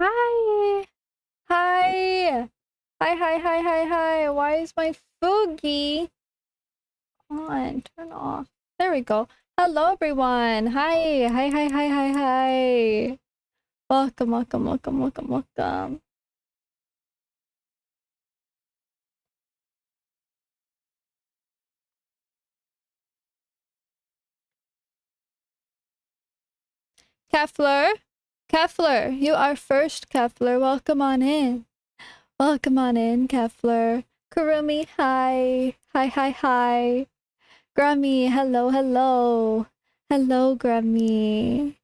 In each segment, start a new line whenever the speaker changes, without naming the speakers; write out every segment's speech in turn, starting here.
Hi! Hi! Hi. Why is my Foogie on? Turn off. There we go. Hello, everyone. Hi. Welcome. Kefler, you are first, Kefler. Welcome on in. Kefler. Kurumi, hi. Hi. Grammy, hello. Hello, Grammy.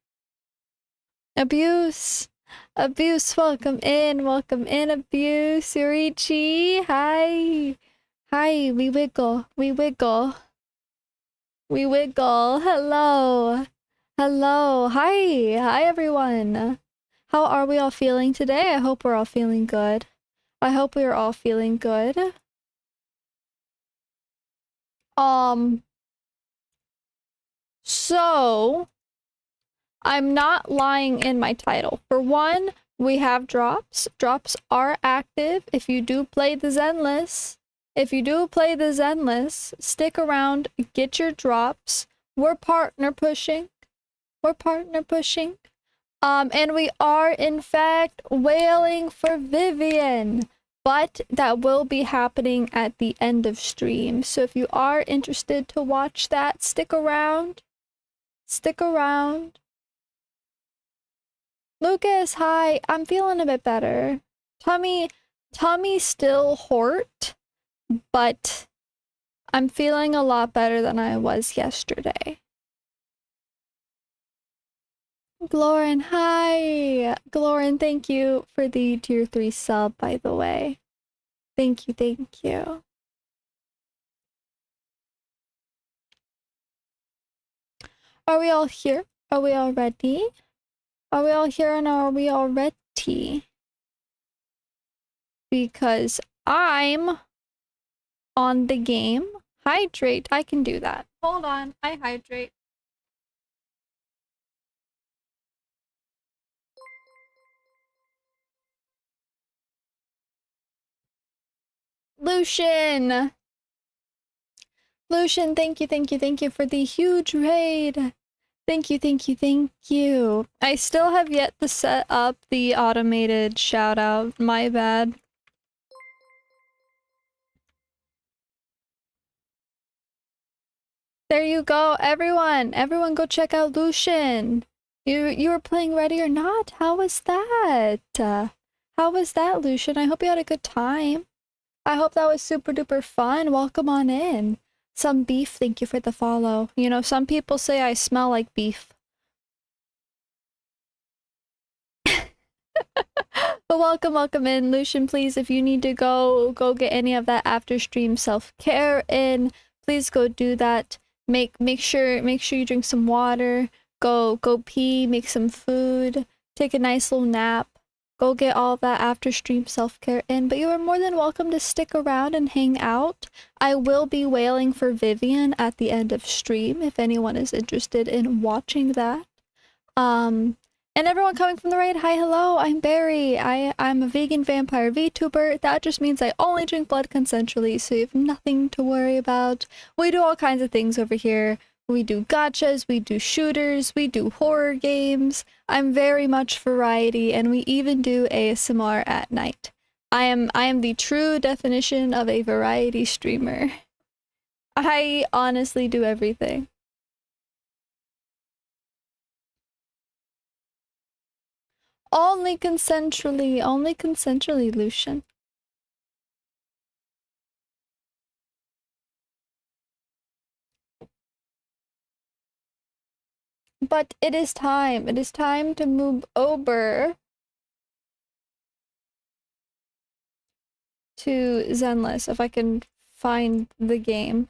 Abuse. Abuse, welcome in, Abuse. Yurichi, hi. Hi, we wiggle, we wiggle. We wiggle, hello. Hello, hi, hi everyone. How are we all feeling today? I hope we're all feeling good. I hope we are all feeling good. So, I'm not lying in my title. For one, we have drops. Drops are active. If you do play the Zenless, stick around, get your drops. We're partner pushing. And we are in fact wailing for VIVIAN. But that will be happening at the end of stream. So if you are interested to watch that, stick around. Stick around. Lucas, hi. I'm feeling a bit better. Tummy still hurt, but I'm feeling a lot better than I was yesterday. Glorin, hi. Glorin, thank you for the tier 3 sub, by the way. Thank you, thank you. Are we all here? Are we all ready? Are we all here and are we all ready? Because I'm on the game. Hydrate. I can do that. Hold on. I hydrate. Lucian! Lucian, thank you for the huge raid. Thank you. I still have yet to set up the automated shout out. My bad. There you go, everyone. Everyone go check out Lucian. You were playing Ready or Not? How was that? How was that, Lucian? I hope you had a good time. I hope that was super duper fun. Welcome on in. Some beef, thank you for the follow. You know, some people say I smell like beef. But welcome in, Lucian. Please, if you need to go get any of that after stream self-care in, please go do that. Make sure you drink some water. Go pee. Make some food. Take a nice little nap. Go get all of that after stream self-care in. But you are more than welcome to stick around and hang out. I will be wailing for VIVIAN at the end of stream if anyone is interested in watching that. And everyone coming from the raid, hi, hello, I'm Berry. I'm a vegan vampire VTuber. That just means I only drink blood consensually, so you have nothing to worry about. We do all kinds of things over here. We do gachas, we do shooters, we do horror games. I'm very much variety, and we even do ASMR at night. I am the true definition of a variety streamer. I honestly do everything. Only consensually, Lucian. But it is time to move over to Zenless, if I can find the game.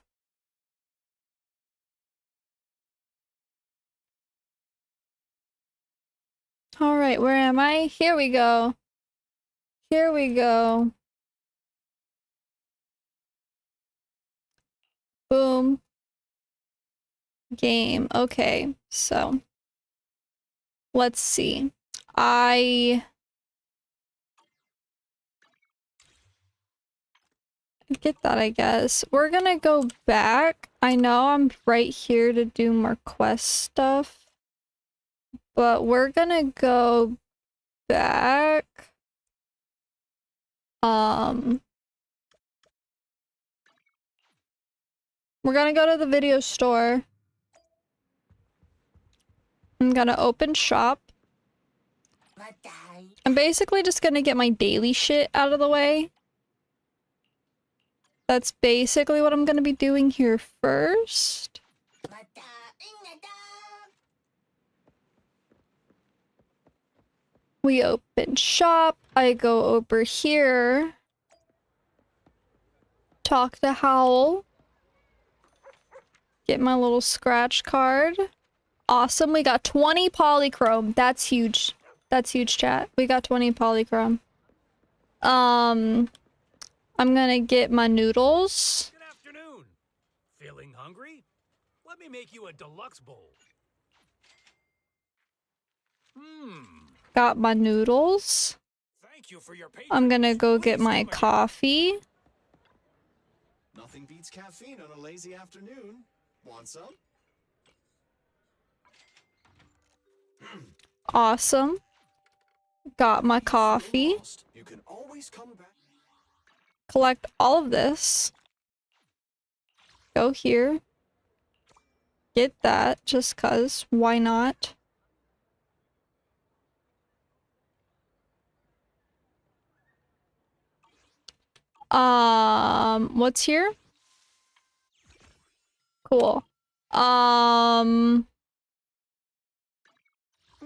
Alright, where am I? Here we go. Here we go. Boom. Game. Okay, so let's see. I get that, I guess. We're gonna go back. I know I'm right here to do more quest stuff, but we're gonna go back. We're gonna go to the video store. I'm gonna open shop. I'm basically just gonna get my daily shit out of the way. That's basically what I'm gonna be doing here first. We open shop. I go over here. Talk to Howl. Get my little scratch card. Awesome. We got 20 polychrome. That's huge. That's huge, chat. We got 20 polychrome. I'm gonna get my noodles.
Good afternoon. Feeling hungry? Let me make you a deluxe bowl.
Got my noodles.
Thank you for your patience.
I'm gonna go get
Please
my
come again.
coffee.
Nothing beats caffeine on a lazy afternoon. Want some?
Awesome. Got my coffee.
You can always come back.
Collect all of this. Go here. Get that, just cuz. Why not? What's here? Cool.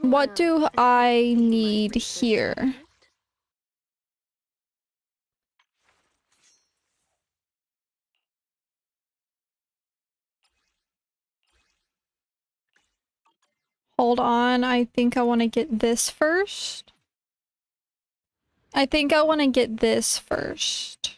What do I need here? Hold on, I think I want to get this first. I think I want to get this first.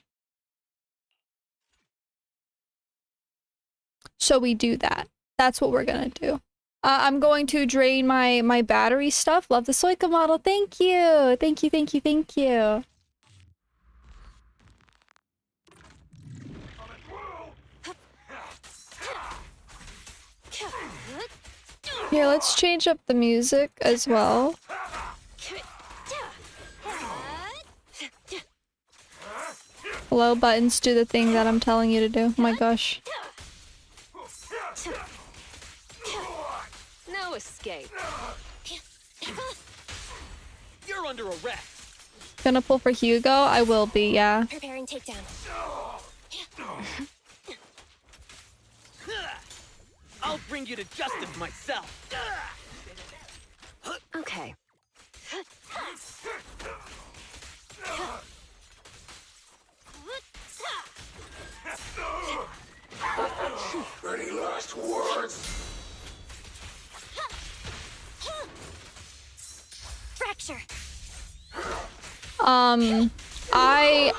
So we do that. That's what we're gonna do. I'm going to drain my battery stuff. Love the Soika model. Thank you. Thank you, thank you, thank you. Here, let's change up the music as well. Hello, buttons, do the thing that I'm telling you to do. Oh my gosh.
No escape.
You're under arrest.
Gonna pull for Hugo? I will be, yeah.
Preparing takedown.
I'll bring you to justice myself.
Okay.
Any last words?
Fracture.
I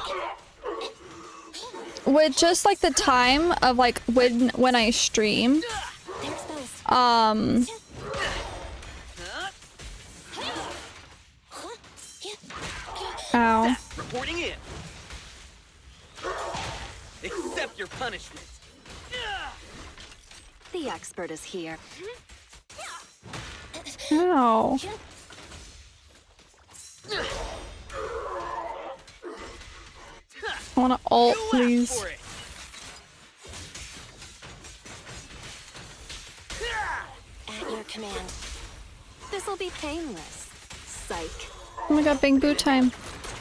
with just like the time of like when I stream,
They're exposed.
ow.
Reporting in. Accept your punishment.
The expert is here.
Ow. I wanna ult,
You
please.
asked for it.
At your command. This'll be painless. Psych.
Oh my god, bang boot time.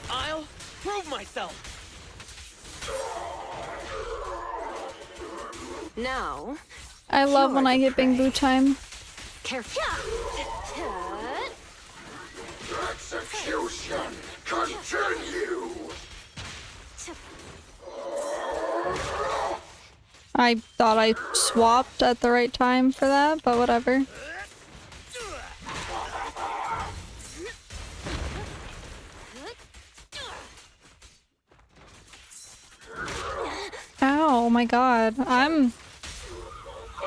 I'll prove myself.
Now,
I love when I get bang boot time.
careful.
Execution continue.
I thought I swapped at the right time for that, but whatever. Ow, oh my god.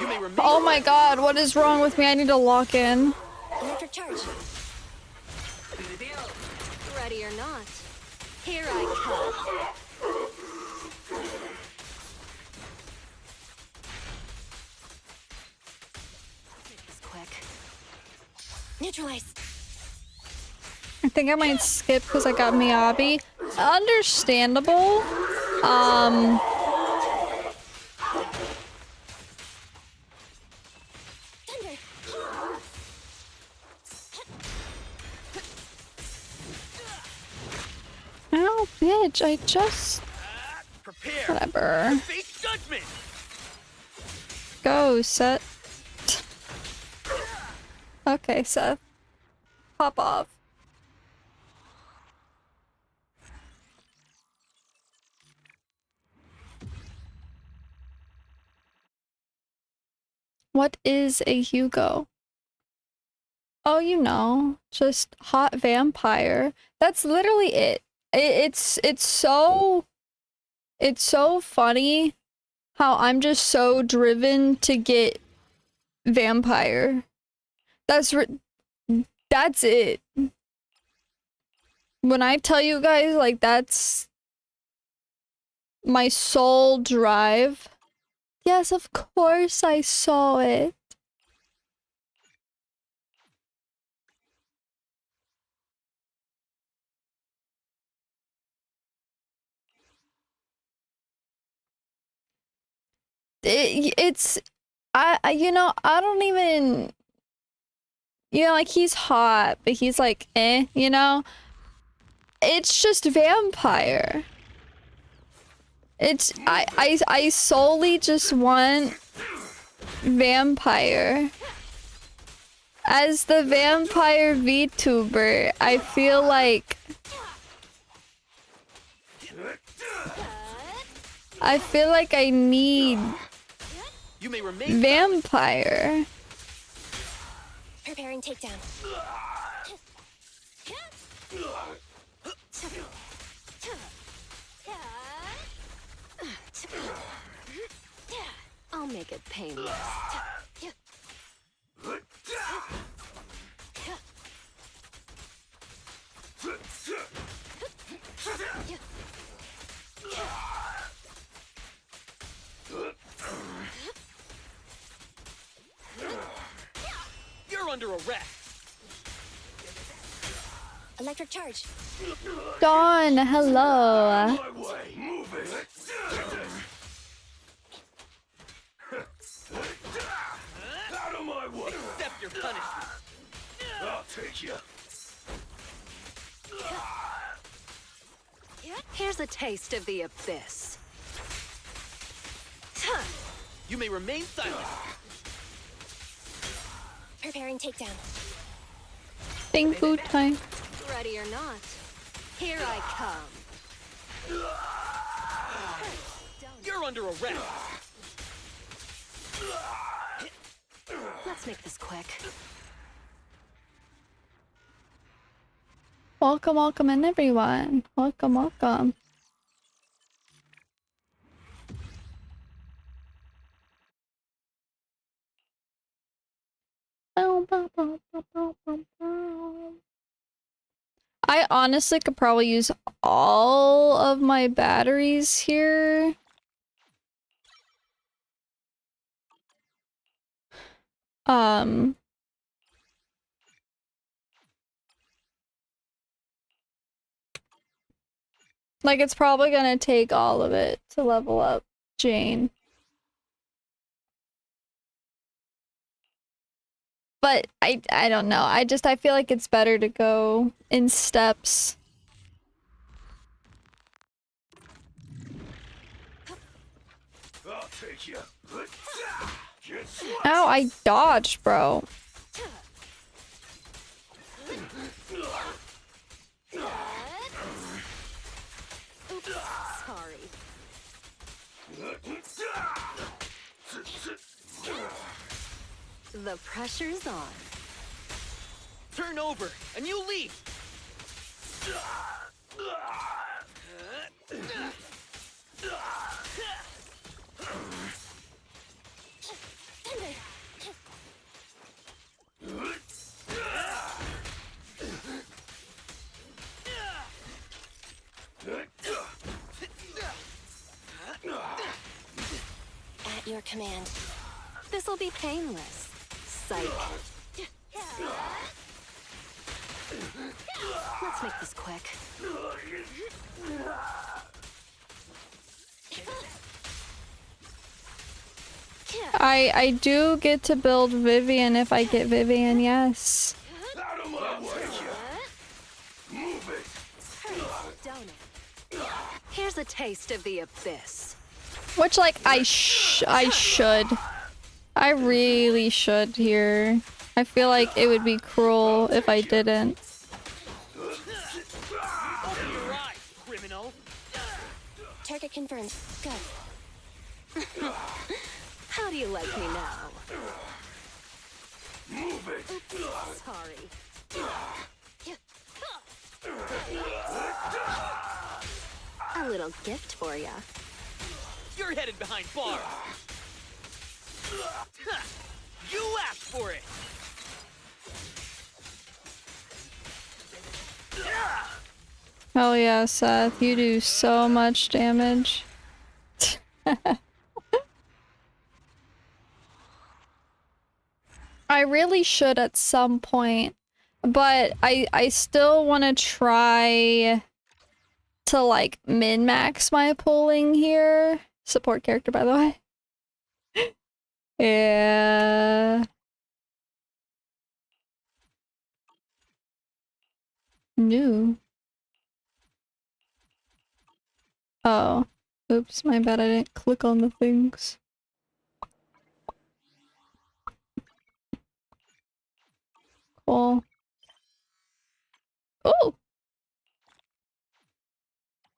You may remain.
Oh my god, what is wrong with me? I need to lock in.
Electric charge. Ready or not, here I come. Make this quick. Neutralize.
I think I might skip because I got Miyabi. Understandable.
Thunder.
Ow, bitch, I just...
Prepare.
Whatever.
Face judgment.
Go, Seth. Okay, Seth. Pop off. What is a Hugo? Oh, you know, just hot vampire. That's literally it. It's so funny how I'm just so driven to get vampire. That's it. When I tell you guys, like, that's my sole drive. Yes, of course I saw it. It's you know, I don't even, you know, like, he's hot, but he's like, eh, you know? It's just vampire. It's I solely just want vampire. As the vampire VTuber, I feel like I need
You may remain
vampire.
Preparing takedown. I'll make it painless.
You're under arrest.
Electric charge.
Dawn, hello.
My way. Move it. Out of my way.
Accept your punishment.
I'll take you.
Here's a taste of the abyss.
You may remain silent.
Preparing takedown.
Think food time.
Ready or not, here I come.
You're under arrest.
Let's make this quick.
Welcome, welcome in everyone. Welcome, welcome. I honestly could probably use all of my batteries here. Like, it's probably gonna take all of it to level up Jane. But I don't know. I feel like it's better to go in steps.
I'll take you.
Ow, I dodged, bro.
Oops, sorry. The pressure's on.
Turn over, and you leave.
At your command. This'll be painless. Psych. Let's make this quick.
I do get to build Vivian if I get Vivian, yes.
Out of my way. Move it.
Don't it? Here's a taste of the abyss.
Which, like, I should. I really should here. I feel like it would be cruel if I didn't.
Open your eyes, criminal.
Target confirmed. Go. How do you like me now?
Move it.
Sorry. A little gift for ya.
You're headed behind bars. You asked for it.
Hell yeah, Seth. You do so much damage. I really should at some point, but I still want to try to like min-max my pulling here. Support character, by the way. Yeah. New. Oh. Oops, my bad. I didn't click on the things. Cool. Oh!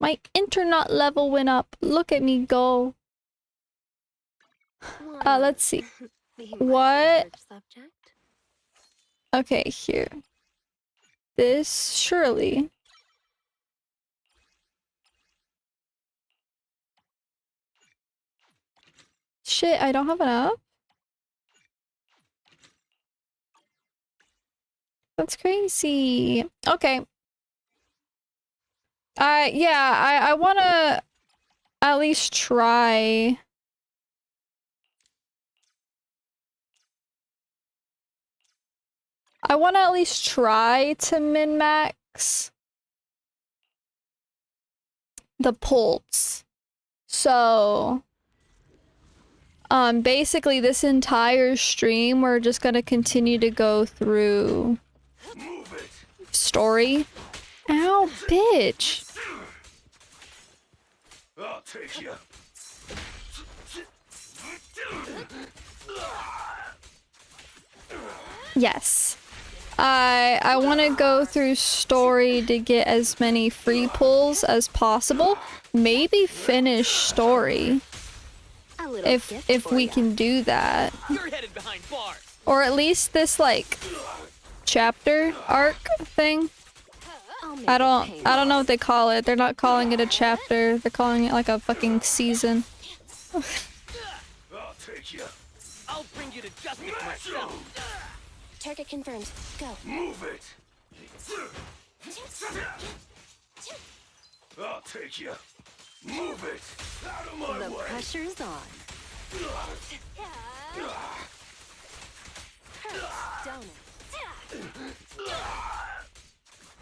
My internet level went up. Look at me go. Let's see.
Be my
What?
research subject.
Okay, here. This, surely. Shit, I don't have enough? That's crazy. Okay. Yeah, I wanna at least try. I wanna at least try to min-max the pulls. So, basically this entire stream, we're just gonna continue to go through story. Ow, bitch.
I'll take you.
Yes. I want to go through story to get as many free pulls as possible. Maybe finish story
A little gift
if
for
we
ya.
can do that.
You're headed behind bars.
Or at least this like chapter arc thing.
I'll make
I
it
don't
painless.
know what they call it. They're not calling it a chapter. They're calling it like a fucking season.
I'll take you.
I'll bring you to justice myself.
Target confirmed. Go.
Move it. I'll take you. Move it. Out of my
The
way.
pressure's on.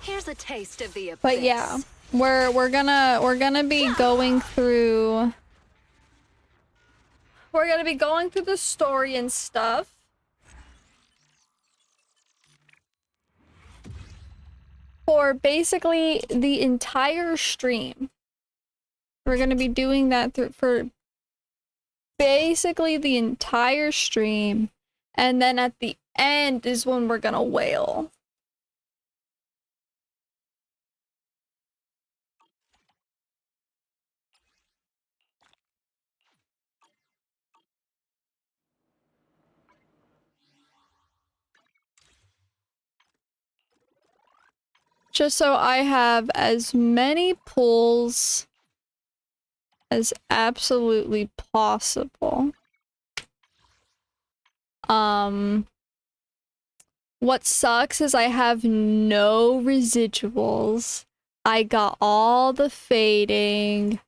Here's a taste of the abyss.
But yeah, we're gonna be going through. We're gonna be going through the story and stuff. For basically the entire stream. We're gonna be doing that for basically the entire stream. And then at the end is when we're gonna wail. Just so I have as many pulls as absolutely possible. What sucks is I have no residuals. I got all the fading.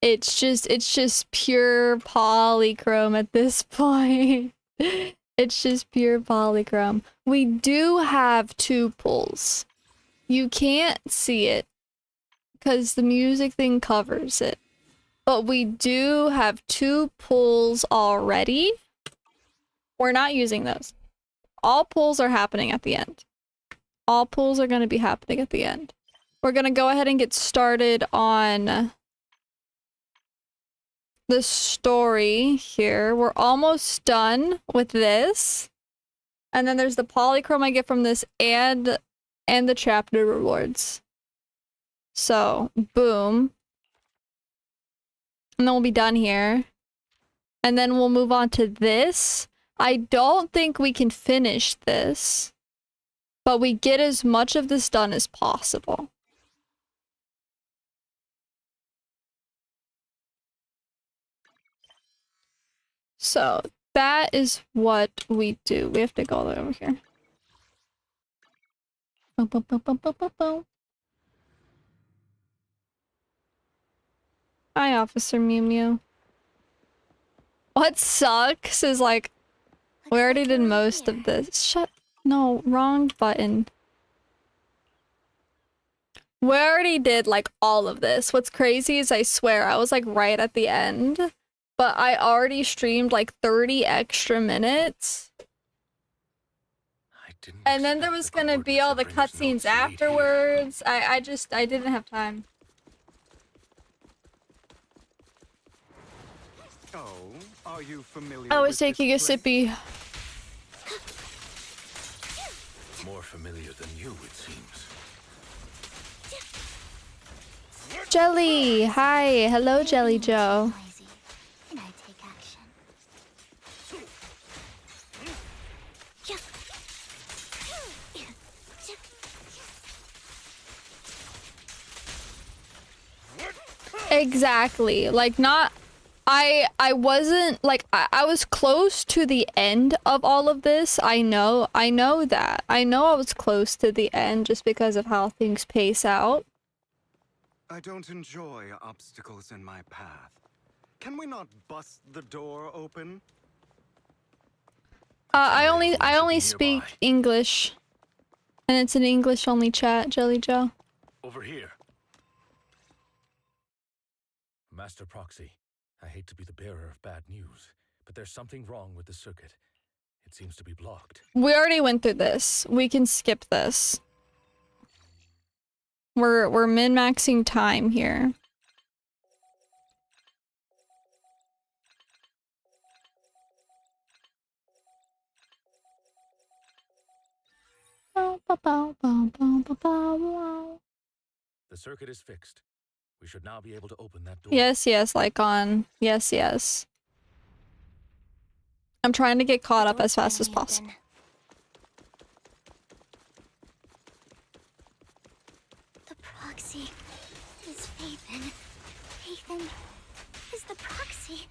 It's just pure polychrome at this point. It's just pure polychrome. We do have 2 pulls. You can't see it because the music thing covers it. But we do have 2 pulls already. We're not using those. All pulls are happening at the end. All pulls are going to be happening at the end. We're going to go ahead and get started on the story here. We're almost done with this. And then there's the polychrome I get from this and the chapter rewards. So, boom. And then we'll be done here. And then we'll move on to this. I don't think we can finish this, but we get as much of this done as possible. So that is what we do. We have to go over here. Boom, boom, boom, boom, boom, boom, boom. Hi, Officer Mew Mew. What sucks is like, we already did most of this. Shut. No, wrong button. We already did like all of this. What's crazy is I swear I was like right at the end, but I already streamed like 30 extra minutes. And then there was gonna be all the cutscenes afterwards. I didn't have time.
Oh, are you familiar
I was
with
taking a
this place?
sippy.
More familiar than you, it seems.
Jelly! Hi! Hello, Jelly Joe.
Noisy, and I take action.
Exactly. Like, not... I wasn't... Like, I was close to the end of all of this. I know that. I know I was close to the end just because of how things pace out.
I don't enjoy obstacles in my path. Can we not bust the door open?
I only speak English. And it's an English-only chat, Jelly Joe.
Over here. Master Proxy, I hate to be the bearer of bad news, but there's something wrong with the circuit. It seems to be blocked.
We already went through this. We can skip this. We're min-maxing time here.
The circuit is fixed. We should now be able to open that door.
Yes, Lycon. Yes. I'm trying to get caught up as fast as possible.
The proxy is Fathan. Fathan is the proxy.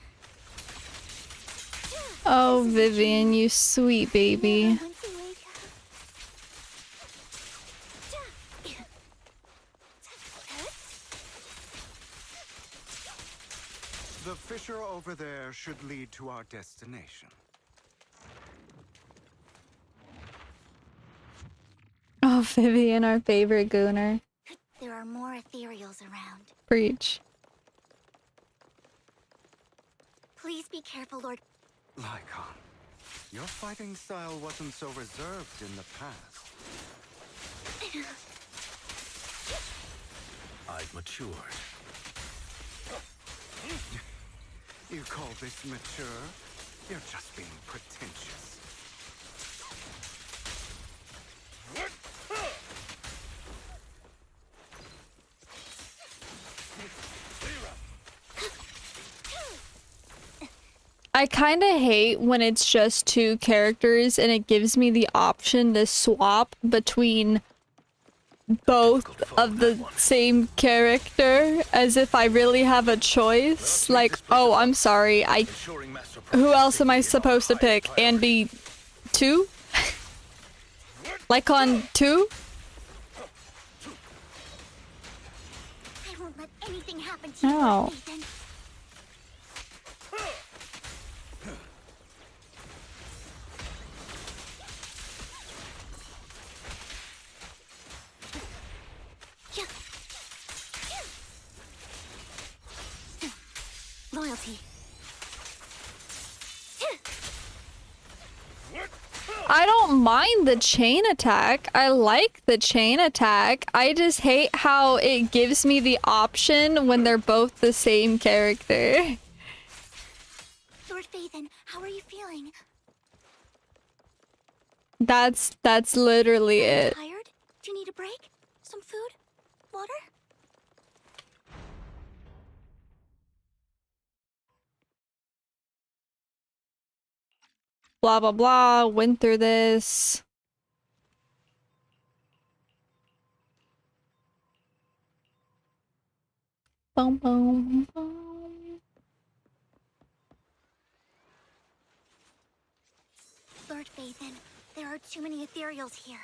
Oh, Vivian, you sweet baby.
The fissure over there should lead to our destination.
Oh, Vivian, our favorite gooner.
There are more ethereals around.
Preach.
Please be careful, Lord.
Lycon, your fighting style wasn't so reserved in the past.
I've matured.
You call this mature? You're just being pretentious.
I kind of hate when it's just two characters and it gives me the option to swap between both of the same character as if I really have a choice. Like, oh, I'm sorry, who else am I supposed to pick? Andy 2? Lycon 2?
I won't let anything happen to you,
Ow.
Fathan. Loyalty.
I don't mind the chain attack. I like the chain attack. I just hate how it gives me the option when they're both the same character.
Lord Fathan, how are you feeling?
That's literally it.
Tired? Do you need a break? Some food? Water?
blah blah blah, went through this. Boom boom boom.
Lord Vathan, there are too many ethereals here.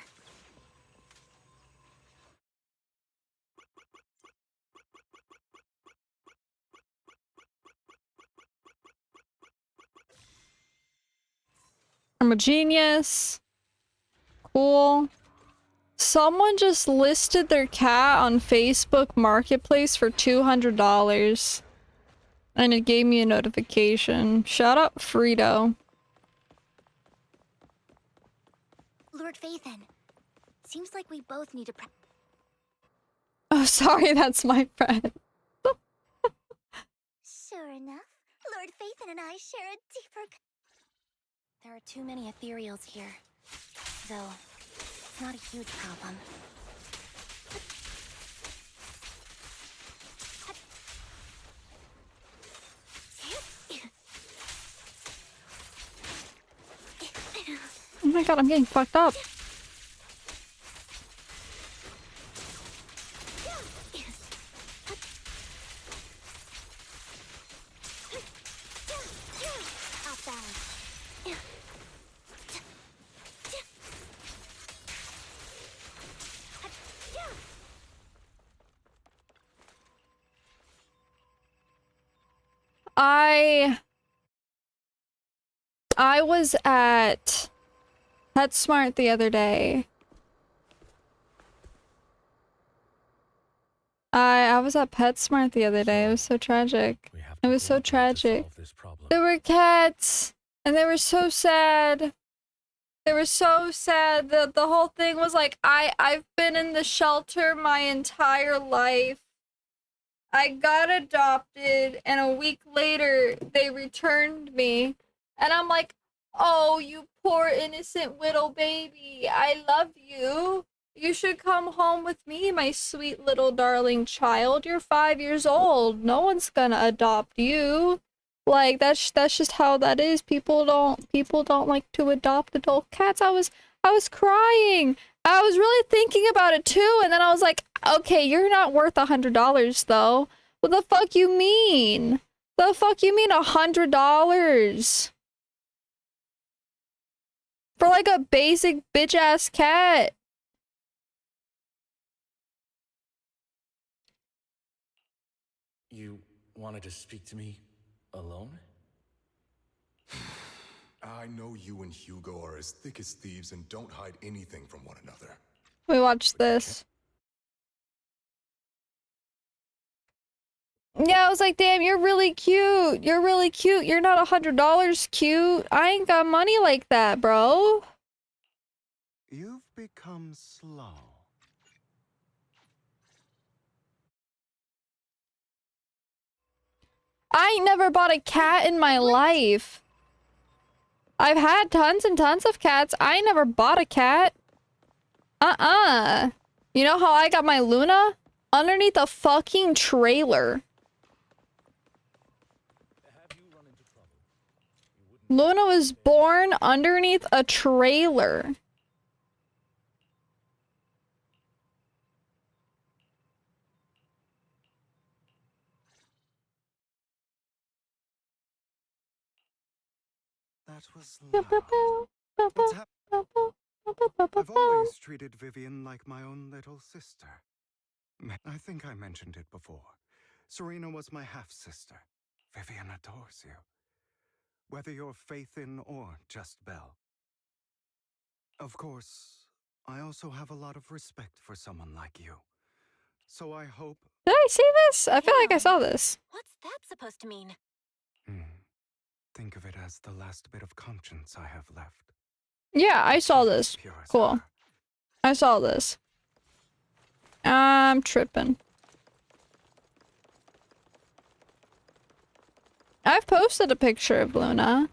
I'm a genius. Cool. Someone just listed their cat on Facebook Marketplace for $200. And it gave me a notification. Shut up, Frito.
Lord Vathan, seems like we both need to
Oh, sorry, that's my friend.
Sure enough, Lord Vathan and I share a deeper... There are too many ethereals here. Though, it's not a huge problem.
Oh my god, I'm getting fucked up.
Off balance.
I was at PetSmart the other day. I was at PetSmart the other day. It was so tragic.
We have
It
to
was so
cooperate to
tragic.
solve this problem.
There were cats, and they were so sad. They were so sad. The whole thing was like, I've been in the shelter my entire life. I got adopted, and a week later, they returned me. And I'm like, oh, you poor innocent little baby. I love you. You should come home with me, my sweet little darling child. You're 5 years old. No one's gonna adopt you. Like, that's just how that is. People don't like to adopt adult cats. I was crying. I was really thinking about it too, and then I was like, okay, you're not worth $100 though. What the fuck you mean? The fuck you mean $100? For like a basic bitch ass cat.
You wanted to speak to me alone?
I know you and Hugo are as thick as thieves and don't hide anything from one another.
We watched this. Yeah, I was like, damn, you're really cute. You're really cute. You're not $100 cute. I ain't got money like that, bro.
You've become slow.
I ain't never bought a cat in my life. I've had tons and tons of cats. I ain't never bought a cat. You know how I got my Luna? Underneath a fucking trailer. Luna was born underneath a trailer.
That was loud. What's happening? I've always treated Vivian like my own little sister. I think I mentioned it before. Serena was my half-sister. Vivian adores you. Whether you're Faithin or just Belle. Of course, I also have a lot of respect for someone like you. So I hope...
Did I see this? I feel like I saw this.
What's that supposed to mean?
Think of it as the last bit of conscience I have left.
Yeah, I saw this.
Pure as
Cool.
ever.
I saw this. I'm tripping. I've posted a picture of Luna.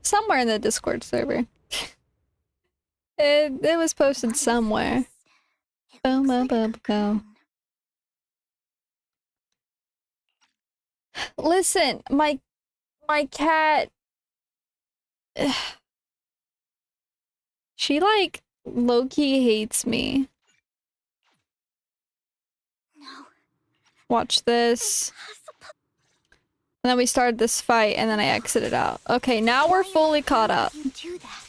Somewhere in the Discord server. It was posted somewhere.
It looks like a cocoon.
Listen, my cat, she like low-key hates me.
No.
Watch this. And then we started this fight and then I exited out. Okay, now we're fully caught up.
You do that.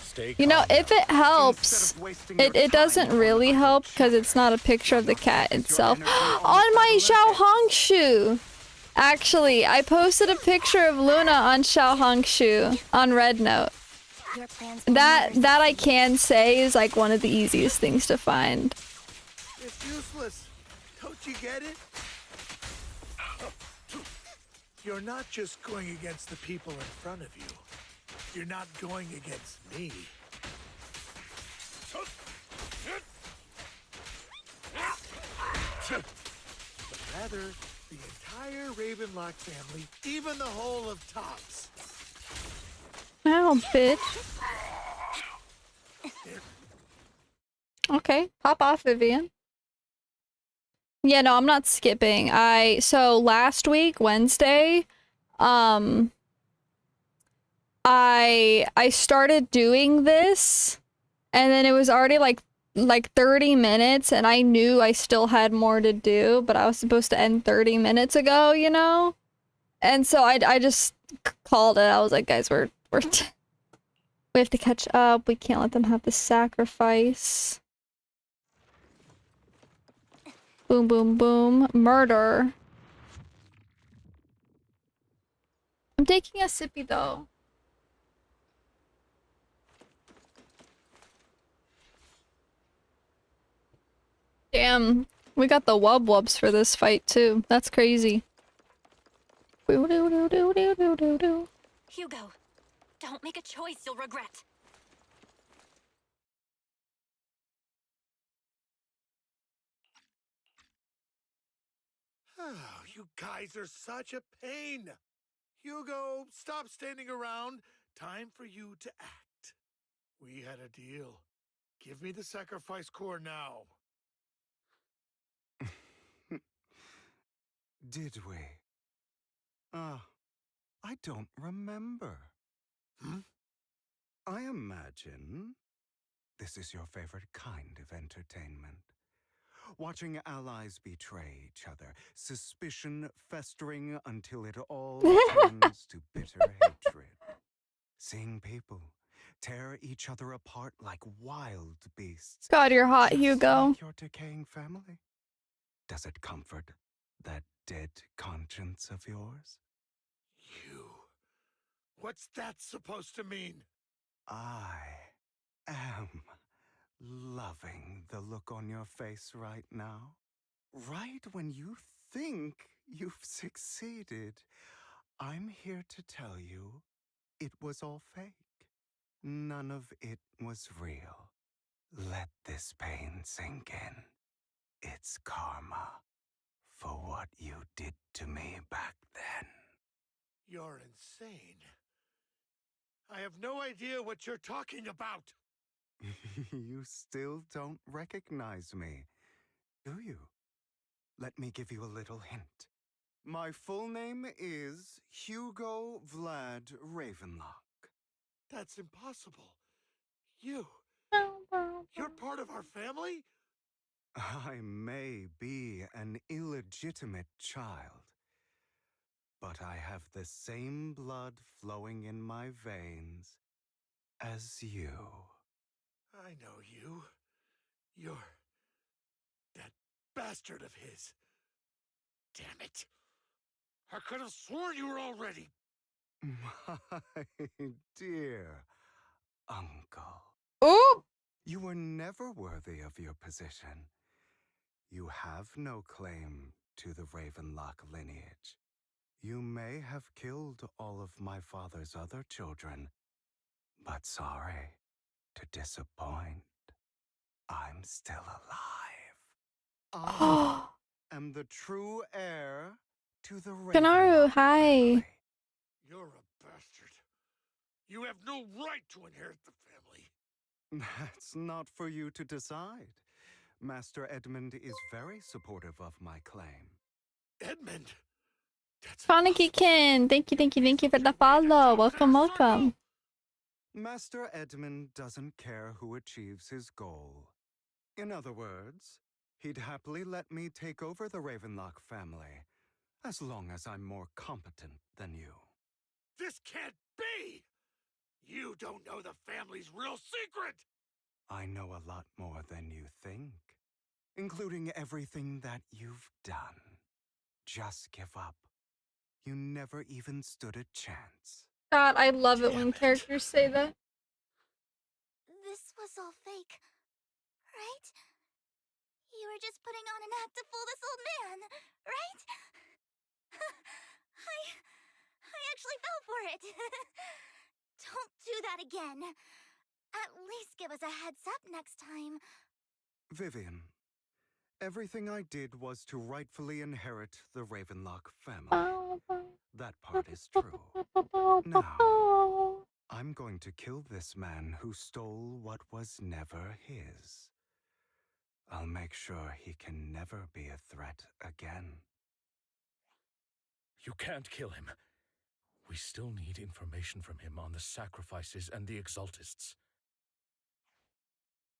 Stay
You know,
calm
if
now.
it helps, it doesn't really help because it's not a picture of the cat itself. On my Xiao Hong shoe! Actually, I posted a picture of Luna on Xiao Hong shoe on Red Note.
Your plans will
That
never
I
succeed.
can say is like one of the easiest things to find.
It's useless. Don't you get it? You're not just going against the people in front of you. You're not going against me. But rather, the entire Ravenlock family, even the whole of Tops.
Ow, bitch. Okay, pop off, Vivian. Yeah, no, I'm not skipping. So last week, Wednesday, I started doing this and then it was already like 30 minutes and I knew I still had more to do, but I was supposed to end 30 minutes ago, you know? And so I just called it. I was like, guys, we have to catch up. We can't let them have the sacrifice. Boom, boom, boom. Murder. I'm taking a sippy though. Damn, we got the wub wubs for this fight too. That's crazy.
Hugo, don't make a choice you'll regret.
Oh, you guys are such a pain. Hugo, stop standing around. Time for you to act. We had a deal. Give me the sacrifice core now.
Did we? I don't remember.
Hmm?
I imagine this is your favorite kind of entertainment. Watching allies betray each other, suspicion festering until it all turns to bitter hatred. Seeing people tear each other apart like wild beasts.
God, you're hot,
just
Hugo.
like your decaying family. Does it comfort that dead conscience of yours?
You. What's that supposed to mean?
I am loving the look on your face right now. Right when you think you've succeeded, I'm here to tell you it was all fake. None of it was real. Let this pain sink in. It's karma for what you did to me back then.
You're insane. I have no idea what you're talking about.
You still don't recognize me, do you? Let me give you a little hint. My full name is Hugo Vlad Ravenlock.
That's impossible. You're part of our family?
I may be an illegitimate child, but I have the same blood flowing in my veins as you.
I know you. You're that bastard of his. Damn it. I could have sworn you were already.
My dear uncle.
Oop!
You were never worthy of your position. You have no claim to the Ravenlock lineage. You may have killed all of my father's other children, but sorry to disappoint. I'm still alive. I am the true heir to the
Kanaru,
Ravenlock
hi.
family.
You're a bastard. You have no right to inherit the family.
That's not for you to decide. Master Edmund is very supportive of my claim.
Edmund. That's
Kaneki-kin, thank you for the follow. Welcome.
Master Edmund doesn't care who achieves his goal. In other words, he'd happily let me take over the Ravenlock family, as long as I'm more competent than you.
This can't be! You don't know the family's real secret!
I know a lot more than you think, including everything that you've done. Just give up. You never even stood a chance.
God, I love it
Damn
when
it.
characters say that.
This was all fake, right? You were just putting on an act to fool this old man, right? I actually fell for it. Don't do that again. At least give us a heads up next time.
Vivian, everything I did was to rightfully inherit the Ravenlock family. That part is true. Now, I'm going to kill this man who stole what was never his. I'll make sure he can never be a threat again.
You can't kill him. We still need information from him on the sacrifices and the Exaltists.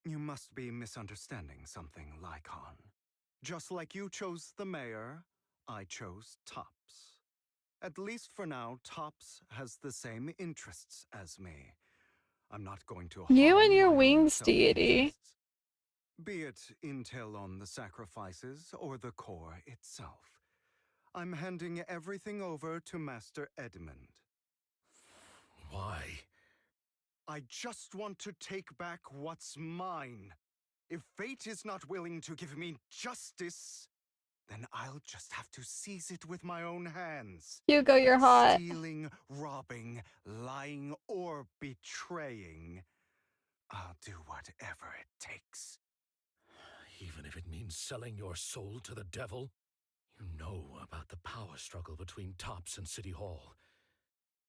You must be misunderstanding something, Lycon. Just like you chose the mayor, I chose Tops. At least for now, Tops has the same interests as me. I'm not going to harm
You and your
my own
wings, deity.
self-interests. Be it intel on the sacrifices or the core itself. I'm handing everything over to Master Edmund.
Why?
I just want to take back what's mine. If fate is not willing to give me justice, then I'll just have to seize it with my own hands.
Hugo, you're hot.
Stealing, robbing, lying, or betraying. I'll do whatever it takes.
Even if it means selling your soul to the devil? You know about the power struggle between Tops and City Hall.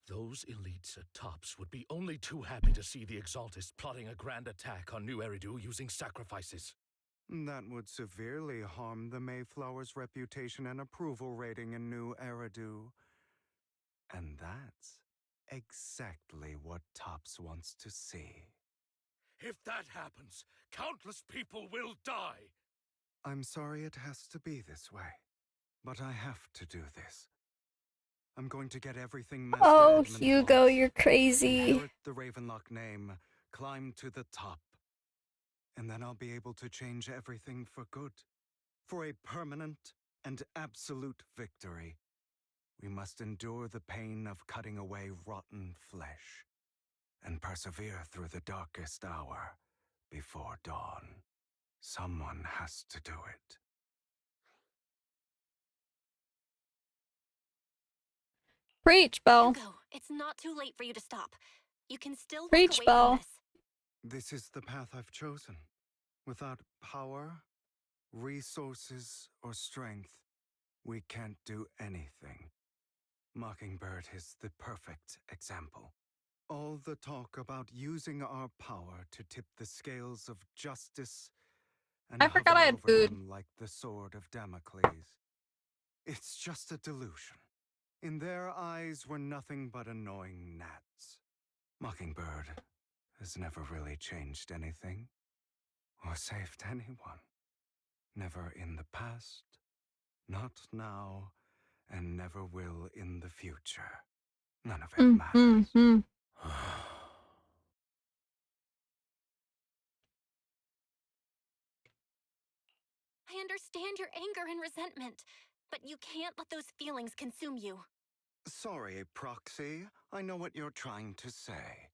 Those elites at Tops would be only too happy to see the Exaltists plotting a grand attack on New Eridu using sacrifices.
That would severely harm the Mayflower's reputation and approval rating in New Eridu. And that's exactly what Tops wants to see.
If that happens, countless people will die!
I'm sorry it has to be this way, but I have to do this. I'm going to get everything Master
Oh,
Edmund
Hugo,
wants.
you're crazy.
Inherit the Ravenlock name, climb to the top. And then I'll be able to change everything for good. For a permanent and absolute victory. We must endure the pain of cutting away rotten flesh. And persevere through the darkest hour before dawn. Someone has to do it.
Preach, Belle.
Hugo, it's not too late for you to stop. You can still walk
Preach,
away
Belle.
from this.
This is the path I've chosen. Without power, resources, or strength, we can't do anything. Mockingbird is the perfect example. All the talk about using our power to tip the scales of justice and
I forgot
hover
I had
over
food.
them like the sword of Damocles. It's just a delusion. In their eyes, we're nothing but annoying gnats. Mockingbird has never really changed anything or saved anyone. Never in the past, not now, and never will in the future. None of it matters.
I understand your anger and resentment, but you can't let those feelings consume you.
Sorry, Proxy. I know what you're trying to say.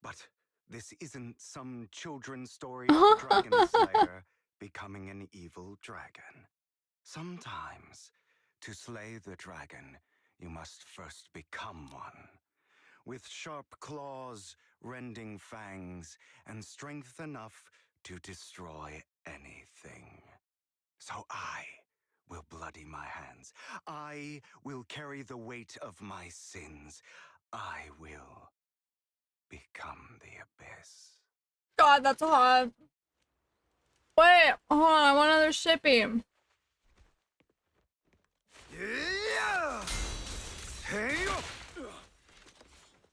But this isn't some children's story of a dragon slayer becoming an evil dragon. Sometimes, to slay the dragon, you must first become one. With sharp claws, rending fangs, and strength enough to destroy anything. So I will bloody my hands. I will carry the weight of my sins. I will become the abyss.
God, that's hot. Wait, hold on, I want another sippy.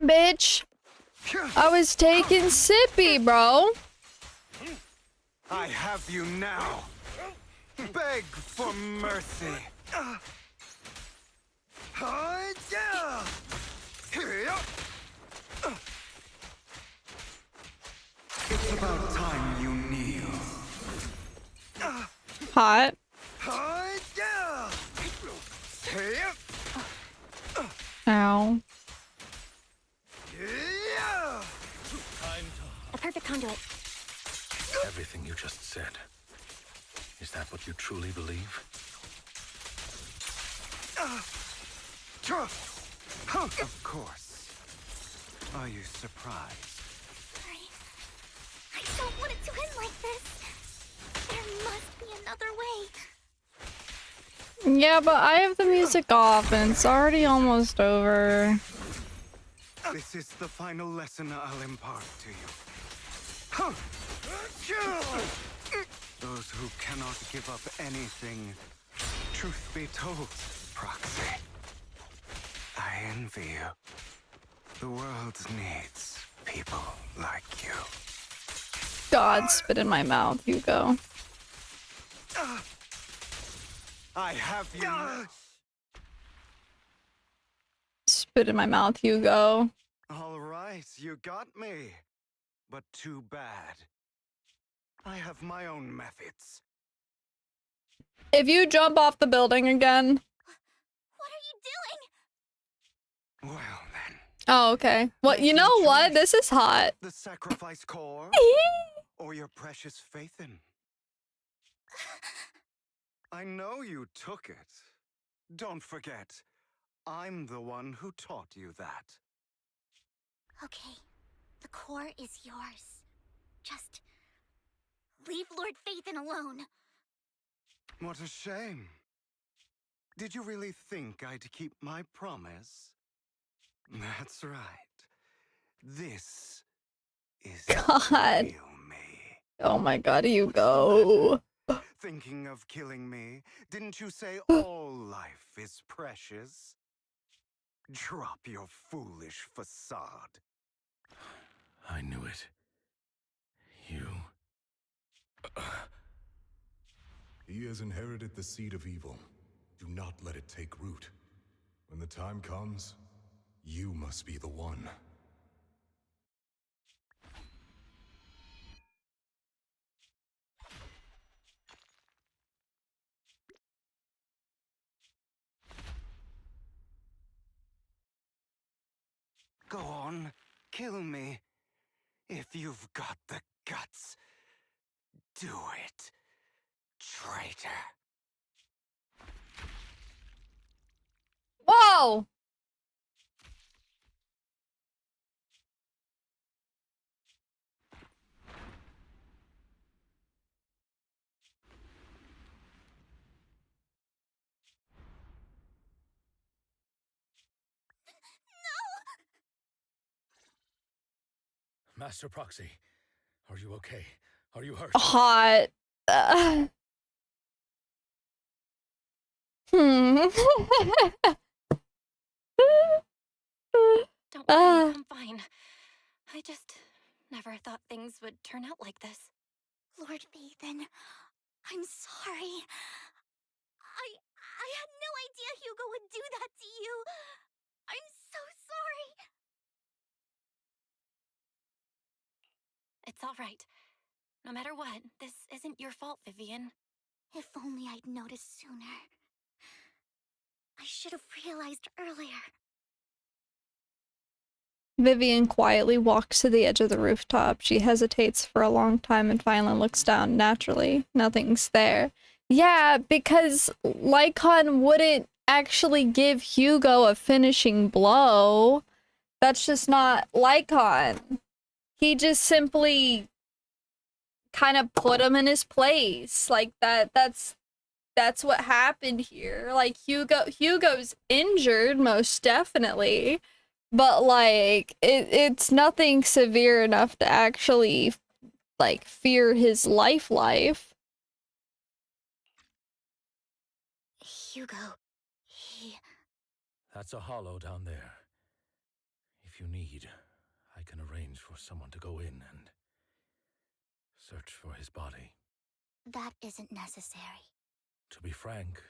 Bitch. I was taking sippy, bro.
I have you now. Beg for mercy. It's about time you kneel.
Hot. Ow.
A perfect conduit.
Everything you just said. Is that what you truly believe?
Of course. Are you surprised?
I don't want it to end like this. There must be another way.
Yeah, but I have the music off and it's already almost over.
This is the final lesson I'll impart to you. Those who cannot give up anything, truth be told, Proxy, I envy you. The world needs people like you.
God, spit in my mouth, Hugo.
I have you.
Spit in my mouth, Hugo.
All right, you got me. But too bad. I have my own methods.
If you jump off the building again.
What are you doing?
Well then.
Oh, okay. Well, you know what? This is hot.
The sacrifice core or your precious Faithin? I know you took it. Don't forget, I'm the one who taught you that.
Okay, the core is yours. Just leave Lord Faithin alone.
What a shame. Did you really think I'd keep my promise? That's right. This is
God.
the real me.
Oh my God, Hugo.
Thinking of killing me? Didn't you say all life is precious? Drop your foolish facade.
I knew it. You...
He has inherited the seed of evil. Do not let it take root. When the time comes, you must be the one.
Go on, kill me. If you've got the guts, do it, traitor.
Whoa!
Master Proxy, are you okay? Are you hurt?
Hot. Hmm.
Don't worry, I'm fine. I just never thought things would turn out like this. Lord Faithin, I'm sorry. I had no idea Hugo would do that to you. I'm so sorry. It's all right. No matter what, this isn't your fault, Vivian. If only I'd noticed sooner. I should have realized earlier.
Vivian quietly walks to the edge of the rooftop. She hesitates for a long time and finally looks down. Naturally, nothing's there. Yeah, because Lycon wouldn't actually give Hugo a finishing blow. That's just not Lycon. He just simply kind of put him in his place. Like that's what happened here. Like Hugo's injured most definitely. But like it's nothing severe enough to actually like fear his life.
Hugo, he...
That's a hollow down there. If If you need, I can arrange for someone to go in and search for his body.
That isn't necessary.
To be frank,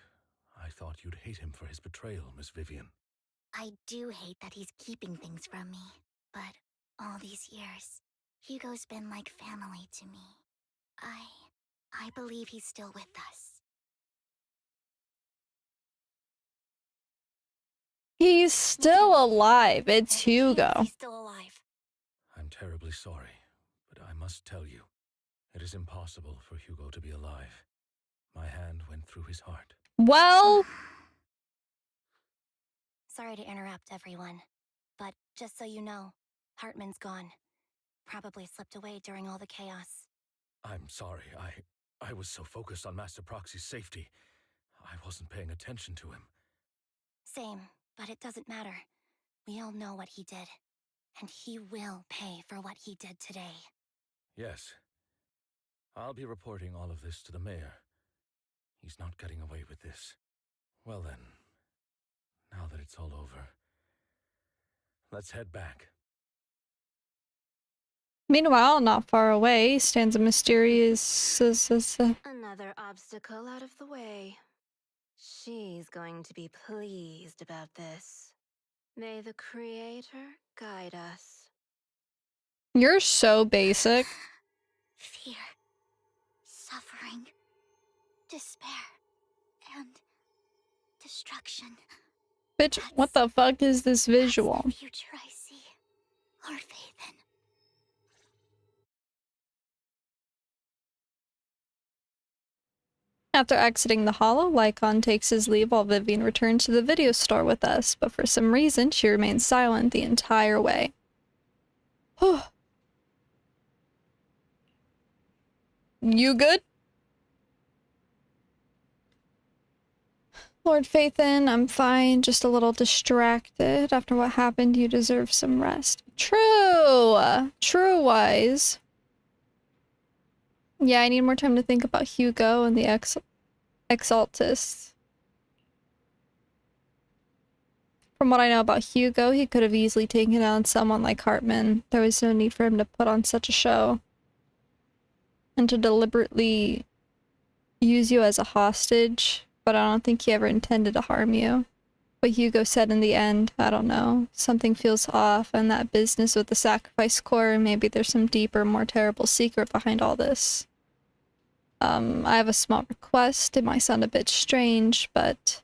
I thought you'd hate him for his betrayal, Miss Vivian.
I do hate that he's keeping things from me, but all these years, Hugo's been like family to me. I believe he's still with us.
He's still alive. It's
There's a chance
Hugo.
he's still alive.
I'm terribly sorry, but I must tell you, it is impossible for Hugo to be alive. My hand went through his heart.
Well,
Sorry to interrupt, everyone. But just so you know, Hartman's gone. Probably slipped away during all the chaos.
I'm sorry, I was so focused on Master Proxy's safety. I wasn't paying attention to him.
Same, but it doesn't matter. We all know what he did. And he will pay for what he did today.
Yes. I'll be reporting all of this to the mayor. He's not getting away with this. Well then, now that it's all over, let's head back.
meanwhile, not far away stands a mysterious...
Another obstacle out of the way. She's going to be pleased about this. May the Creator guide us.
You're so basic.
Fear, suffering, despair, and destruction.
Bitch, what the fuck is this visual?
That's the future I see, Lord Vathan.
After exiting the hollow, Lycon takes his leave while Vivian returns to the video store with us, but for some reason, she remains silent the entire way. You good? Lord Vathan, I'm fine, just a little distracted. After what happened, you deserve some rest. True! True, Wise. Yeah, I need more time to think about Hugo and the Exaltists. From what I know about Hugo, he could have easily taken on someone like Hartman. There was no need for him to put on such a show. And to deliberately use you as a hostage, but I don't think he ever intended to harm you. What Hugo said in the end, I don't know. Something feels off, and that business with the sacrifice core, maybe there's some deeper, more terrible secret behind all this. I have a small request. It might sound a bit strange, but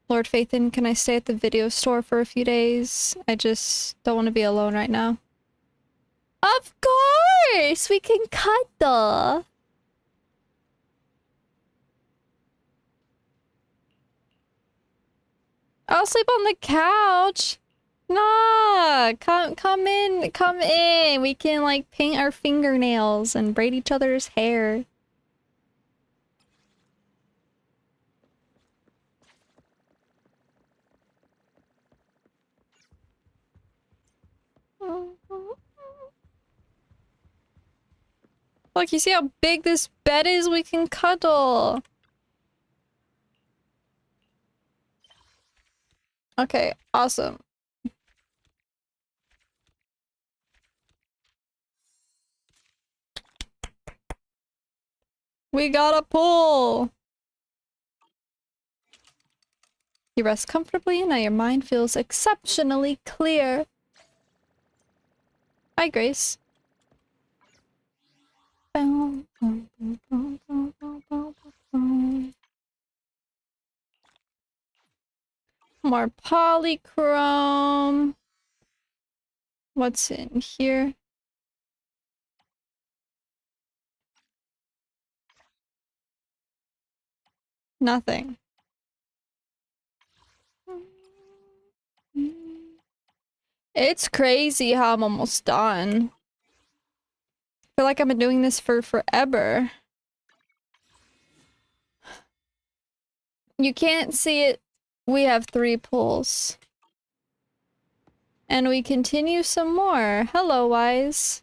Lord Vathan, can I stay at the video store for a few days? I just don't want to be alone right now. Of course! We can cuddle! I'll sleep on the couch! Nah! Come in! We can, like, paint our fingernails and braid each other's hair. Look, you see how big this bed is? We can cuddle. Okay, awesome. We got a pool. You rest comfortably and now your mind feels exceptionally clear. Hi, Grace. More polychrome. What's in here? Nothing. It's crazy how I'm almost done. I feel like I've been doing this for forever. You can't see it. We have 3 pulls. And we continue some more. Hello, Wise.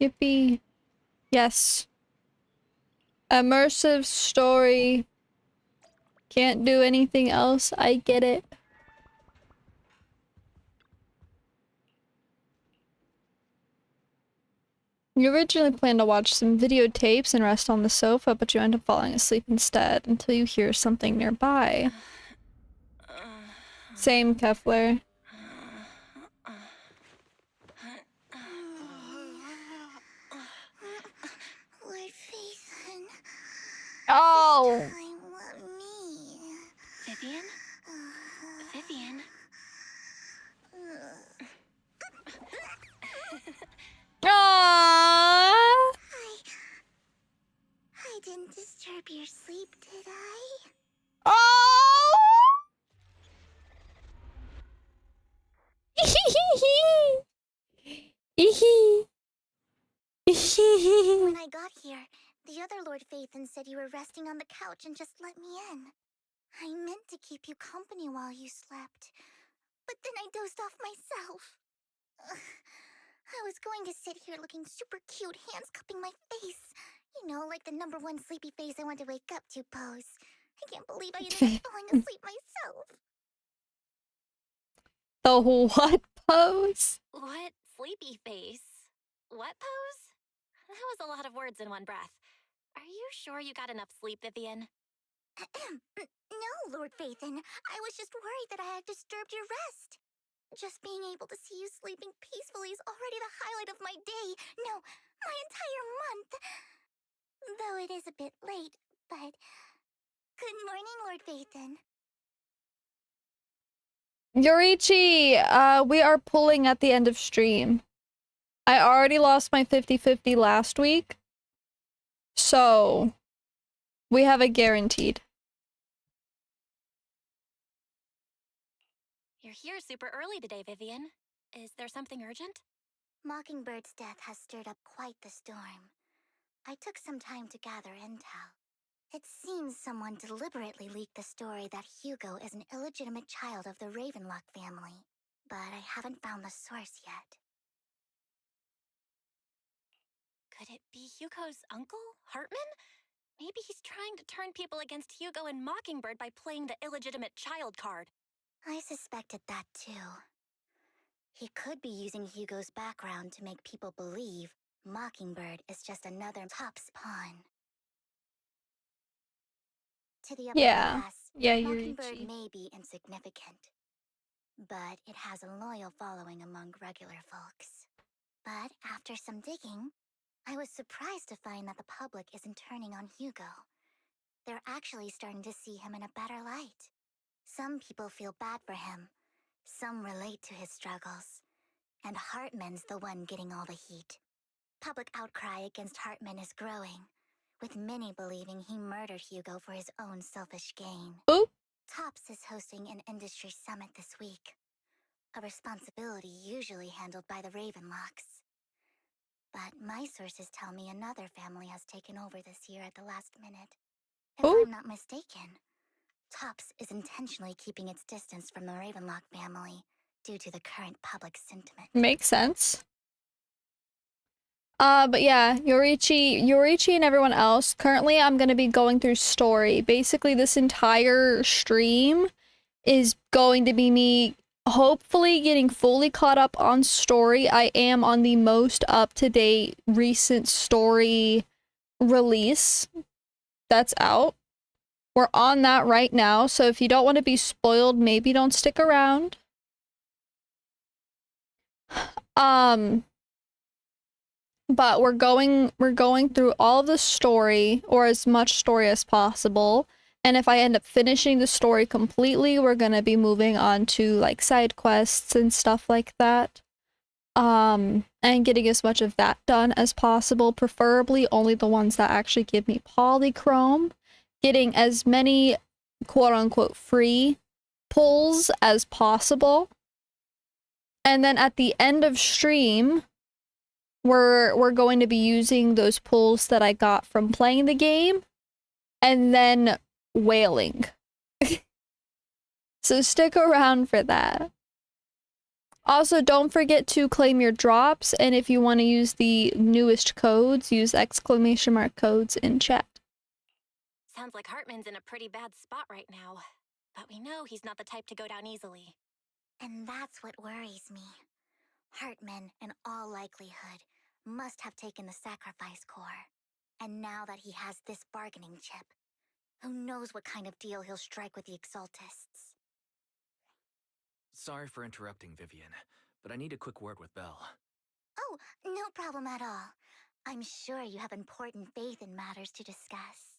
Yippee. Yes. Immersive story. Can't do anything else. I get it. You originally planned to watch some videotapes and rest on the sofa, but you end up falling asleep instead until you hear something nearby. Same, Kefler.
Lord Phaethon.
Oh!
This time, let me.
Vivian? Vivian?
Aww!
I didn't disturb your sleep, did I?
Oh!
When I got here, the other Lord Phaethon said you were resting on the couch and just let me in. I meant to keep you company while you slept, but then I dozed off myself. Ugh. I was going to sit here looking super cute, hands cupping my face. You know, like the #1 sleepy face I want to wake up to pose. I can't believe I ended up falling asleep myself.
The what pose?
What sleepy face? What pose? That was a lot of words in one breath. Are you sure you got enough sleep, Vivian?
No, Lord Phaethon. I was just worried that I had disturbed your rest. Just being able to see you sleeping peacefully is already the highlight of my day. No, my entire month. Though it is a bit late, but... Good morning, Lord Phaethon.
Yorichi, we are pulling at the end of stream. I already lost my 50-50 last week. So, we have a guaranteed.
You're here super early today, Vivian. Is there something urgent?
Mockingbird's death has stirred up quite the storm. I took some time to gather intel. It seems someone deliberately leaked the story that Hugo is an illegitimate child of the Ravenlock family, but I haven't found the source yet.
Could it be Hugo's uncle, Hartman? Maybe he's trying to turn people against Hugo and Mockingbird by playing the illegitimate child card.
I suspected that too. He could be using Hugo's background to make people believe Mockingbird is just another Top's pawn. To the upper class,
Yeah,
Mockingbird
Yorichi.
may be insignificant, but it has a loyal following among regular folks. But after some digging, I was surprised to find that the public isn't turning on Hugo. They're actually starting to see him in a better light. Some people feel bad for him, some relate to his struggles, and Hartman's the one getting all the heat. Public outcry against Hartman is growing, with many believing he murdered Hugo for his own selfish gain.
Ooh.
Tops is hosting an industry summit this week, a responsibility usually handled by the Ravenlocks. But my sources tell me another family has taken over this year at the last minute. If
Ooh.
I'm not mistaken, Tops is intentionally keeping its distance from the Ravenlock family due to the current public sentiment.
Makes sense. But yeah, Yorichi and everyone else, currently I'm gonna be going through story. Basically, this entire stream is going to be me hopefully getting fully caught up on story. I am on the most up-to-date recent story release that's out. We're on that right now, so if you don't want to be spoiled, maybe don't stick around. But we're going through all of the story, or as much story as possible. And if I end up finishing the story completely, we're gonna be moving on to like side quests and stuff like that. And getting as much of that done as possible, preferably only the ones that actually give me polychrome. Getting as many quote-unquote free pulls as possible. And then at the end of stream, we're going to be using those pulls that I got from playing the game and then whaling. So stick around for that. Also, don't forget to claim your drops, and if you want to use the newest codes, use !codes in chat.
Sounds like Hartman's in a pretty bad spot right now. But we know he's not the type to go down easily.
And that's what worries me. Hartman, in all likelihood, must have taken the sacrifice core. And now that he has this bargaining chip, who knows what kind of deal he'll strike with the Exaltists.
Sorry for interrupting, Vivian, but I need a quick word with Belle.
Oh, no problem at all. I'm sure you have important faith in matters to discuss.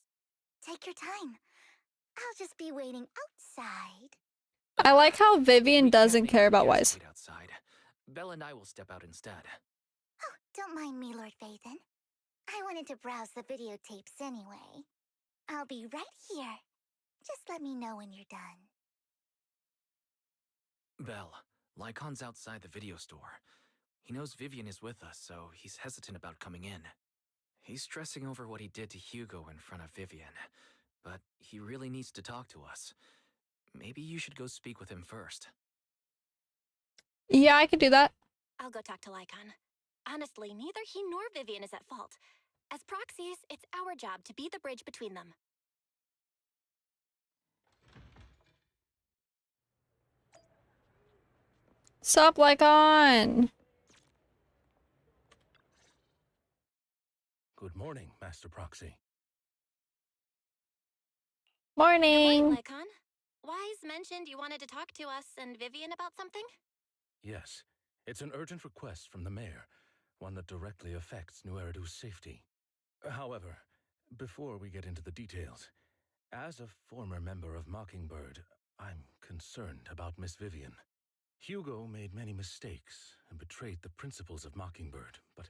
Take your time. I'll just be waiting outside.
I like how Vivian
We can't
doesn't
make
care
our
about
guests
Wise.
wait outside. Belle and I will step out instead.
Oh, don't mind me, Lord Phaethon. I wanted to browse the videotapes anyway. I'll be right here. Just let me know when you're done.
Belle, Lycon's outside the video store. He knows Vivian is with us, so he's hesitant about coming in. He's stressing over what he did to Hugo in front of Vivian, but he really needs to talk to us. Maybe you should go speak with him first.
Yeah, I could do that.
I'll go talk to Lycon. Honestly, neither he nor Vivian is at fault. As proxies, it's our job to be the bridge between them.
Sup, Lycon?
Good morning, Master Proxy.
Morning.
Good morning, Lycon. Wise mentioned you wanted to talk to us and Vivian about something?
Yes, it's an urgent request from the mayor, one that directly affects New Eridu's safety. However, before we get into the details, as a former member of Mockingbird, I'm concerned about Miss Vivian. Hugo made many mistakes and betrayed the principles of Mockingbird, but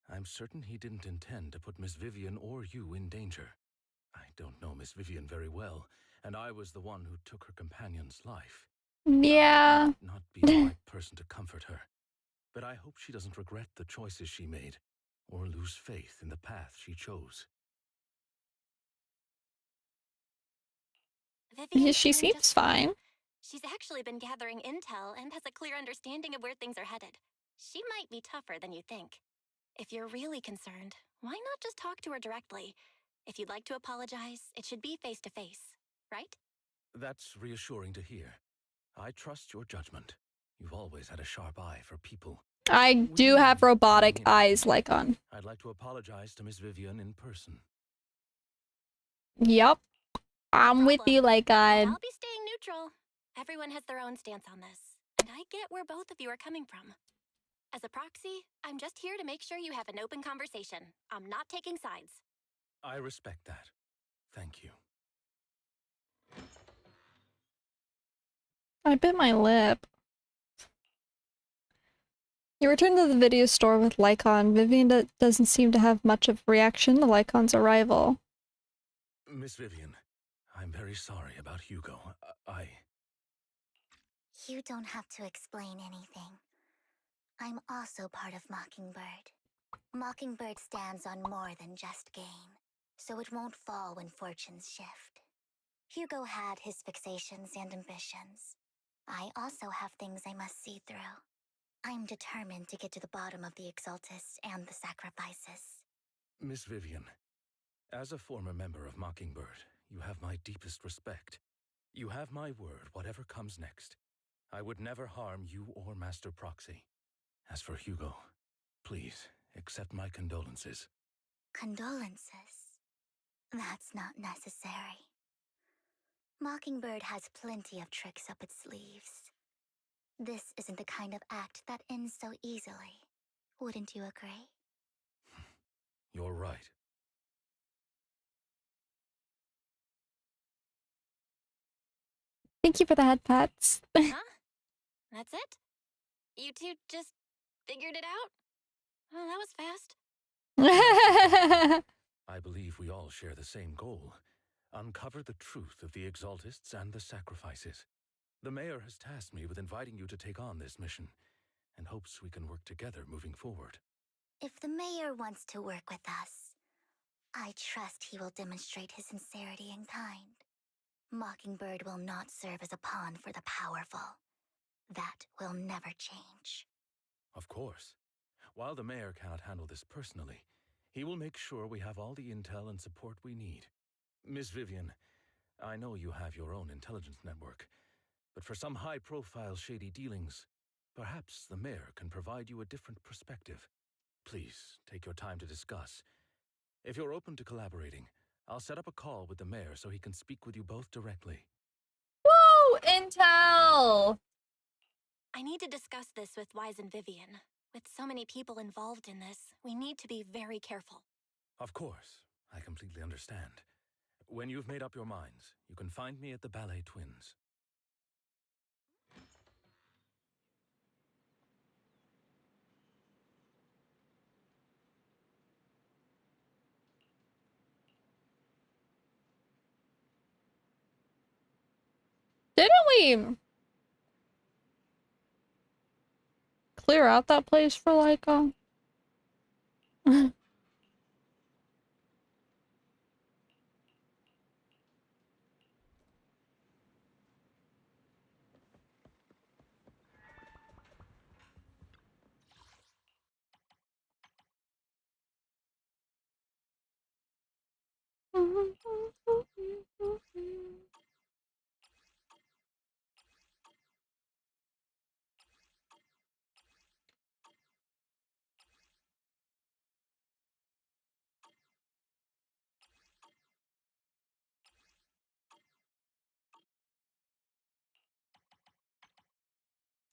I'm certain he didn't intend to put Miss Vivian or you in danger. I don't know Miss Vivian very well, and I was the one who took her companion's life.
Yeah.
I might not be the right person to comfort her, but I hope she doesn't regret the choices she made, or lose faith in the path she chose.
Vivian's
She
doing
seems
just
fine.
She's actually been gathering intel and has a clear understanding of where things are headed. She might be tougher than you think. If you're really concerned, why not just talk to her directly? If you'd like to apologize, it should be face to face, right?
That's reassuring to hear. I trust your judgment. You've always had a sharp eye for people.
I
Would
do
you
have
mind
robotic
coming in with
eyes,
me?
Lycon.
I'd like to apologize to Miss Vivian in person.
Yup. I'm
No
with you,
problem. But
Lycon.
I'll be staying neutral. Everyone has their own stance on this, and I get where both of you are coming from. As a proxy, I'm just here to make sure you have an open conversation. I'm not taking sides.
I respect that. Thank you.
I bit my lip. You return to the video store with Lycon. Vivian doesn't seem to have much of a reaction to Lycon's arrival.
Miss Vivian, I'm very sorry about Hugo.
You don't have to explain anything. I'm also part of Mockingbird. Mockingbird stands on more than just gain, so it won't fall when fortunes shift. Hugo had his fixations and ambitions. I also have things I must see through. I'm determined to get to the bottom of the Exaltists and the sacrifices.
Miss Vivian, as a former member of Mockingbird, you have my deepest respect. You have my word, whatever comes next. I would never harm you or Master Proxy. As for Hugo, please accept my condolences.
Condolences? That's not necessary. Mockingbird has plenty of tricks up its sleeves. This isn't the kind of act that ends so easily. Wouldn't you agree?
You're right.
Thank you for the head pats.
Huh? That's it? You two just figured it out? Oh, that was fast.
I believe we all share the same goal. Uncover the truth of the Exaltists and the sacrifices. The mayor has tasked me with inviting you to take on this mission, and hopes we can work together moving forward.
If the mayor wants to work with us, I trust he will demonstrate his sincerity in kind. Mockingbird will not serve as a pawn for the powerful. That will never change.
Of course. While the mayor cannot handle this personally, he will make sure we have all the intel and support we need. Miss Vivian, I know you have your own intelligence network, but for some high-profile shady dealings, perhaps the mayor can provide you a different perspective. Please, take your time to discuss. If you're open to collaborating, I'll set up a call with the mayor so he can speak with you both directly.
Woo! Intel!
I need to discuss this with Wise and Vivian. With so many people involved in this, we need to be very careful.
Of course, I completely understand. When you've made up your minds, you can find me at the Ballet Twins.
Didn't we clear out that place for like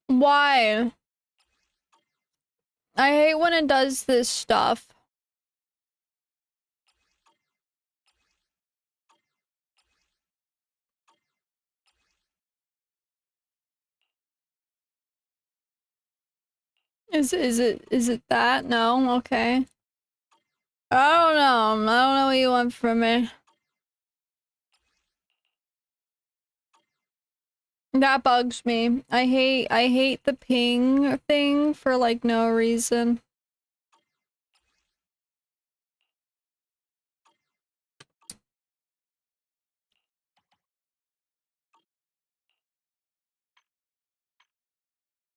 Why? I hate when it does this stuff. Is it that? No? Okay. I don't know. I don't know what you want from me. That bugs me. I hate the ping thing for like no reason.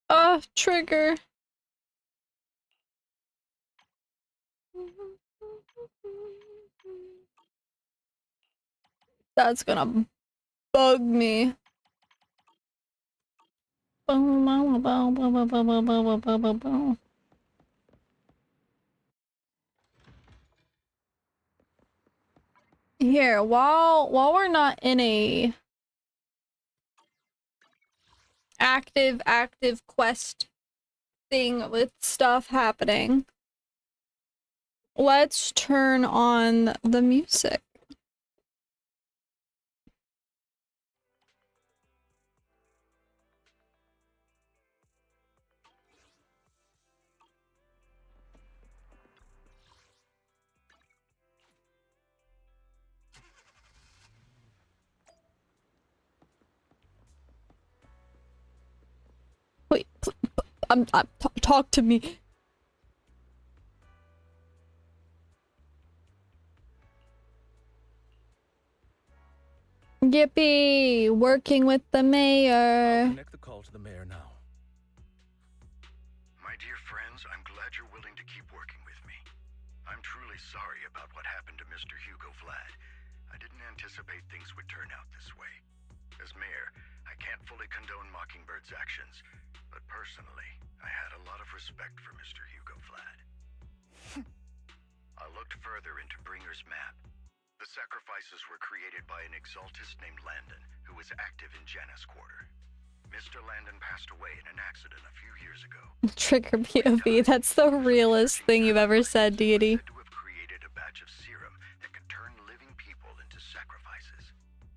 Oh, trigger. That's gonna bug me. Here, while we're not in a active quest thing with stuff happening, let's turn on the music. Wait, talk to me. Yippee! Working with the
I'll
mayor.
connect the call to the mayor now.
My dear friends, I'm glad you're willing to keep working with me. I'm truly sorry about what happened to Mr. Hugo Vlad. I didn't anticipate things would turn out this way. As mayor, I can't fully condone Mockingbird's actions, but personally, I had a lot of respect for Mr. Hugo Vlad. I looked further into Bringer's map. The sacrifices were created by an exaltist named Landon, who was active in Janus Quarter. Mr. Landon passed away in an accident a few years ago.
Trigger POV. That's the realest thing you've ever said, deity.
Said to have created a batch of serum that could turn living people into sacrifices.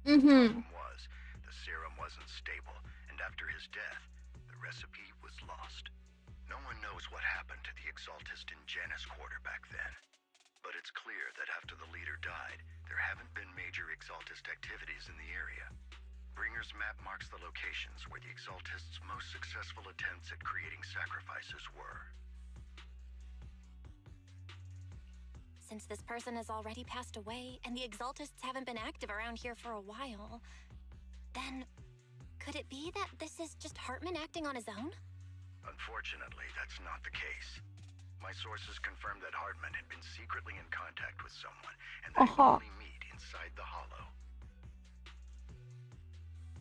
Mm-hmm.
The problem was, the serum wasn't stable, and after his death, the recipe was lost. No one knows what happened to the exaltist in Janus Quarter back then. But it's clear that after the leader died, there haven't been major exaltist activities in the area. Bringer's map marks the locations where the exaltists' most successful attempts at creating sacrifices were.
Since this person has already passed away and the exaltists haven't been active around here for a while, then could it be that this is just Hartman acting on his own?
Unfortunately, that's not the case.
My sources confirmed that Hartman had been secretly in contact with someone, and they only meet inside the Hollow.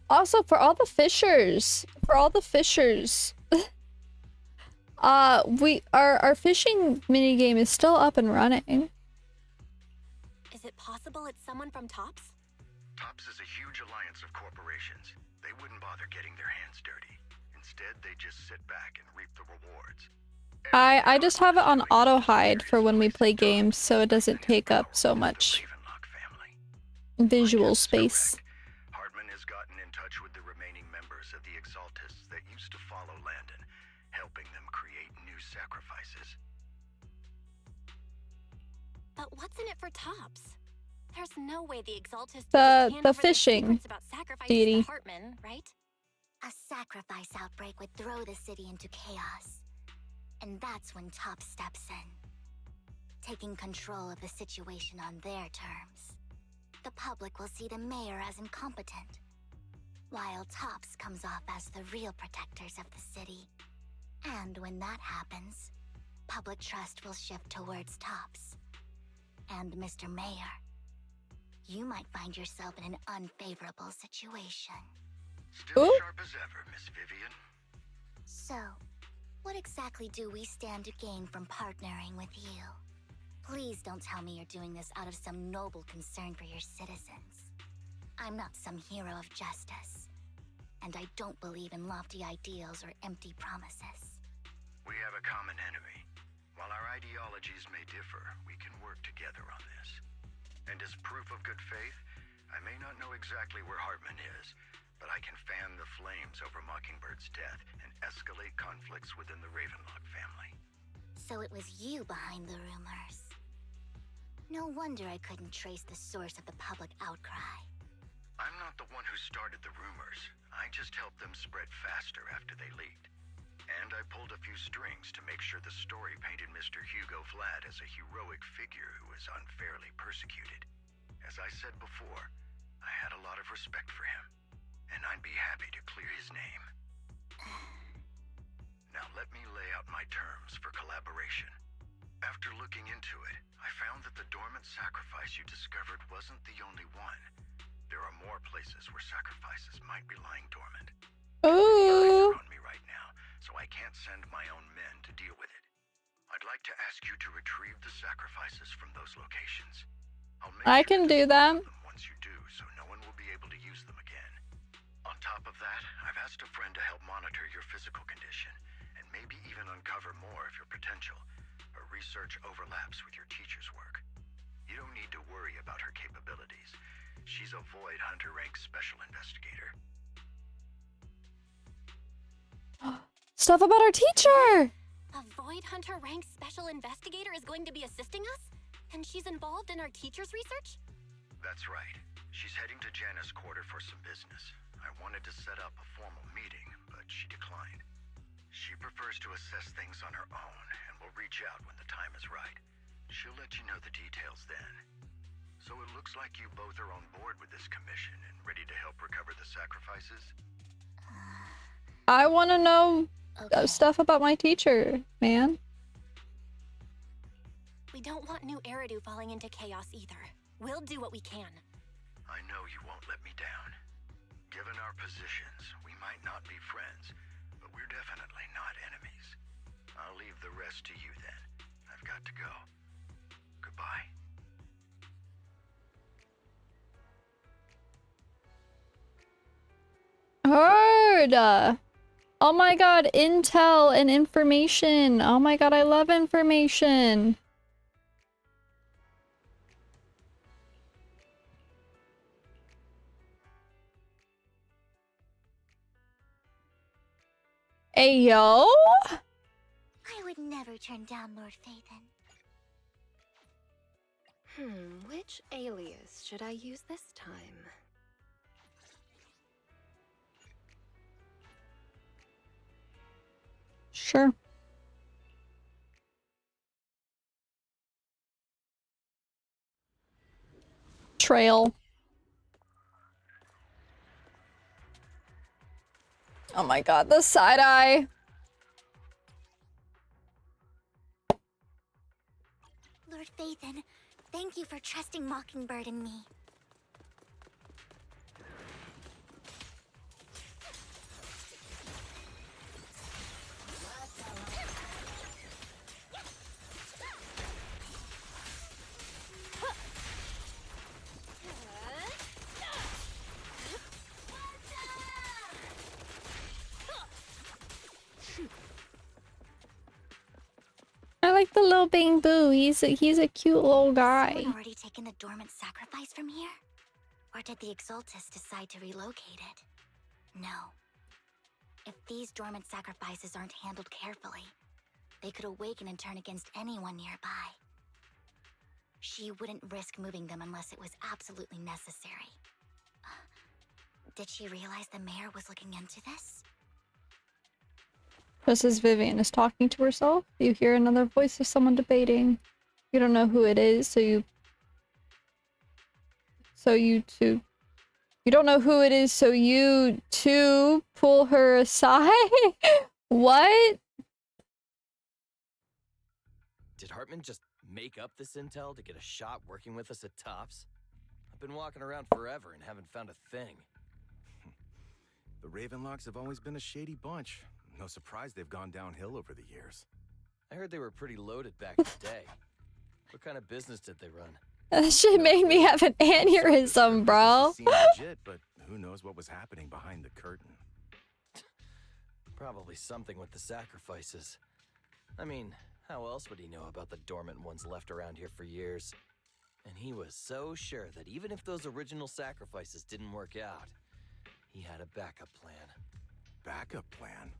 Also, for all the fishers, our fishing minigame is still up and running.
Is it possible it's someone from Tops?
Tops is a huge alliance of corporations. They wouldn't bother getting their hands dirty. Instead, they just sit back and reap the rewards.
I just have it on auto hide for when we play games, so it doesn't take up so much visual space.
Hartman has gotten in touch with the remaining members of the Exaltists that used to follow Landon, helping them create new sacrifices.
But what's in it for Tops? There's no way the Exaltists
The fishing deity.
Hartman, right?
A sacrifice outbreak would throw the city into chaos. And that's when Top steps in, taking control of the situation on their terms. The public will see the mayor as incompetent, while Tops comes off as the real protectors of the city. And when that happens, public trust will shift towards Tops. And Mr. Mayor, you might find yourself in an unfavorable situation.
Still sharp as ever, Miss Vivian.
So, what exactly do we stand to gain from partnering with you? Please don't tell me you're doing this out of some noble concern for your citizens. I'm not some hero of justice, and I don't believe in lofty ideals or empty promises.
We have a common enemy. While our ideologies may differ, we can work together on this. And as proof of good faith, I may not know exactly where Hartman is, but I can fan the flames over Mockingbird's death and escalate conflicts within the Ravenlock family.
So it was you behind the rumors. No wonder I couldn't trace the source of the public outcry.
I'm not the one who started the rumors. I just helped them spread faster after they leaked. And I pulled a few strings to make sure the story painted Mr. Hugo Vlad as a heroic figure who was unfairly persecuted. As I said before, I had a lot of respect for him. And I'd be happy to clear his name. Now let me lay out my terms for collaboration. After looking into it, I found that the dormant sacrifice you discovered wasn't the only one. There are more places where sacrifices might be lying dormant.
Ooh.
On me right now, so I can't send my own men to deal with it. I'd like to ask you to retrieve the sacrifices from those locations.
I can do that.
Once you do, so no one will be able to use them again. On top of that, I've asked a friend to help monitor your physical condition, and maybe even uncover more of your potential. Her research overlaps with your teacher's work. You don't need to worry about her capabilities. She's a Void Hunter rank special investigator.
Stuff about our teacher!
A Void Hunter rank special investigator is going to be assisting us? And she's involved in our teacher's research?
That's right. She's heading to Janna's quarter for some business. I wanted to set up a formal meeting, but she declined. She prefers to assess things on her own, and will reach out when the time is right. She'll let you know the details then. So it looks like you both are on board with this commission and ready to help recover the sacrifices?
I want to know stuff about my teacher, man.
We don't want new Eridu falling into chaos either. We'll do what we can.
I know you won't let me down. Given our positions, we might not be friends, but we're definitely not enemies. I'll leave the rest to you then. I've got to go. Goodbye.
Heard! Oh my god, intel and information. Oh my god, I love information. Ayo?
I would never turn down Lord Phaethon.
Which alias should I use this time?
Sure. Trail. Oh my god, the side eye.
Lord Phaethon, thank you for trusting Mockingbird and me.
I like the little Bang Boo. He's a cute little guy.
Someone already taken the dormant sacrifice from here? Or did the Exaltus decide to relocate it? No. If these dormant sacrifices aren't handled carefully, they could awaken and turn against anyone nearby. She wouldn't risk moving them unless it was absolutely necessary. Did she realize the mayor was looking into this?
Just as Vivian is talking to herself, you hear another voice of someone debating. You don't know who it is, so you don't know who it is, so you two pull her aside? What?
Did Hartman just make up this intel to get a shot working with us at Tops? I've been walking around forever and haven't found a thing.
The Ravenlocks have always been a shady bunch. No surprise they've gone downhill over the years.
I heard they were pretty loaded back in the day. What kind of business did they run?
That shit made me have an aneurysm, bro.
Seemed legit, but who knows what was happening behind the curtain.
Probably something with the sacrifices. I mean, how else would he know about the dormant ones left around here for years? And he was so sure that even if those original sacrifices didn't work out, he had a backup plan.
Backup plan?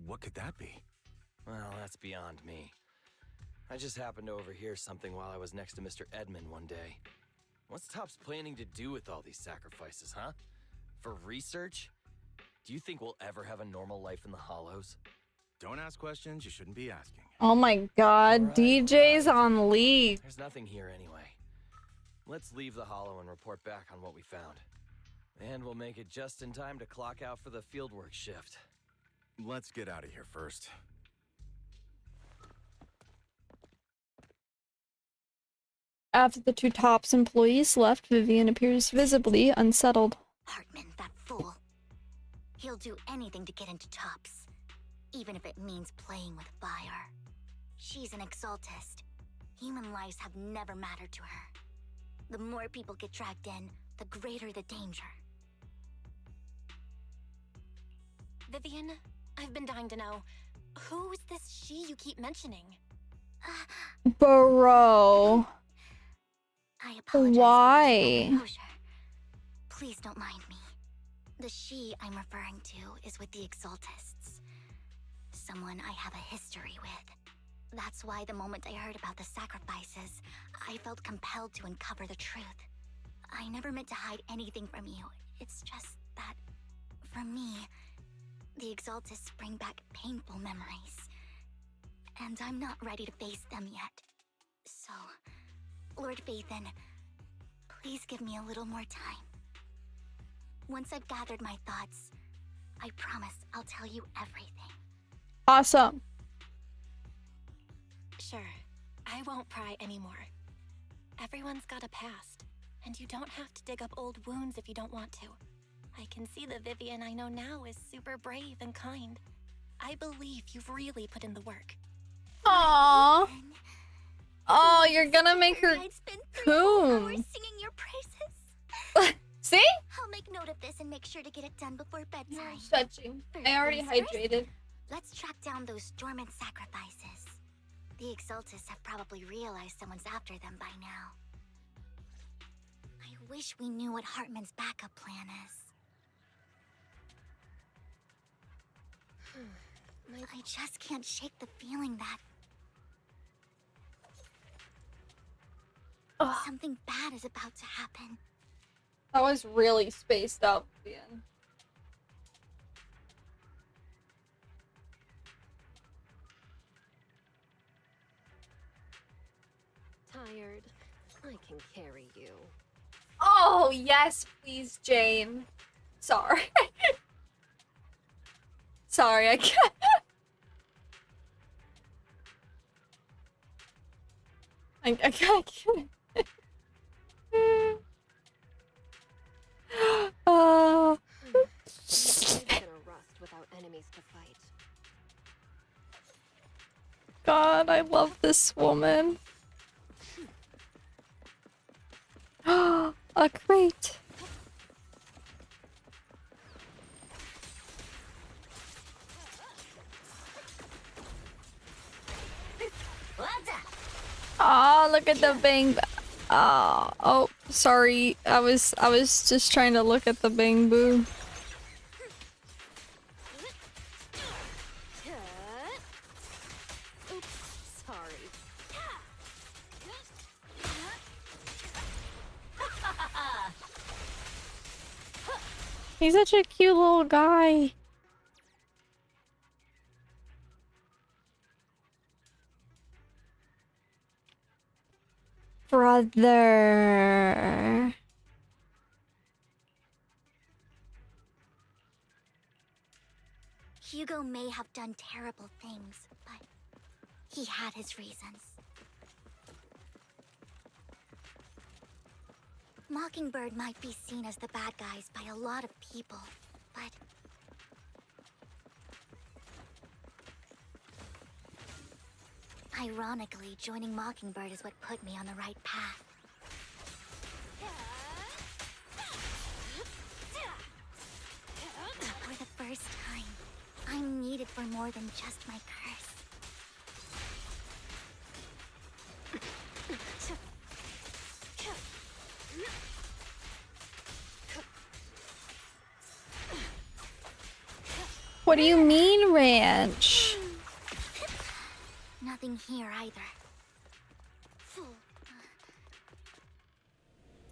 What could that be?
Well, that's beyond me. I just happened to overhear something while I was next to Mr. Edmund one day. What's Topps planning to do with all these sacrifices, huh? For research? Do you think we'll ever have a normal life in the Hollows?
Don't ask questions you shouldn't be asking.
Oh my god, DJ's on leave.
There's nothing here anyway. Let's leave the Hollow and report back on what we found. And we'll make it just in time to clock out for the fieldwork shift.
Let's get out of here first.
After the two Tops employees left, Vivian appears visibly unsettled.
Hartman, that fool. He'll do anything to get into Tops, even if it means playing with fire. She's an Exaltist. Human lives have never mattered to her. The more people get dragged in, the greater the danger.
Vivian, I've been dying to know, who's this she you keep mentioning?
Bro.
I apologize.
Why?
Please don't mind me. The she I'm referring to is with the Exaltists. Someone I have a history with. That's why the moment I heard about the sacrifices, I felt compelled to uncover the truth. I never meant to hide anything from you. It's just that, for me, the Exaltists bring back painful memories. And I'm not ready to face them yet. So, Lord Phaethon, please give me a little more time. Once I've gathered my thoughts, I promise I'll tell you everything.
Awesome.
Sure, I won't pry anymore. Everyone's got a past, and you don't have to dig up old wounds if you don't want to. I can see the Vivian I know now is super brave and kind. I believe you've really put in the work.
Aww. Oh, you're gonna make her coon.
Singing your praises.
See?
I'll make note of this and make sure to get it done before bedtime.
Stretching. I already hydrated.
Let's track down those dormant sacrifices. The Exaltists have probably realized someone's after them by now. I wish we knew what Hartman's backup plan is. I just can't shake the feeling that something bad is about to happen.
That was really spaced out, Vivian.
Tired. I can carry you.
Oh, yes, please, Jane. Sorry. Sorry, I can't. I can't. Oh.
Gonna rust without enemies to fight.
God, I love this woman. A crate. Oh, look at the bang. Oh, sorry. I was just trying to look at the bang boo.
Oops, sorry.
He's such a cute little guy. Brother.
Hugo may have done terrible things, but he had his reasons. Mockingbird might be seen as the bad guys by a lot of people, but ironically, joining Mockingbird is what put me on the right path. For the first time, I'm needed for more than just my curse.
What do you mean, ranch?
Nothing here either.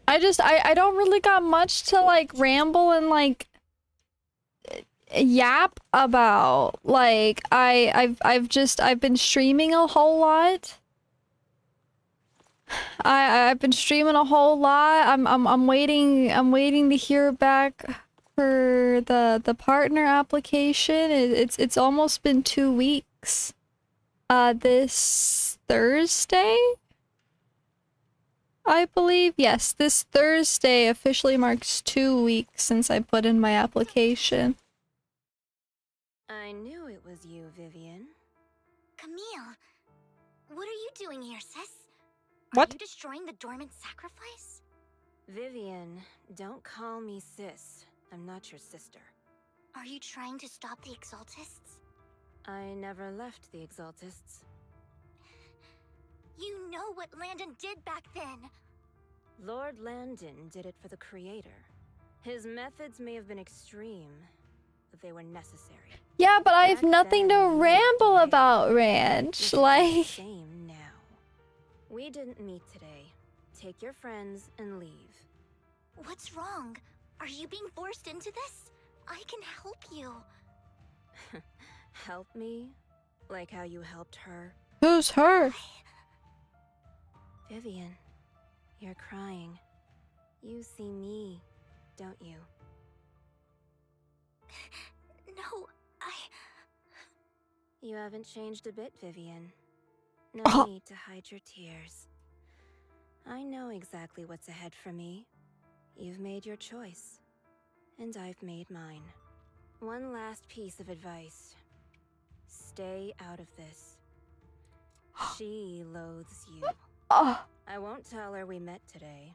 I don't really got much to like ramble and like yap about. Like I've been streaming a whole lot. I've been streaming a whole lot. I'm waiting to hear back for the partner application. It's almost been 2 weeks. This Thursday, I believe. Yes, this Thursday officially marks 2 weeks since I put in my application.
I knew it was you, Vivian.
Camille, what are you doing here, sis?
What?
Are you destroying the dormant sacrifice?
Vivian, don't call me sis. I'm not your sister.
Are you trying to stop the Exaltists?
I never left the Exaltists.
You know what Landon did back then.
Lord Landon did it for the Creator. His methods may have been extreme, but they were necessary.
Yeah, but I have
Back
nothing to
then,
ramble about, Ranch. Like,
same now. We didn't meet today. Take your friends and leave.
What's wrong? Are you being forced into this? I can help you.
Help me? Like how you helped her?
who's her?
Vivian, you're crying. You see me, don't you?
No,
You haven't changed a bit, Vivian. No need to hide your tears. I know exactly what's ahead for me. You've made your choice, and I've made mine. One last piece of advice. Stay out of this. She loathes you. I won't tell her we met today.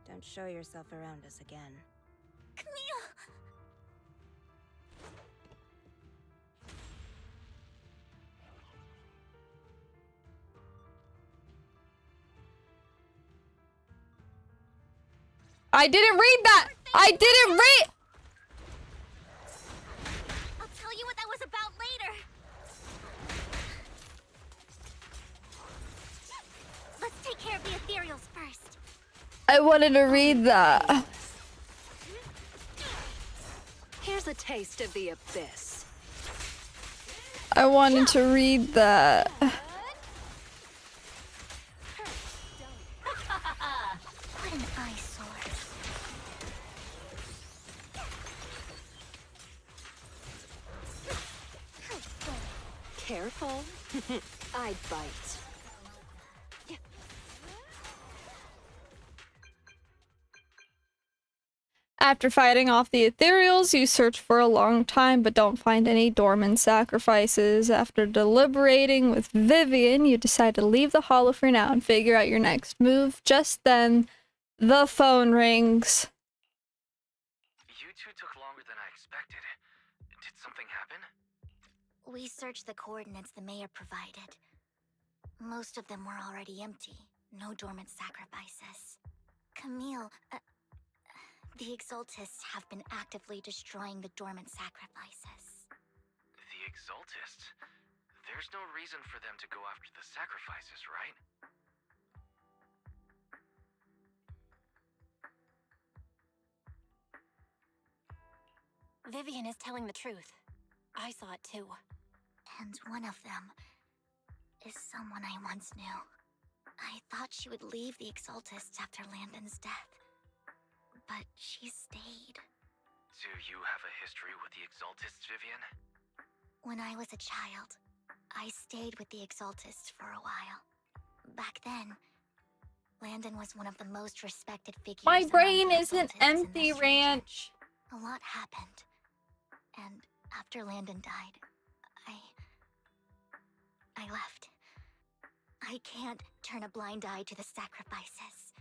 Don't show yourself around us again.
Camille!
I didn't read that! I didn't read!
I'll tell you what that was about later. Let's take care of the ethereals first.
I wanted to read that.
Here's a taste of the abyss.
I wanted to read that.
What an eyesore.
Careful. I'd bite.
After fighting off the ethereals, you search for a long time but don't find any dormant sacrifices. After deliberating with Vivian, you decide to leave the hollow for now and figure out your next move. Just then, the phone rings.
You two took longer than I expected. Did something happen?
We searched the coordinates the mayor provided. Most of them were already empty. No dormant sacrifices. Camille, the Exaltists have been actively destroying the dormant sacrifices.
The Exaltists? There's no reason for them to go after the sacrifices, right?
Vivian is telling the truth. I saw it too.
And one of them is someone I once knew. I thought she would leave the Exaltists after Landon's death. But she stayed.
Do you have a history with the Exaltists, Vivian?
When I was a child, I stayed with the Exaltists for a while. Back then, Landon was one of the most respected figures.
My
among
brain
the
isn't
Exaltists in
empty,
this region.
Ranch.
A lot happened. And after Landon died, I left. I can't turn a blind eye to the sacrifices.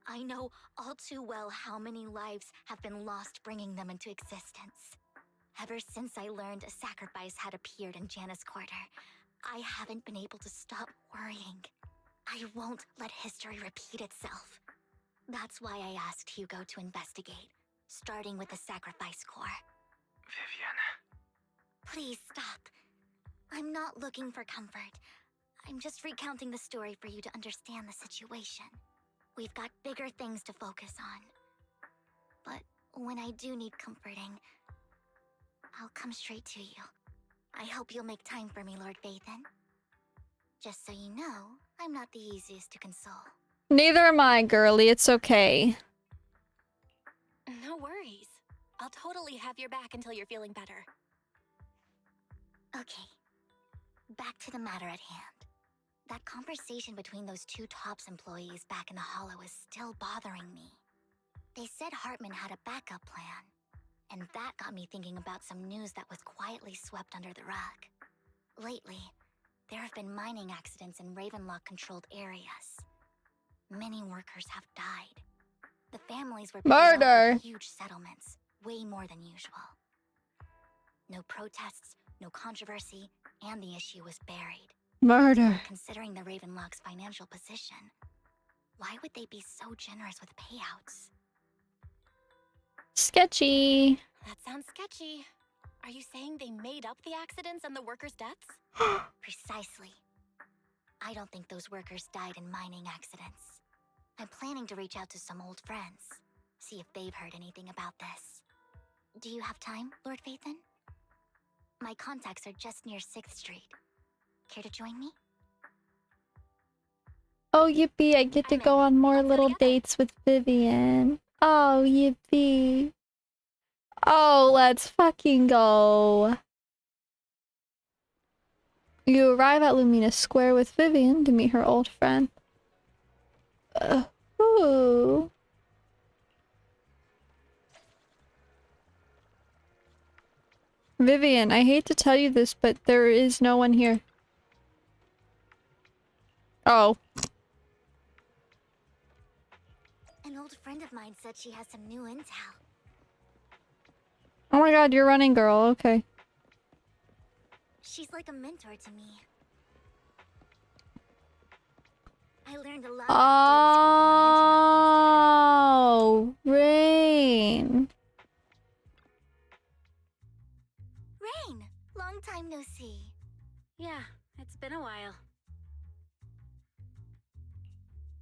I know all too well how many lives have been lost bringing them into existence. Ever since I learned a sacrifice had appeared in Janus Quarter, I haven't been able to stop worrying. I won't let history repeat itself. That's why I asked Hugo to investigate, starting with the Sacrifice Corps.
Vivian.
Please stop. I'm not looking for comfort. I'm just recounting the story for you to understand the situation. We've got bigger things to focus on. But when I do need comforting, I'll come straight to you. I hope you'll make time for me, Lord Vathan. Just so you know, I'm not the easiest to console.
Neither am I, girly. It's okay.
No worries. I'll totally have your back until you're feeling better.
Okay. Back to the matter at hand. That conversation between those two TOPS employees back in the Hollow is still bothering me. They said Hartman had a backup plan, and that got me thinking about some news that was quietly swept under the rug. Lately, there have been mining accidents in Ravenlock-controlled areas. Many workers have died. The families were paid off
Murder.
with huge settlements, way more than usual. No protests, no controversy, and the issue was buried.
Murder.
Considering the Ravenlock's financial position, why would they be so generous with payouts?
Sketchy.
That sounds sketchy. Are you saying they made up the accidents and the workers' deaths?
Precisely. I don't think those workers died in mining accidents. I'm planning to reach out to some old friends, see if they've heard anything about this. Do you have time, Lord Vathan? My contacts are just near 6th Street. Care to join me?
Oh, yippee, I get to go on more little dates with Vivian. Oh, yippee. Oh, let's fucking go. You arrive at Lumina Square with Vivian to meet her old friend. Ooh. Vivian, I hate to tell you this, but there is no one here. Oh.
An old friend of mine said she has some new intel.
Oh my god, you're running, girl. Okay.
She's like a mentor to me. I learned a lot
Oh, Rain.
Rain, long time no see.
Yeah, it's been a while.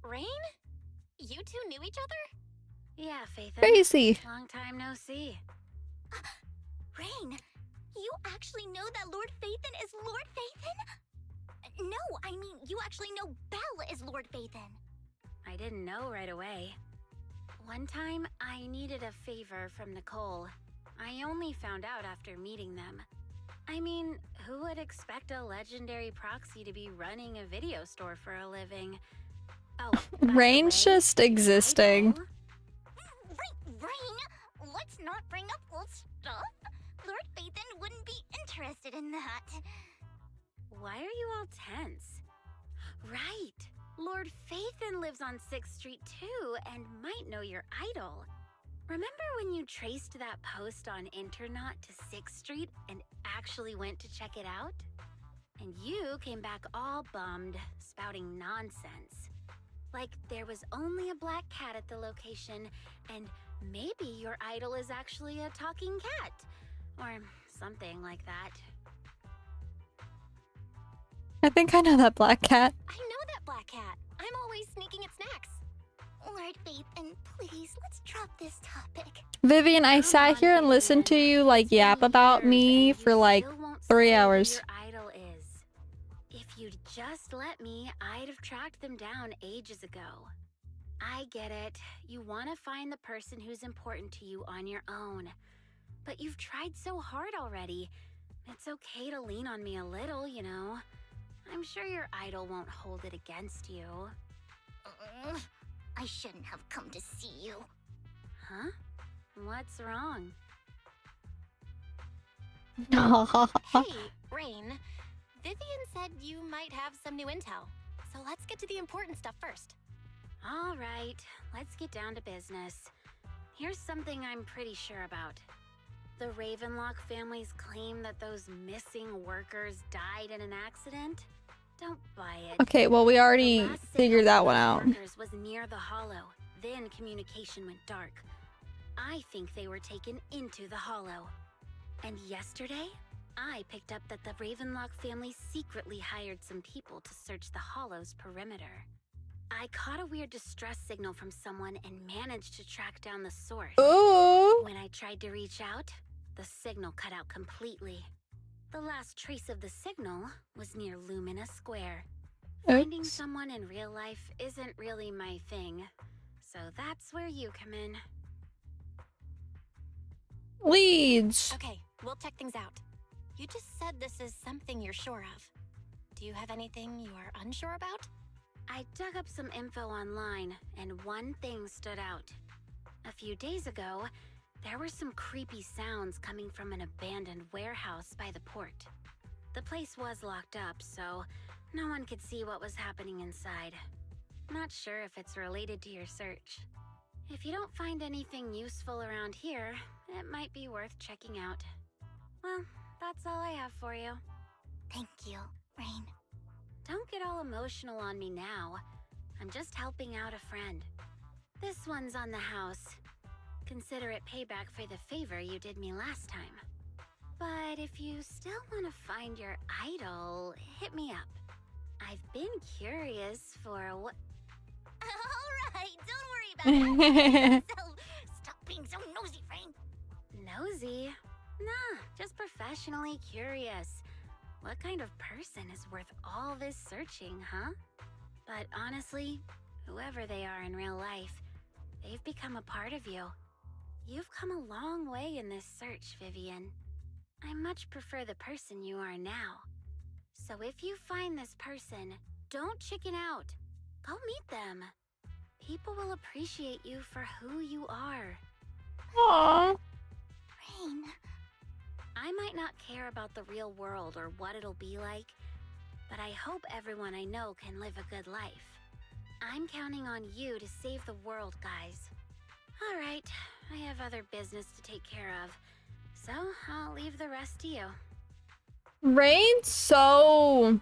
Rain? You two knew each other?
Yeah, Faithin.
Crazy.
Long time no see.
Rain, you actually know that Lord Vathan is Lord Vathan? No, I mean, you actually know Belle is Lord Vathan.
I didn't know right away. One time, I needed a favor from Nicole. I only found out after meeting them. I mean, who would expect a legendary proxy to be running a video store for a living? Oh,
Rain's just existing.
Brain, let's not bring up old stuff. Lord Phaethon wouldn't be interested in that.
Why are you all tense? Right. Lord Phaethon lives on 6th Street too and might know your idol. Remember when you traced that post on Internaut to 6th Street and actually went to check it out? And you came back all bummed, spouting nonsense. Like there was only a black cat at the location, and maybe your idol is actually a talking cat. Or something like that.
I think I know that black cat.
I know that black cat. I'm always sneaking at snacks.
Lord Phaethon, please, let's drop this topic.
Vivian, I sat here and listened to you like yap about me for like 3 hours.
Your idol is. If you'd just let me, I'd have tracked them down ages ago. I get it. You want to find the person who's important to you on your own. But you've tried so hard already. It's okay to lean on me a little, you know. I'm sure your idol won't hold it against you.
I shouldn't have come to see you.
Huh? What's wrong?
Hey, Rain. Vivian said you might have some new intel. So let's get to the important stuff first.
All right, let's get down to business. Here's something I'm pretty sure about. The Ravenlock family's claim that those missing workers died in an accident? Don't buy it.
Okay, well, we already figured that one out.
Workers was near the hollow. Then communication went dark. I think they were taken into the hollow. And yesterday, I picked up that the Ravenlock family secretly hired some people to search the hollow's perimeter. I caught a weird distress signal from someone and managed to track down the source.
Ooh.
When I tried to reach out, the signal cut out completely. The last trace of the signal was near Lumina Square. Finding someone in real life isn't really my thing, so that's where you come in.
Leads.
Okay, we'll check things out. You just said this is something you're sure of. Do you have anything you are unsure about?
I dug up some info online, and one thing stood out. A few days ago, there were some creepy sounds coming from an abandoned warehouse by the port. The place was locked up, so no one could see what was happening inside. Not sure if it's related to your search. If you don't find anything useful around here, it might be worth checking out. Well, that's all I have for you.
Thank you, Rain.
Don't get all emotional on me now. I'm just helping out a friend. This one's on the house. Consider it payback for the favor you did me last time. But if you still want to find your idol, hit me up. I've been curious for what...
Alright, don't worry about it. Stop being so nosy, Rain.
Nosy? Nah, just professionally curious. What kind of person is worth all this searching, huh? But honestly, whoever they are in real life, they've become a part of you. You've come a long way in this search, Vivian. I much prefer the person you are now. So if you find this person, don't chicken out. Go meet them. People will appreciate you for who you are.
Aww.
Rain.
I might not care about the real world or what it'll be like, but I hope everyone I know can live a good life. I'm counting on you to save the world, guys. All right, I have other business to take care of, so I'll leave the rest to you.
Rain's so...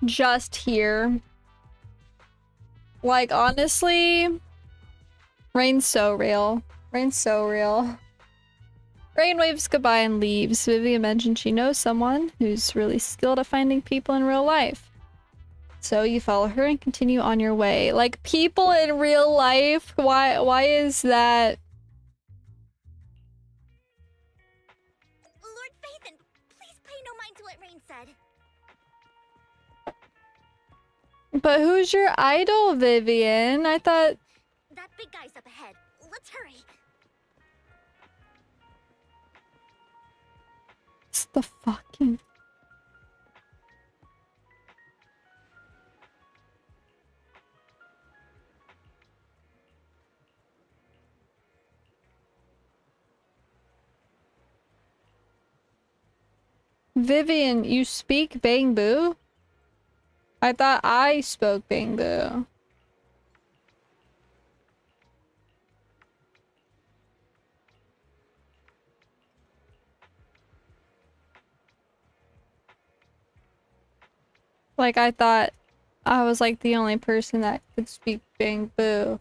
just here. Like, honestly, Rain's so real. Rain's so real. Rain waves goodbye and leaves. Vivian mentioned she knows someone who's really skilled at finding people in real life. So you follow her and continue on your way. Like, people in real life? Why is that?
Lord Phaethon, please pay no mind to what Rain said.
But who's your idol, Vivian? I thought...
That big guy's up ahead. Let's hurry.
It's the fucking... Vivian, you speak Bangbu? I thought I spoke Bangbu. Like, I thought I was like the only person that could speak Bangbu.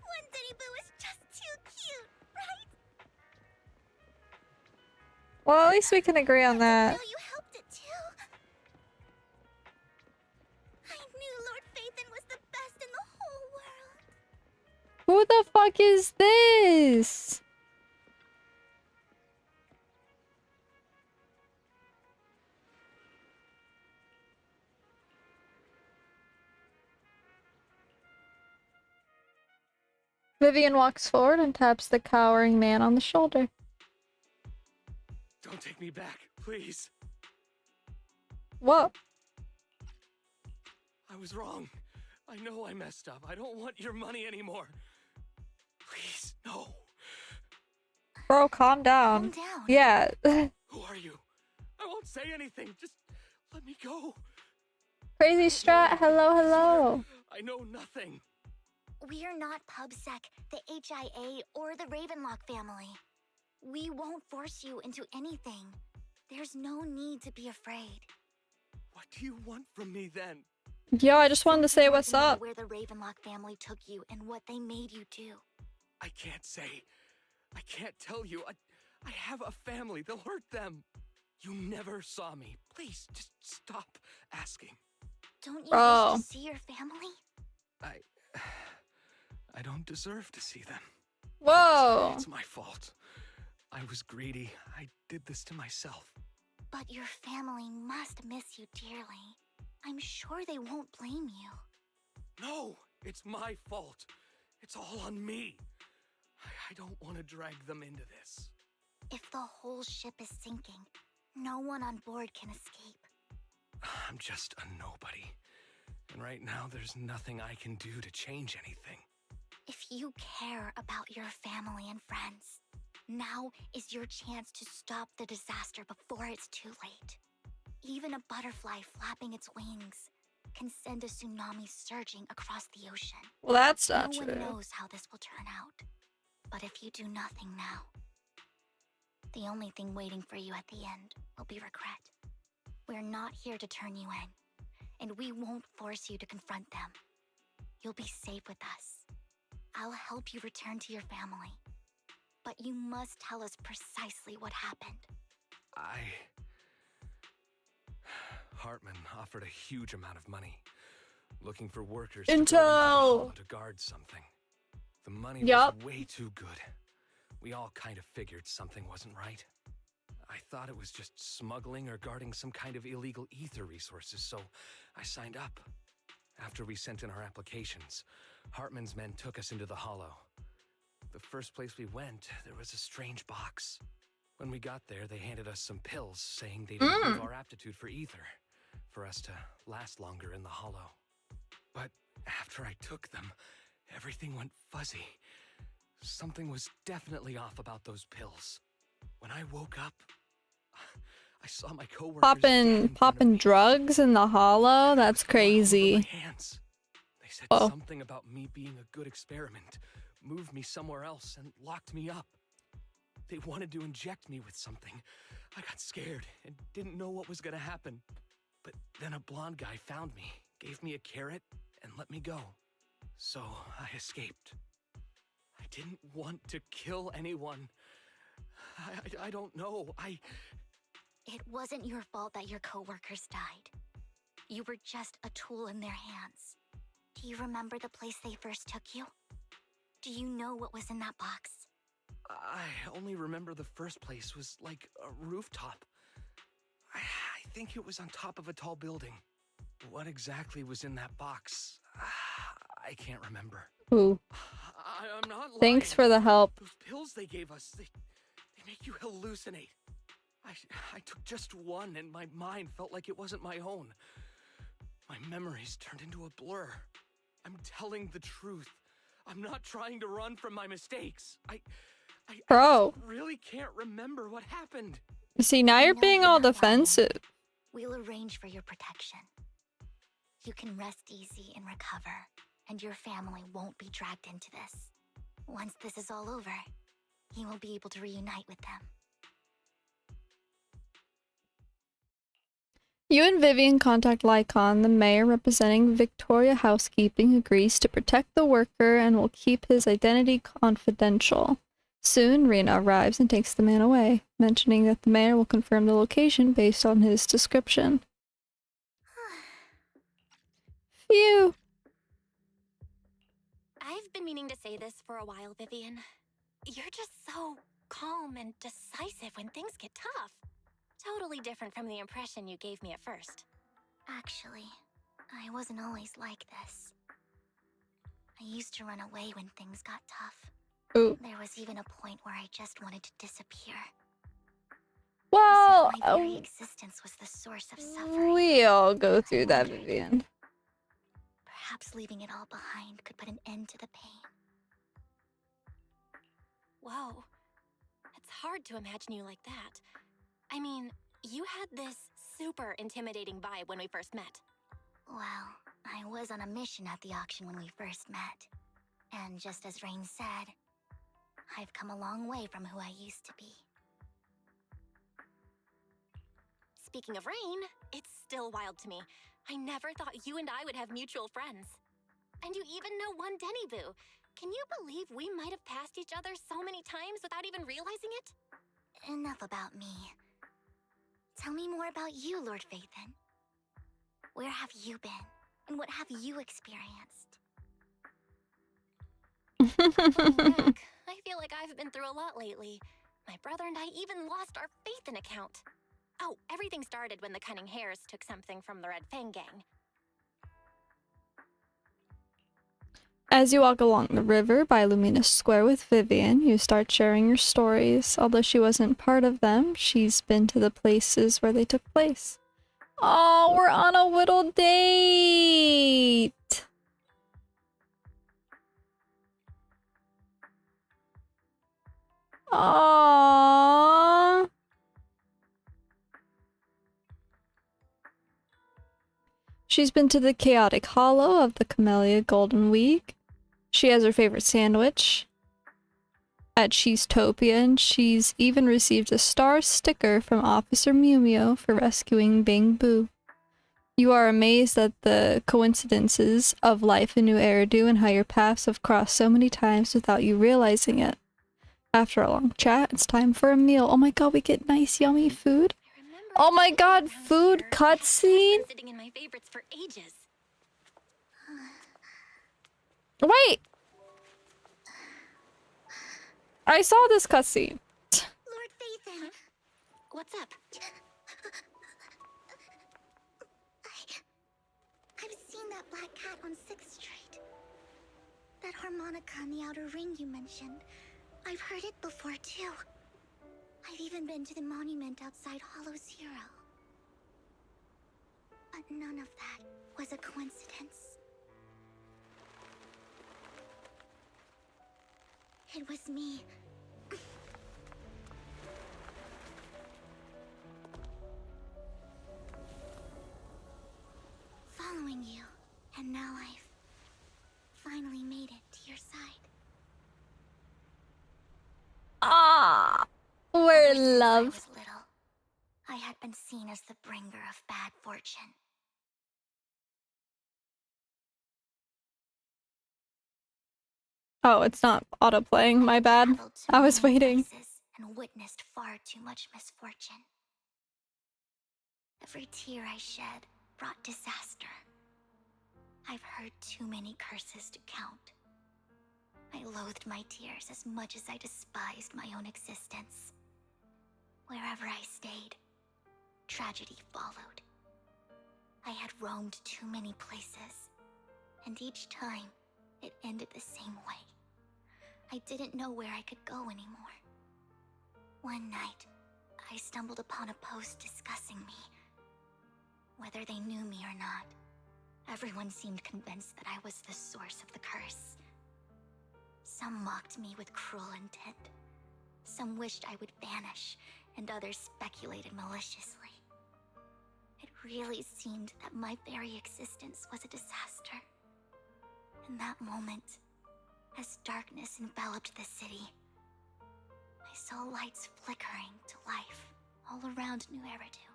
One Diddy Boo is just too cute, right?
Well, at least we can agree on that.
You helped it too. I knew Lord Phaethon was the best in the whole world.
Who the fuck is this? Vivian walks forward and taps the cowering man on the shoulder.
Don't take me back, please.
What?
I was wrong. I know I messed up. I don't want your money anymore. Please, no.
Bro, calm down.
Calm down.
Yeah.
Who are you? I won't say anything. Just let me go.
Crazy Strat, hello, hello.
I know nothing.
We're not PubSec, the HIA, or the Ravenlock family. We won't force you into anything. There's no need to be afraid.
What do you want from me then?
Yo, I just wanted to say
You want
what's
to know
up.
where the Ravenlock family took you and what they made you do.
I can't say. I can't tell you. I have a family. They'll hurt them. You never saw me. Please, just stop asking.
Don't you
Bro.
wish to see your family?
I don't deserve to see them.
Whoa.
It's my fault. I was greedy. I did this to myself.
But your family must miss you dearly. I'm sure they won't blame you.
No, it's my fault. It's all on me. I don't want to drag them into this.
If the whole ship is sinking, no one on board can escape.
I'm just a nobody. And right now, there's nothing I can do to change anything.
If you care about your family and friends, now is your chance to stop the disaster before it's too late. Even a butterfly flapping its wings can send a tsunami surging across the ocean.
Well, that's not
No
true.
one knows how this will turn out. But if you do nothing now, the only thing waiting for you at the end will be regret. We're not here to turn you in, and we won't force you to confront them. You'll be safe with us. I'll help you return to your family. But you must tell us precisely what happened.
Hartman offered a huge amount of money, looking for workers
Intel.
to go into the hollow to guard something. The money was way too good. We all kind of figured something wasn't right. I thought it was just smuggling or guarding some kind of illegal ether resources, so I signed up. After we sent in our applications, Hartman's men took us into the hollow. The first place we went, there was a strange box. When we got there, they handed us some pills, saying they'd improve our aptitude for ether, for us to last longer in the hollow. But after I took them, everything went fuzzy. Something was definitely off about those pills. When I woke up, I saw my coworkers
Popping drugs in the hollow? That's crazy.
They said something about me being a good experiment, moved me somewhere else, and locked me up. They wanted to inject me with something. I got scared and didn't know what was gonna happen. But then a blonde guy found me, gave me a carrot, and let me go. So I escaped. I didn't want to kill anyone. I don't know.
It wasn't your fault that your coworkers died. You were just a tool in their hands. Do you remember the place they first took you? Do you know what was in that box?
I only remember the first place was like a rooftop. I think it was on top of a tall building. What exactly was in that box? I can't remember.
Ooh.
I'm not lying.
Thanks for the help.
Those pills they gave us, they make you hallucinate. I took just one, and my mind felt like it wasn't my own. My memories turned into a blur. I'm telling the truth. I'm not trying to run from my mistakes. I
Bro.
really can't remember what happened.
See, now you're being all defensive.
We'll arrange for your protection. You can rest easy and recover, and your family won't be dragged into this. Once this is all over, you will be able to reunite with them.
You and Vivian contact Lycon. The mayor representing Victoria Housekeeping agrees to protect the worker and will keep his identity confidential. Soon, Rena arrives and takes the man away, mentioning that the mayor will confirm the location based on his description. Phew.
I've been meaning to say this for a while, Vivian. You're just so calm and decisive when things get tough. Totally different from the impression you gave me at first.
Actually, I wasn't always like this. I used to run away when things got tough.
Ooh.
There was even a point where I just wanted to disappear.
Well,
as if my very existence was the source of suffering.
we all go through that, Vivian.
Perhaps leaving it all behind could put an end to the pain.
Whoa. It's hard to imagine you like that. I mean, you had this super intimidating vibe when we first met.
Well, I was on a mission at the auction when we first met. And just as Rain said, I've come a long way from who I used to be.
Speaking of Rain, it's still wild to me. I never thought you and I would have mutual friends. And you even know one Denny Boo. Can you believe we might have passed each other so many times without even realizing it?
Enough about me. Tell me more about you, Lord Phaethon. Where have you been? And what have you experienced?
Looking back, I feel like I've been through a lot lately. My brother and I even lost our Phaethon account. Oh, everything started when the Cunning Hares took something from the Red Fang gang.
As you walk along the river by Luminous Square with Vivian, you start sharing your stories. Although she wasn't part of them, she's been to the places where they took place. Oh, we're on a little date! Aww. She's been to the Chaotic Hollow of the Camellia Golden Week. She has her favorite sandwich at Cheesetopia, and she's even received a star sticker from Officer Mew Mew for rescuing Bing Boo. You are amazed at the coincidences of life in New Eridu and how your paths have crossed so many times without you realizing it. After a long chat, it's time for a meal. Oh my god, we get nice yummy food. Oh my god, food cutscene.
Sitting in my favorites for ages.
Wait. I saw this cutscene.
Lord Phaethon.
What's up?
I've seen that black cat on 6th Street. That harmonica in the outer ring you mentioned. I've heard it before too. I've even been to the monument outside Hollow Zero. But none of that was a coincidence. It was me. Following you, and now I've finally made it to your side.
Ah, we're
Ever
in
since
love.
I was little, I had been seen as the bringer of bad fortune.
Oh, it's not auto-playing, my bad.
Traveled to
I was
many
waiting.
places and witnessed far too much misfortune. Every tear I shed brought disaster. I've heard too many curses to count. I loathed my tears as much as I despised my own existence. Wherever I stayed, tragedy followed. I had roamed too many places, and each time, it ended the same way. I didn't know where I could go anymore. One night, I stumbled upon a post discussing me. Whether they knew me or not, everyone seemed convinced that I was the source of the curse. Some mocked me with cruel intent. Some wished I would vanish, and others speculated maliciously. It really seemed that my very existence was a disaster. In that moment, as darkness enveloped the city, I saw lights flickering to life all around New Eridu.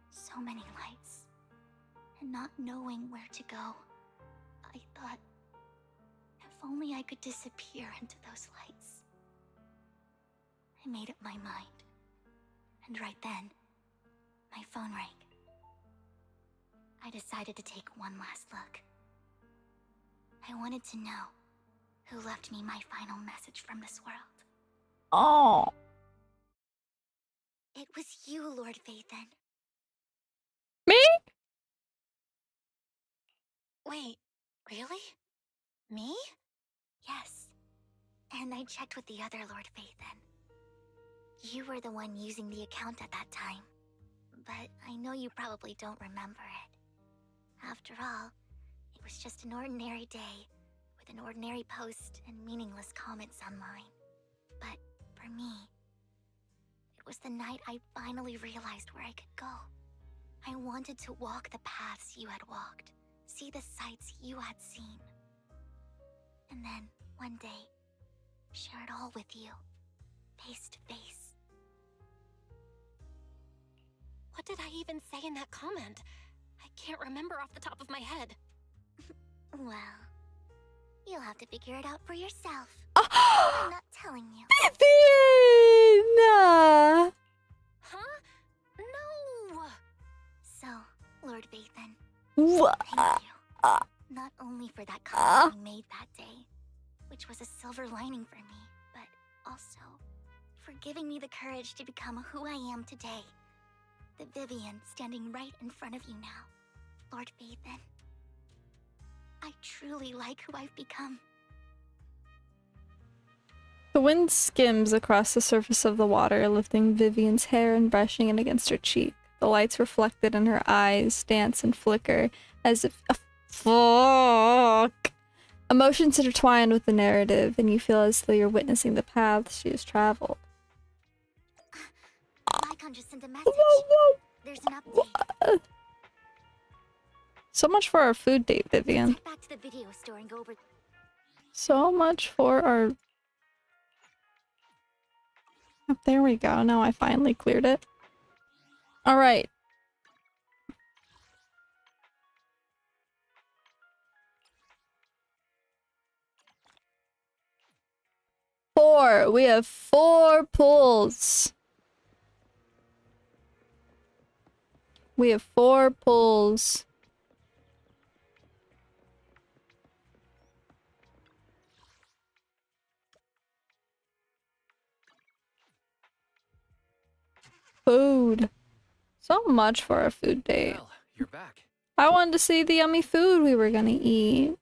So many lights, and not knowing where to go, I thought, if only I could disappear into those lights. I made up my mind, and right then, my phone rang. I decided to take one last look. I wanted to know who left me my final message from this world.
Oh.
It was you, Lord Vathan.
Me?
Wait, really? Me?
Yes. And I checked with the other Lord Vathan. You were the one using the account at that time. But I know you probably don't remember it. After all, it was just an ordinary day, with an ordinary post and meaningless comments online. But for me, it was the night I finally realized where I could go. I wanted to walk the paths you had walked, see the sights you had seen. And then, one day, share it all with you, face to face.
What did I even say in that comment? I can't remember off the top of my head.
Well, you'll have to figure it out for yourself. I'm not telling you.
VIVIAN!
Huh? No!
So, Lord Vathan,
What?
thank you. Not only for that comment you made that day, which was a silver lining for me, but also for giving me the courage to become who I am today. The Vivian standing right in front of you now, Lord Vathan. I truly like who I've become.
The wind skims across the surface of the water, lifting Vivian's hair and brushing it against her cheek. The lights reflected in her eyes dance and flicker as if fuck. Emotions intertwine with the narrative, and you feel as though you're witnessing the paths she has traveled.
Lycon just sent a message. There's an update.
So much for our food date, Vivian.
Let's head back to the video store and go over.
So much for our... Oh, there we go. Now I finally cleared it. Alright. Four. We have 4 pulls. We have 4 pulls. Food. So much for our food date.
Well, you're back.
I wanted to see the yummy food we were gonna eat.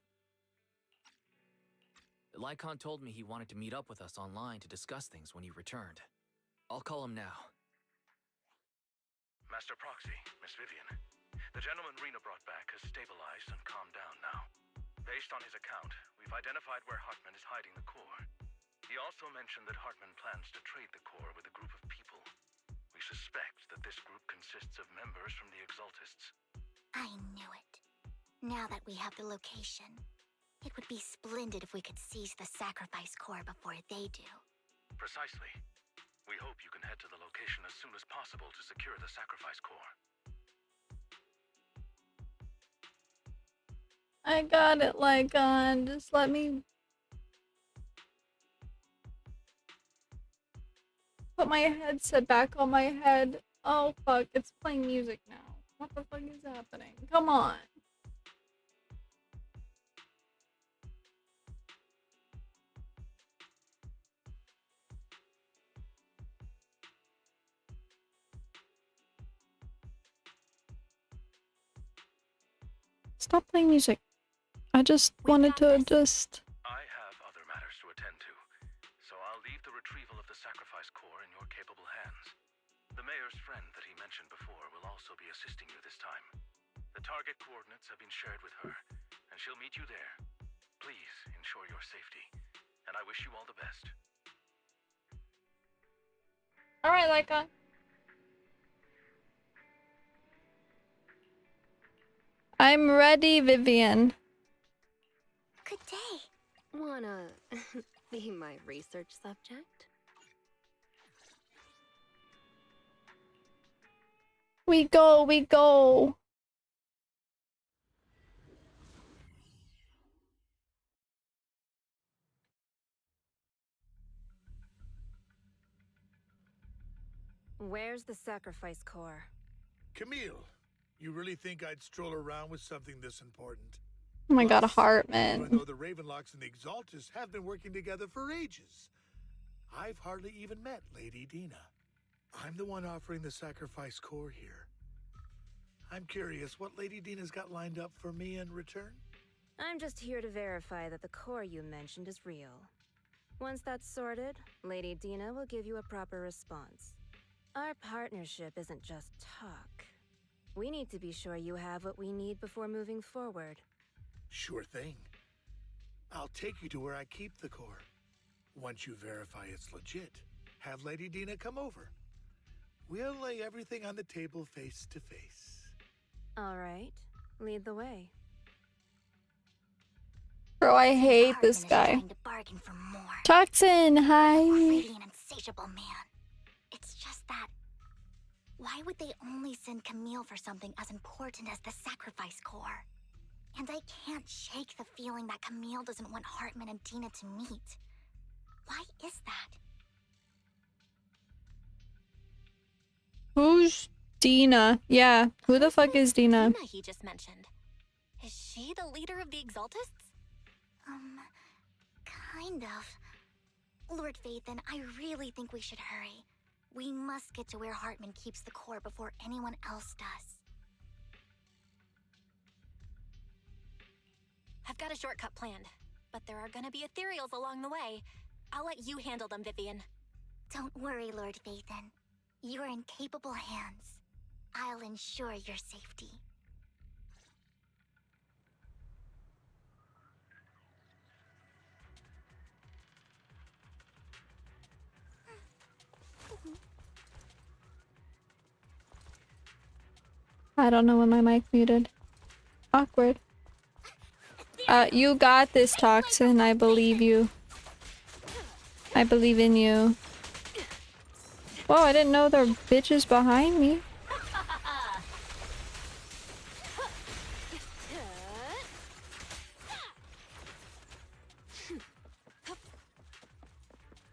Lycon told me he wanted to meet up with us online to discuss things when he returned. I'll call him now.
Master Proxy, Miss Vivian. The gentleman Rena brought back has stabilized and calmed down now. Based on his account, we've identified where Hartman is hiding the core. He also mentioned that Hartman plans to trade the core with a group of people. We suspect that this group consists of members from the Exaltists.
I knew it. Now that we have the location, it would be splendid if we could seize the sacrifice core before they do.
Precisely. We hope you can head to the location as soon as possible to secure the sacrifice core.
I got it, Lycon. Just let me... put my headset back on my head. Oh fuck, it's playing music now. What the fuck is happening? Come on. Stop playing music. I just wanted to just...
I have other matters to attend to, so I'll leave the retrieval of the sacrifice core in your capable hands. also be assisting you this time. The target coordinates have been shared with her, and she'll meet you there. Please ensure your safety, and I wish you all the best.
All right, Lyca. I'm ready, Vivian.
Good day. Wanna be my research subject?
We go, we go.
Where's the sacrifice core?
Camille, you really think I'd stroll around with something this important?
Oh my god,
Plus,
Hartman.
even though the Ravenlocks and the Exaltus have been working together for ages, I've hardly even met Lady Dina. I'm the one offering the sacrifice core here. I'm curious what Lady Dina's got lined up for me in return?
I'm just here to verify that the core you mentioned is real. Once that's sorted, Lady Dina will give you a proper response. Our partnership isn't just talk. We need to be sure you have what we need before moving forward.
Sure thing. I'll take you to where I keep the core. Once you verify it's legit, have Lady Dina come over. We'll lay everything on the table face to face.
All right, lead the way.
Bro, I hate this guy.
Trying to bargain for more.
Toxin, hi.
Greedy and insatiable man. It's just that. Why would they only send Camille for something as important as the sacrifice core? And I can't shake the feeling that Camille doesn't want Hartman and Dina to meet. Why is that?
Who's Dina? Yeah, who the fuck is Dina?
Dina he just mentioned. Is she the leader of the Exaltists?
Kind of. Lord Vathan, I really think we should hurry. We must get to where Hartman keeps the core before anyone else does.
I've got a shortcut planned, but there are gonna be ethereals along the way. I'll let you handle them, Vivian.
Don't worry, Lord Vathan. You're in capable hands. I'll ensure your safety.
I don't know when my mic muted. Awkward. You got this, Toxin. I believe you. I believe in you. Whoa, I didn't know there were bitches behind me.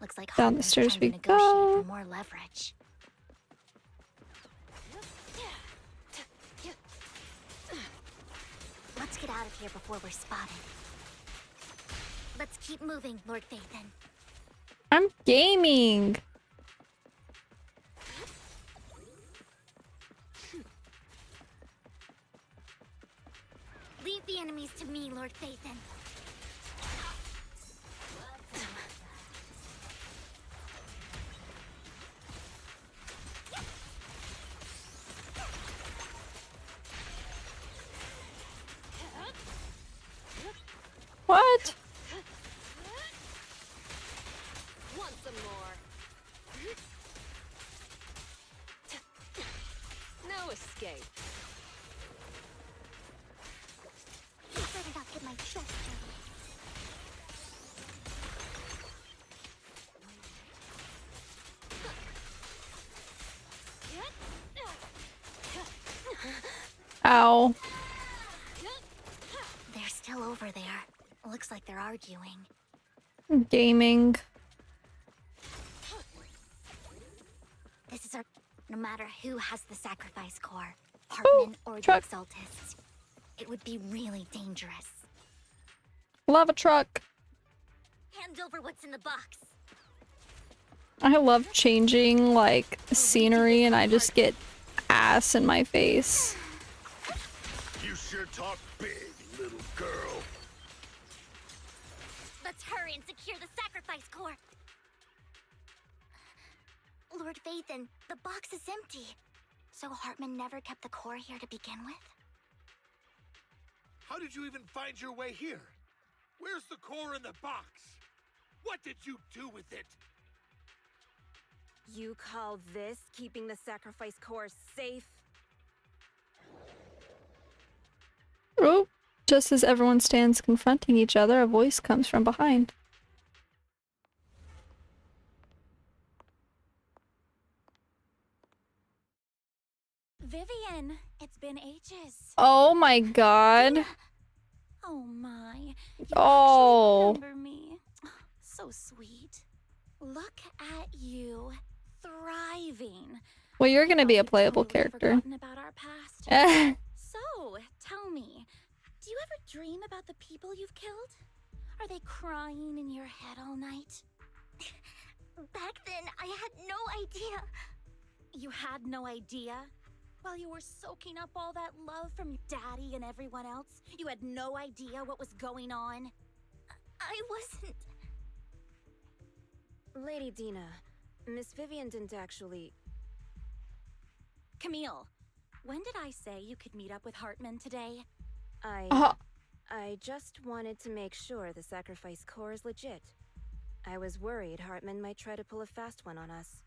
Looks like
Down the
Hartman's
stairs
trying
we
to negotiate
go.
for more leverage. Let's get out of here before we're spotted. Let's keep moving, Lord Vathan.
I'm gaming.
Leave the enemies to me, Lord Vathan.
What?
Want some more? No escape.
Better not get my chest dirty.
Ow.
They're still over there. Looks like they're arguing.
Gaming.
This is our... No matter who has the sacrifice core, Hartman or
truck.
the Exaltists, it would be really dangerous.
Love a truck.
Hand over what's in the box.
I love changing, like, scenery and I just get ass in my face.
You sure talk big, little girl.
Let's hurry and secure the sacrifice core. Lord Vathan, the box is empty. So Hartman never kept the core here to begin with?
How did you even find your way here? Where's the core in the box? What did you do with it?
You call this keeping the sacrifice core safe?
Oh, just as everyone stands confronting each other, a voice comes from behind.
Vivian, it's been ages.
Oh my god.
Oh my. You
Oh.
actually remember me. So sweet. Look at you. Thriving.
Well, you're gonna be a playable
Totally
character.
forgotten about our past. So, tell me, do you ever dream about the people you've killed? Are they crying in your head all night?
Back then, I had no idea.
You had no idea? While you were soaking up all that love from your daddy and everyone else, you had no idea what was going on?
I wasn't...
Lady Dina, Miss Vivian didn't actually...
Camille, when did I say you could meet up with Hartman today?
I just wanted to make sure the sacrifice core is legit. I was worried Hartman might try to pull a fast one on us.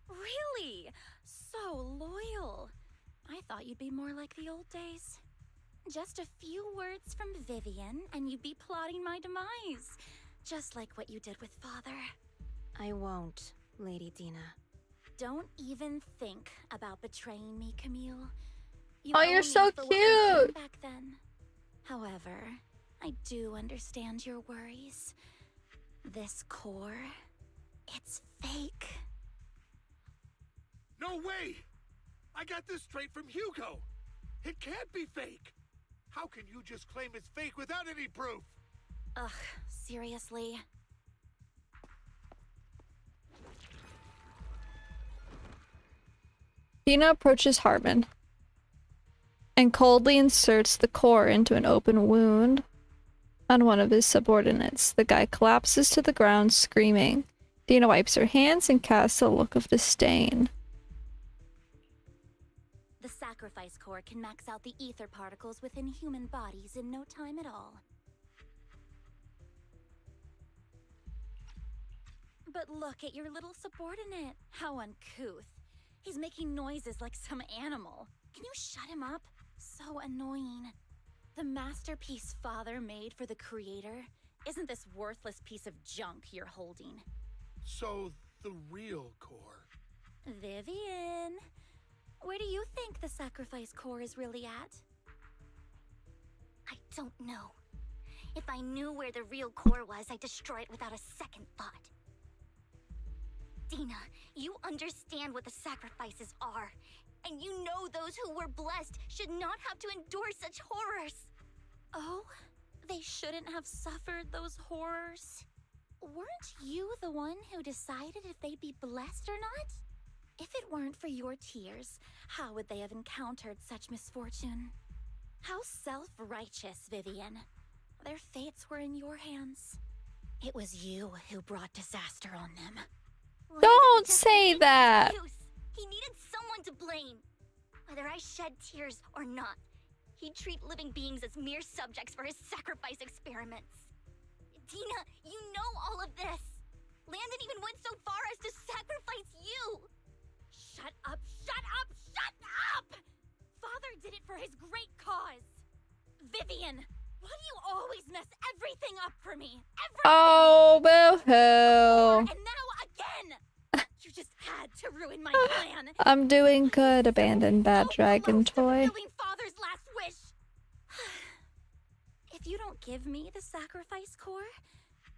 Really? So loyal. I thought you'd be more like the old days. Just a few words from Vivian, and you'd be plotting my demise. Just like what you did with Father.
I won't, Lady Dina.
Don't even think about betraying me, Camille. You
Oh,
owe
you're
me
so
for what I did
cute.
back then. However, I do understand your worries. This core, it's fake.
No way! I got this straight from Hugo. It can't be fake. How can you just claim it's fake without any proof?
Ugh, seriously?
Dina approaches Hartman and coldly inserts the core into an open wound on one of his subordinates. The guy collapses to the ground, screaming. Dina wipes her hands and casts a look of disdain.
The sacrifice core can max out the ether particles within human bodies in no time at all. But look at your little subordinate. How uncouth. He's making noises like some animal. Can you shut him up? So annoying. The masterpiece Father made for the creator isn't this worthless piece of junk you're holding.
So, the real core.
Vivian, where do you think the sacrifice core is really at?
I don't know. If I knew where the real core was, I'd destroy it without a second thought. Dina, you understand what the sacrifices are. And you know those who were blessed should not have to endure such horrors.
Oh, they shouldn't have suffered those horrors. Weren't you the one who decided if they'd be blessed or not? If it weren't for your tears, how would they have encountered such misfortune? How self-righteous, Vivian. Their fates were in your hands. It was you who brought disaster on them.
Don't say that!
He needed someone to blame. Whether I shed tears or not, he'd treat living beings as mere subjects for his sacrifice experiments. Dina, you know all of this. Landon even went so far as to sacrifice you.
Shut up, shut up, shut up! Father did it for his great cause. Vivian, why do you always mess everything up for me? Everything!
Oh, boo-hoo.
And now again! You just had to ruin my plan.
I'm doing good, abandoned bad dragon toy.
Fulfilling Father's last wish. If you don't give me the sacrifice core,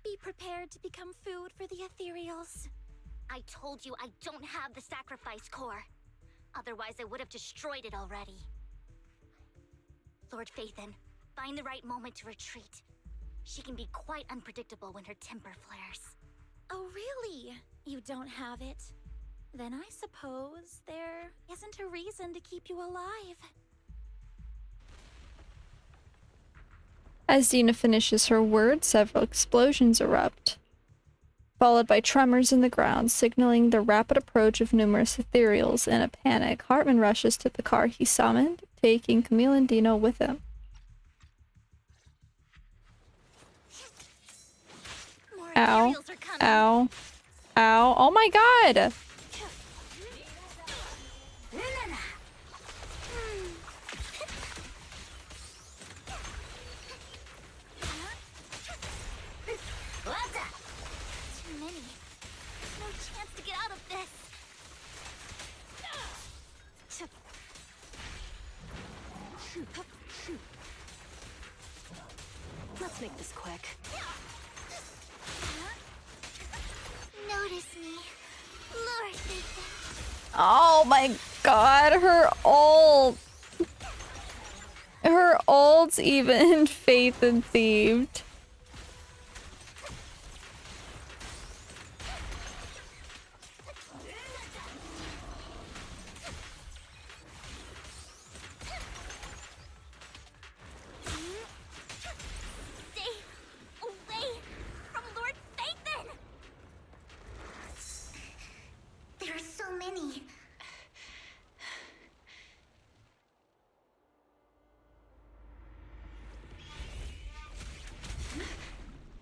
be prepared to become food for the ethereals.
I told you I don't have the sacrifice core. Otherwise, I would have destroyed it already. Lord Phaethon, find the right moment to retreat. She can be quite unpredictable when her temper flares.
Oh, really? You don't have it? Then I suppose there isn't a reason to keep you alive.
As Dina finishes her words, several explosions erupt. followed by tremors in the ground, signaling the rapid approach of numerous ethereals. In a panic, Hartman rushes to the car he summoned, taking Camille and Dino with him. Ow. Ow. Ow. Oh my god!
Too many. No chance to get out of this.
Let's make this quick.
Notice me, Lord Nathan.
Oh my god, her ult. Her ult's even faith and themed.
Stay away from Lord Nathan. There are so many.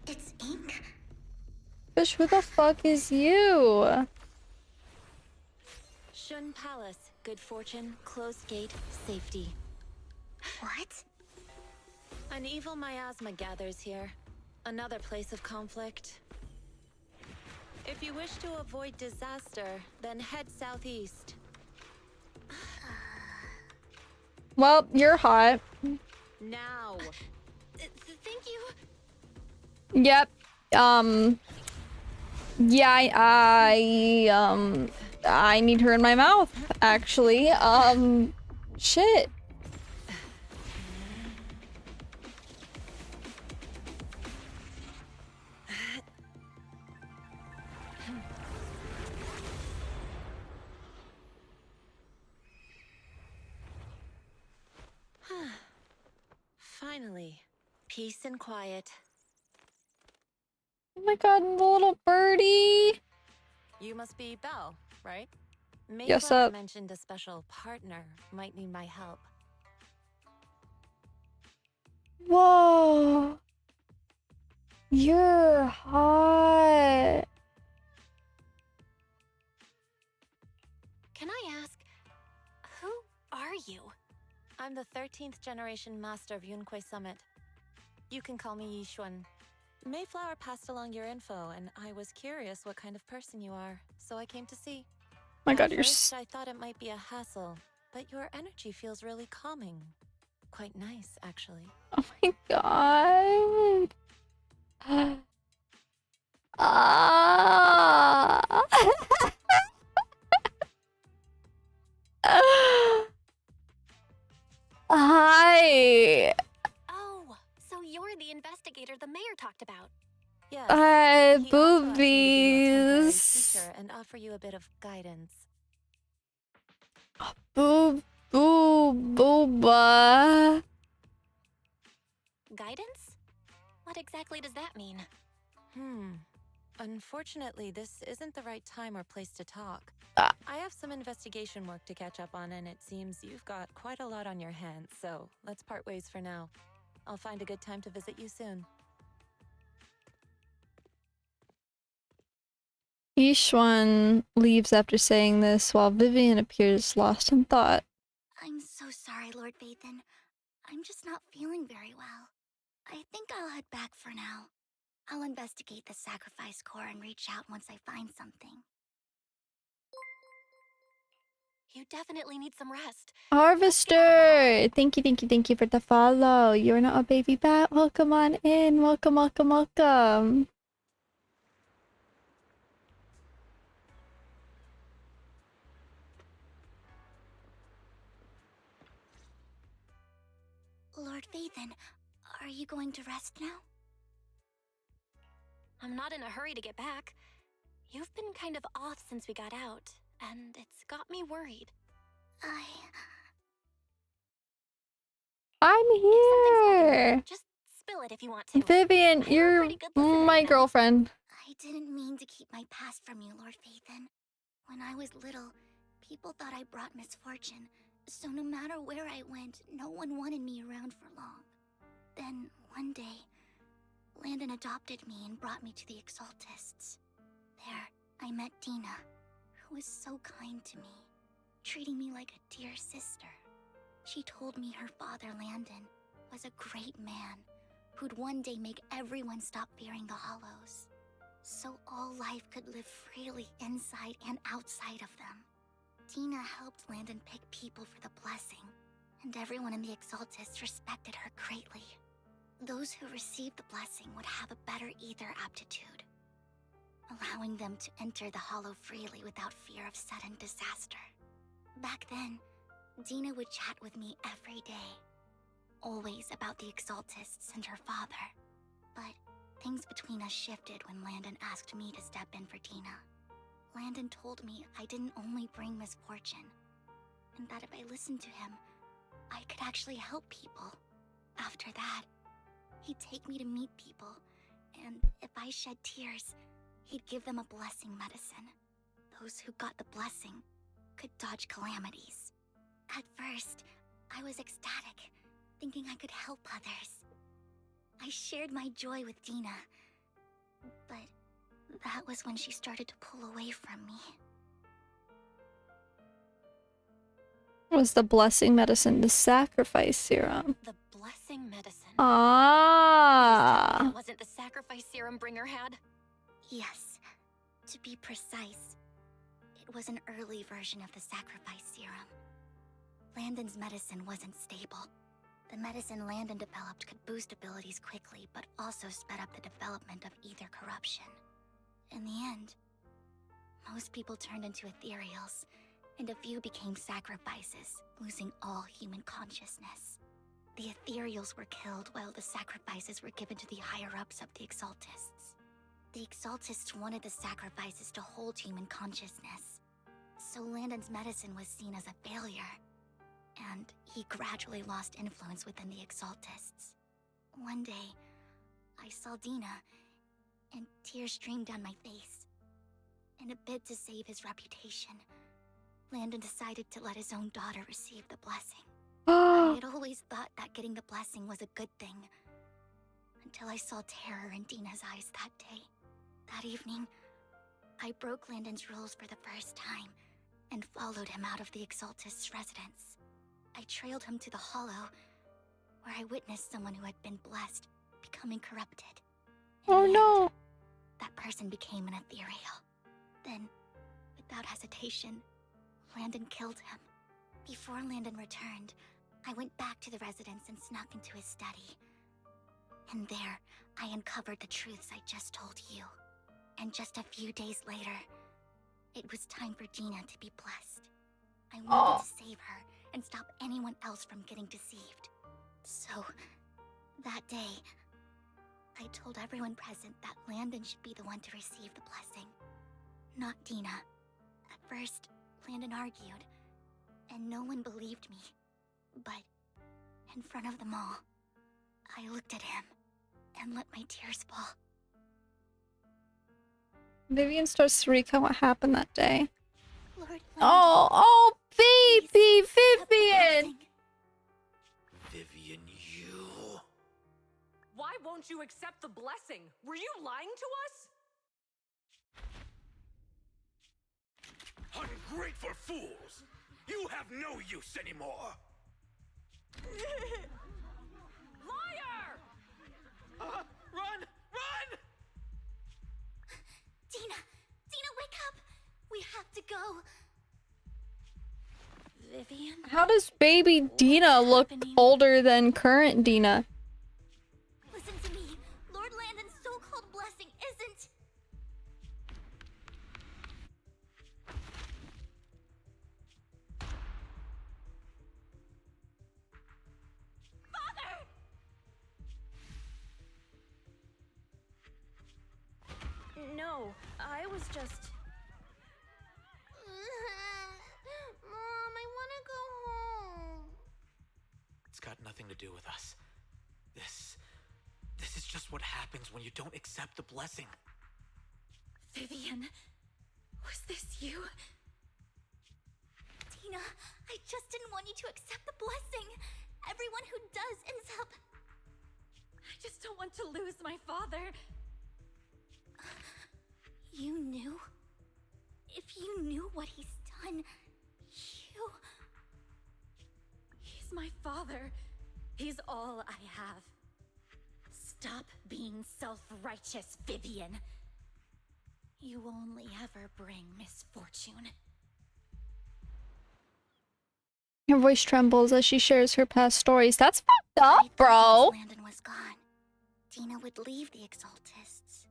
It's ink.
Fish, who the fuck is you?
Shun Palace, good fortune, closed gate, safety.
What?
An evil miasma gathers here. Another place of conflict. If you wish to avoid disaster, then head southeast.
Well, you're hot.
Now. Thank you.
Yep. Yeah, I need her in my mouth, actually. Shit.
Finally, peace and quiet.
Oh my god, the little birdie.
You must be Belle, right?
Yes,
Mayflower mentioned a special partner might need my help.
Whoa. You're hot.
Can I ask, who are you? I'm the 13th generation master of Yunque Summit. You can call me Yishuan. Mayflower passed along your info, and I was curious what kind of person you are, so I came to see.
My god,
At
you're
first, I thought it might be a hassle, but your energy feels really calming. Quite nice, actually.
Oh my god. Ah. Hi.
Oh, so you're the investigator the mayor talked about. Yes.
Hi,
He also asked me to be your temporary
boobies.
teacher and offer you a bit of guidance.
Booba.
Guidance? What exactly does that mean? Unfortunately, this isn't the right time or place to talk. I have some investigation work to catch up on, and it seems you've got quite a lot on your hands, so let's part ways for now. I'll find a good time to visit you soon.
Yishuan leaves after saying this, while Vivian appears lost in thought.
I'm so sorry, Lord Vathan. I'm just not feeling very well. I think I'll head back for now. I'll investigate the sacrifice core and reach out once I find something.
You definitely need some rest.
Harvester! Thank you for the follow. You're not a baby bat. Welcome on in. Welcome.
Lord Vathan, are you going to rest now?
I'm not in a hurry to get back. You've been kind of off since we got out, and it's got me worried.
I'm here.
Just spill it if you want to.
Vivian, you're my girlfriend.
I didn't mean to keep my past from you, Lord Phaethon. When I was little, people thought I brought misfortune, so no matter where I went, no one wanted me around for long. Then, one day, Landon adopted me and brought me to the Exaltists. There, I met Dina, who was so kind to me, treating me like a dear sister. She told me her father, Landon, was a great man who'd one day make everyone stop fearing the Hollows, so all life could live freely inside and outside of them. Dina helped Landon pick people for the blessing, and everyone in the Exaltists respected her greatly. Those who received the blessing would have a better ether aptitude, allowing them to enter the Hollow freely without fear of sudden disaster. Back then, Dina would chat with me every day, always about the Exaltists and her father. But things between us shifted when Landon asked me to step in for Dina. Landon told me I didn't only bring misfortune, and that if I listened to him, I could actually help people. After that, he'd take me to meet people, and if I shed tears, he'd give them a blessing medicine. Those who got the blessing could dodge calamities. At first, I was ecstatic, thinking I could help others. I shared my joy with Dina, but that was when she started to pull away from me.
Was the blessing medicine the sacrifice serum?
The blessing medicine.
Ah.
It wasn't the sacrifice serum Bringer had?
Yes. To be precise, it was an early version of the sacrifice serum. Landon's medicine wasn't stable. The medicine Landon developed could boost abilities quickly, but also sped up the development of ether corruption. In the end, most people turned into ethereals, and a few became sacrifices, losing all human consciousness. The ethereals were killed while the sacrifices were given to the higher-ups of the Exaltists. The Exaltists wanted the sacrifices to hold human consciousness, so Landon's medicine was seen as a failure, and he gradually lost influence within the Exaltists. One day, I saw Dina, and tears streamed down my face. In a bid to save his reputation, Landon decided to let his own daughter receive the blessing. I had always thought that getting the blessing was a good thing, until I saw terror in Dina's eyes that day. That evening, I broke Landon's rules for the first time, and followed him out of the Exaltist's residence. I trailed him to the Hollow, where I witnessed someone who had been blessed becoming corrupted.
Oh no!
That person became an ethereal. Then, without hesitation, Landon killed him. Before Landon returned, I went back to the residence and snuck into his study. And there, I uncovered the truths I just told you. And just a few days later, it was time for Dina to be blessed. I wanted to save her and stop anyone else from getting deceived. So, that day, I told everyone present that Landon should be the one to receive the blessing, not Dina. At first, Landon argued, and no one believed me. But, in front of them all, I looked at him and let my tears fall.
Vivian starts to recount what happened that day.
Lord
Oh, baby Vivian!
Vivian, you...
Why won't you accept the blessing? Were you lying to us?
Ungrateful fools! You have no use anymore!
Liar!
Run! Run!
Dina! Dina, wake up! We have to go!
Vivian?
How does baby Dina look older than current Dina?
Listen to me. Lord Landon's so-called blessing isn't... Father!
No, I was just...
Mom, I want to go home.
It's got nothing to do with us. This is just what happens when you don't accept the blessing.
Vivian, was this you?
Tina, I just didn't want you to accept the blessing. Everyone who does ends up...
I just don't want to lose my father.
You knew? If you knew what he's done,
He's my father. He's all I have. Stop being self-righteous, Vivian. You only ever bring misfortune.
Her voice trembles as she shares her past stories. That's fucked up, bro.
Landon was gone. Tina would leave the Exaltists.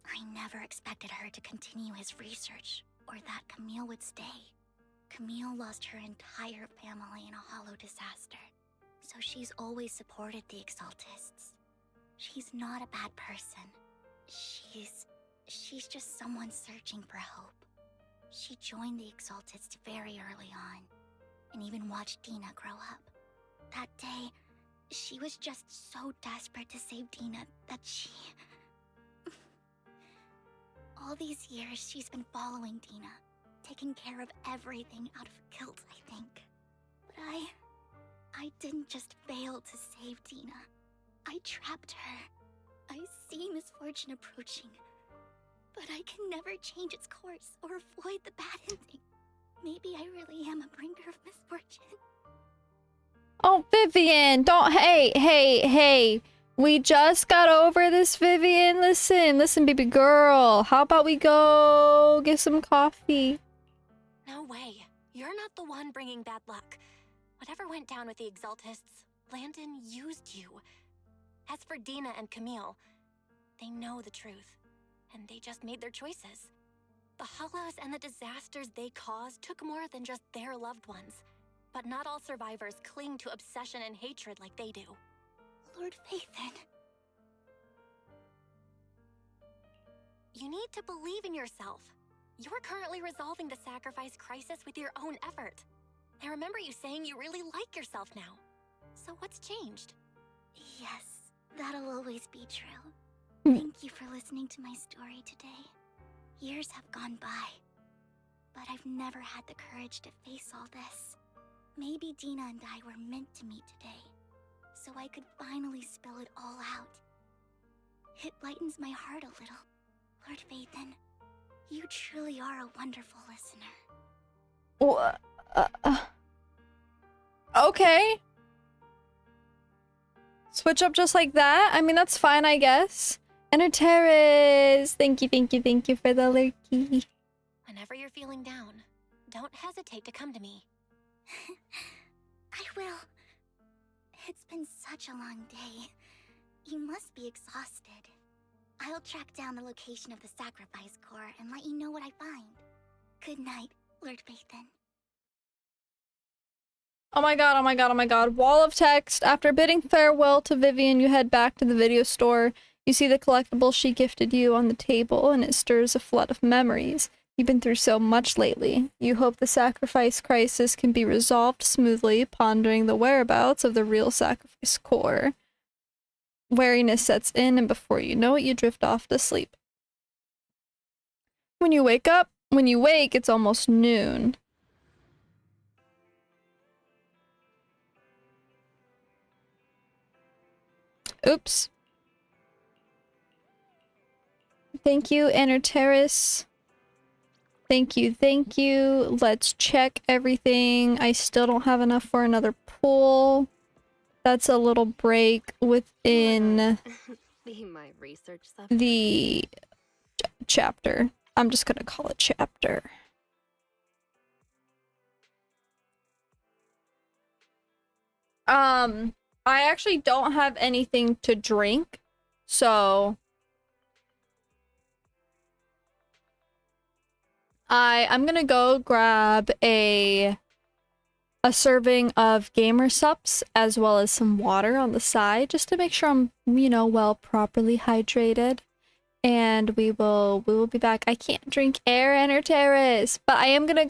I never expected her to continue his research, or that Camille would stay. Camille lost her entire family in a hollow disaster, so she's always supported the Exaltists. She's not a bad person. She's just someone searching for hope. She joined the Exaltists very early on, and even watched Dina grow up. That day, she was just so desperate to save Dina that she... All these years, she's been following Dina, taking care of everything out of guilt, I think. But I didn't just fail to save Dina. I trapped her. I see misfortune approaching, but I can never change its course or avoid the bad ending. Maybe I really am a bringer of misfortune.
Oh, Vivian, don't... Hey. We just got over this, Vivian. Listen, baby girl. How about we go get some coffee?
No way. You're not the one bringing bad luck. Whatever went down with the Exaltists, Landon used you. As for Dina and Camille, they know the truth, and they just made their choices. The Hollows and the disasters they caused took more than just their loved ones. But not all survivors cling to obsession and hatred like they do.
Lord Vathan.
You need to believe in yourself. You're currently resolving the sacrifice crisis with your own effort. I remember you saying you really like yourself now. So what's changed?
Yes, that'll always be true. Thank you for listening to my story today. Years have gone by, but I've never had the courage to face all this. Maybe Dina and I were meant to meet today, so I could finally spill it all out. It lightens my heart a little. Lord Vathan, you truly are a wonderful listener.
Okay. Switch up just like that? I mean, that's fine, I guess. Enter Terrace! Thank you for the lurky.
Whenever you're feeling down, don't hesitate to come to me.
I will. It's been such a long day. You must be exhausted. I'll track down the location of the sacrifice core and let you know what I find. Good night, Lord Vathan.
Oh my god. Wall of text. After bidding farewell to Vivian, you head back to the video store. You see the collectible she gifted you on the table, and it stirs a flood of memories. You've been through so much lately. You hope the sacrifice crisis can be resolved smoothly, pondering the whereabouts of the real sacrifice core. Wariness sets in, and before you know it, you drift off to sleep. When you wake, it's almost noon. Oops. Thank you, Enter Terrace. Thank you. Let's check everything. I still don't have enough for another pool. That's a little break within
Be my research stuff.
the chapter. I'm just gonna call it chapter. I actually don't have anything to drink, so I'm gonna go grab a serving of gamer sups as well as some water on the side just to make sure I'm, you know, well properly hydrated. And we will be back. I can't drink air, Enter Terrace, but I'm gonna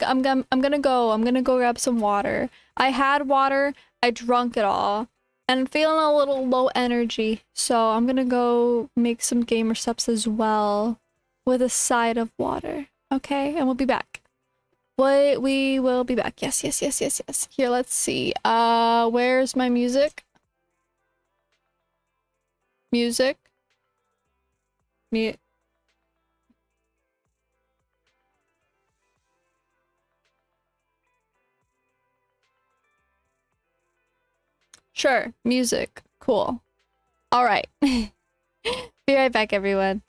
go grab some water. I had water, I drunk it all, and I'm feeling a little low energy, so I'm gonna go make some gamer sups as well. with a side of water. Okay, and we'll be back. We will be back. Yes, yes, yes, yes, yes. Here, let's see. Where's my music? Music. Mute. Sure, music. Cool. All right. Be right back, everyone.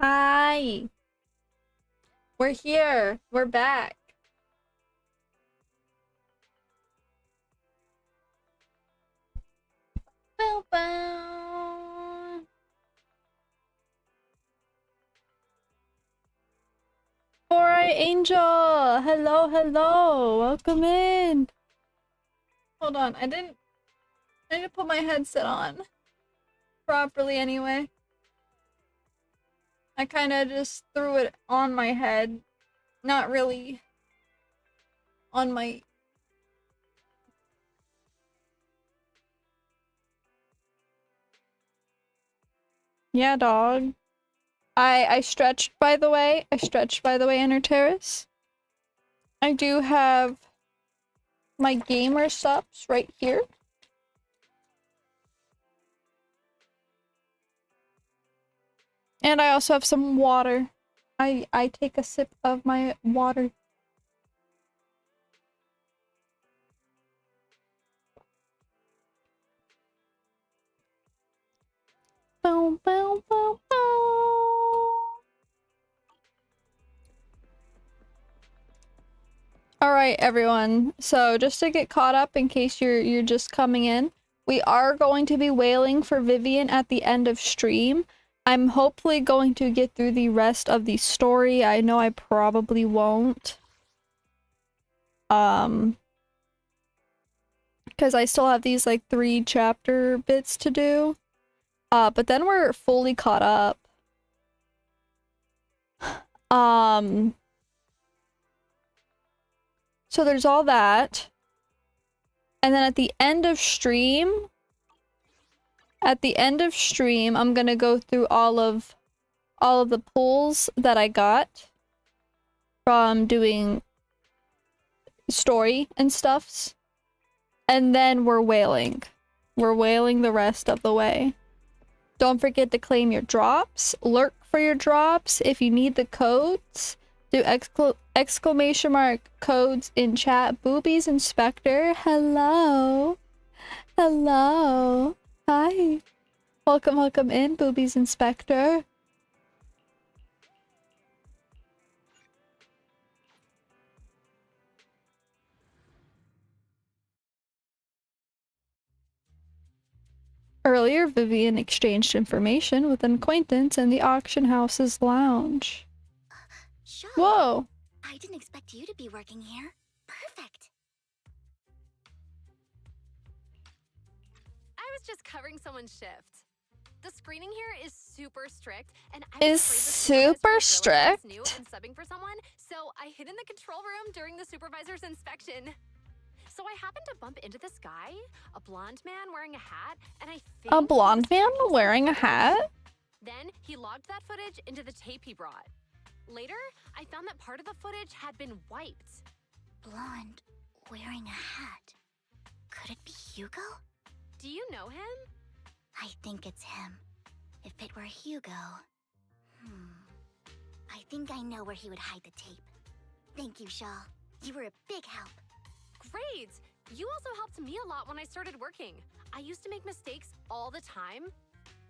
Hi. We're here. We're back. Bow, bow. Alright, Angel. Hello, hello. Welcome in. Hold on. I need to put my headset on properly anyway. I kind of just threw it on my head. Not really on my... Yeah, dog. I stretched, by the way. I stretched, by the way, Inner Terrace. I do have my gamer subs right here. And I also have some water. I take a sip of my water. Bow, bow, bow, bow. Alright, everyone. So just to get caught up in case you're just coming in, we are going to be wailing for Vivian at the end of stream. I'm hopefully going to get through the rest of the story. I know I probably won't. Because I still have these like 3 chapter bits to do. But then we're fully caught up. So there's all that. And then at the end of stream, I'm gonna go through all of the pulls that I got from doing story and stuffs. And then we're wailing. We're wailing the rest of the way. Don't forget to claim your drops. Lurk for your drops. If you need the codes, do exclamation mark codes in chat. Boobies Inspector. Hello. Hello. Hi. Welcome, welcome in, Boobies Inspector. Earlier, Vivian exchanged information with an acquaintance in the auction house's lounge.
Sure.
Whoa!
I didn't expect you to be working here. Perfect.
I was just covering someone's shift. The screening here is super strict, and I
Is super strict?
New and subbing for someone, so I hid in the control room during the supervisor's inspection. So I happened to bump into this guy, a blonde man wearing a hat, and I think
A blonde man wearing a hat?
Then he logged that footage into the tape he brought. Later, I found that part of the footage had been wiped.
Blonde, wearing a hat. Could it be Hugo?
Do you know him?
I think it's him. If it were Hugo... I think I know where he would hide the tape. Thank you, Shaw. You were a big help.
Great! You also helped me a lot when I started working. I used to make mistakes all the time.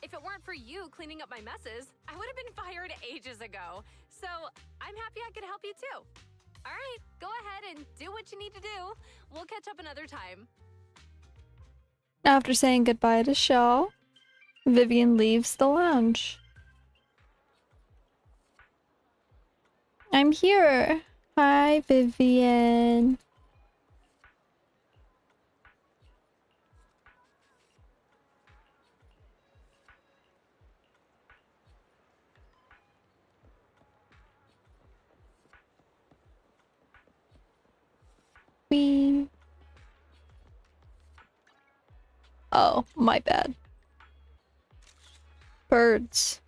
If it weren't for you cleaning up my messes, I would have been fired ages ago. So I'm happy I could help you too. All right, go ahead and do what you need to do. We'll catch up another time.
After saying goodbye to Shaw, Vivian leaves the lounge. I'm here. Hi, Vivian. Wee. Oh, my bad. Birds.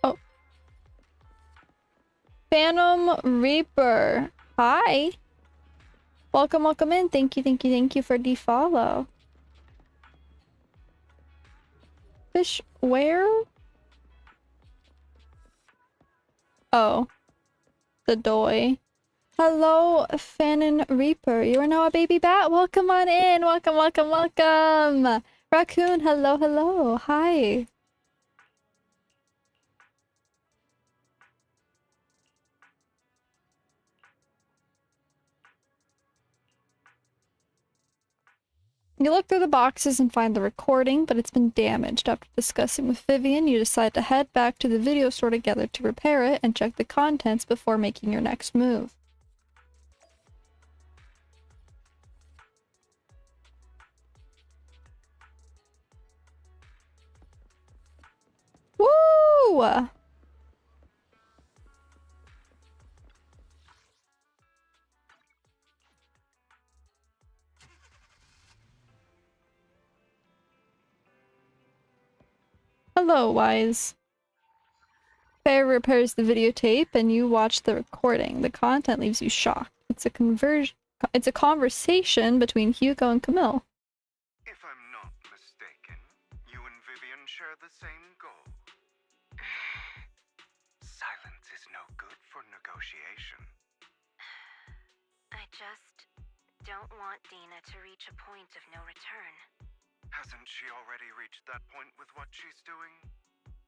Oh. Phantom Reaper. Hi. Welcome, welcome in. Thank you for the follow. Fish where? Oh. The doy. Hello, Fanon Reaper. You are now a baby bat. Welcome on in. Welcome, welcome, welcome. Raccoon, hello, hello. Hi. You look through the boxes and find the recording, but it's been damaged. After discussing with Vivian, you decide to head back to the video store together to repair it and check the contents before making your next move. Woo! Hello, Wise. Fair repairs the videotape and you watch the recording. The content leaves you shocked. It's a conversation between Hugo and Camille.
If I'm not mistaken, you and Vivian share the same goal. Silence is no good for negotiation.
I just don't want Dina to reach a point of no return.
Hasn't she already reached that point with what she's doing?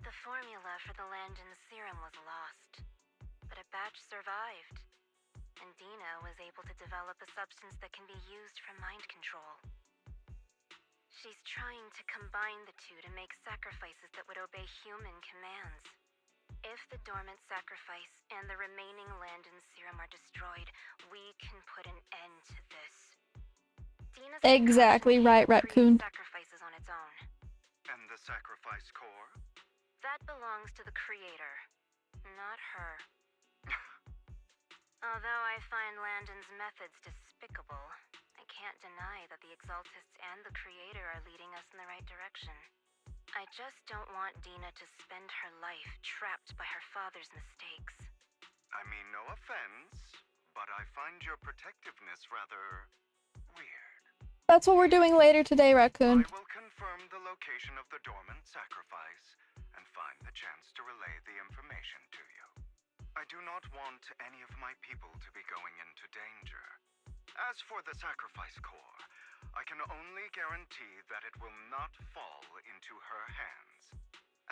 The formula for the Landon serum was lost, but a batch survived, and Dina was able to develop a substance that can be used for mind control. She's trying to combine the two to make sacrifices that would obey human commands. If the dormant sacrifice and the remaining Landon serum are destroyed, we can put an end to this. Dina's
Exactly right, Raccoon.
sacrifices on its own.
And the sacrifice core?
That belongs to the creator, not her. Although I find Landon's methods despicable, I can't deny that the Exaltists and the creator are leading us in the right direction. I just don't want Dina to spend her life trapped by her father's mistakes.
I mean, no offense, but I find your protectiveness rather weird.
That's what we're doing later today, Raccoon.
I will confirm the location of the dormant sacrifice and find the chance to relay the information to you. I do not want any of my people to be going into danger. As for the sacrifice core, I can only guarantee that it will not fall into her hands.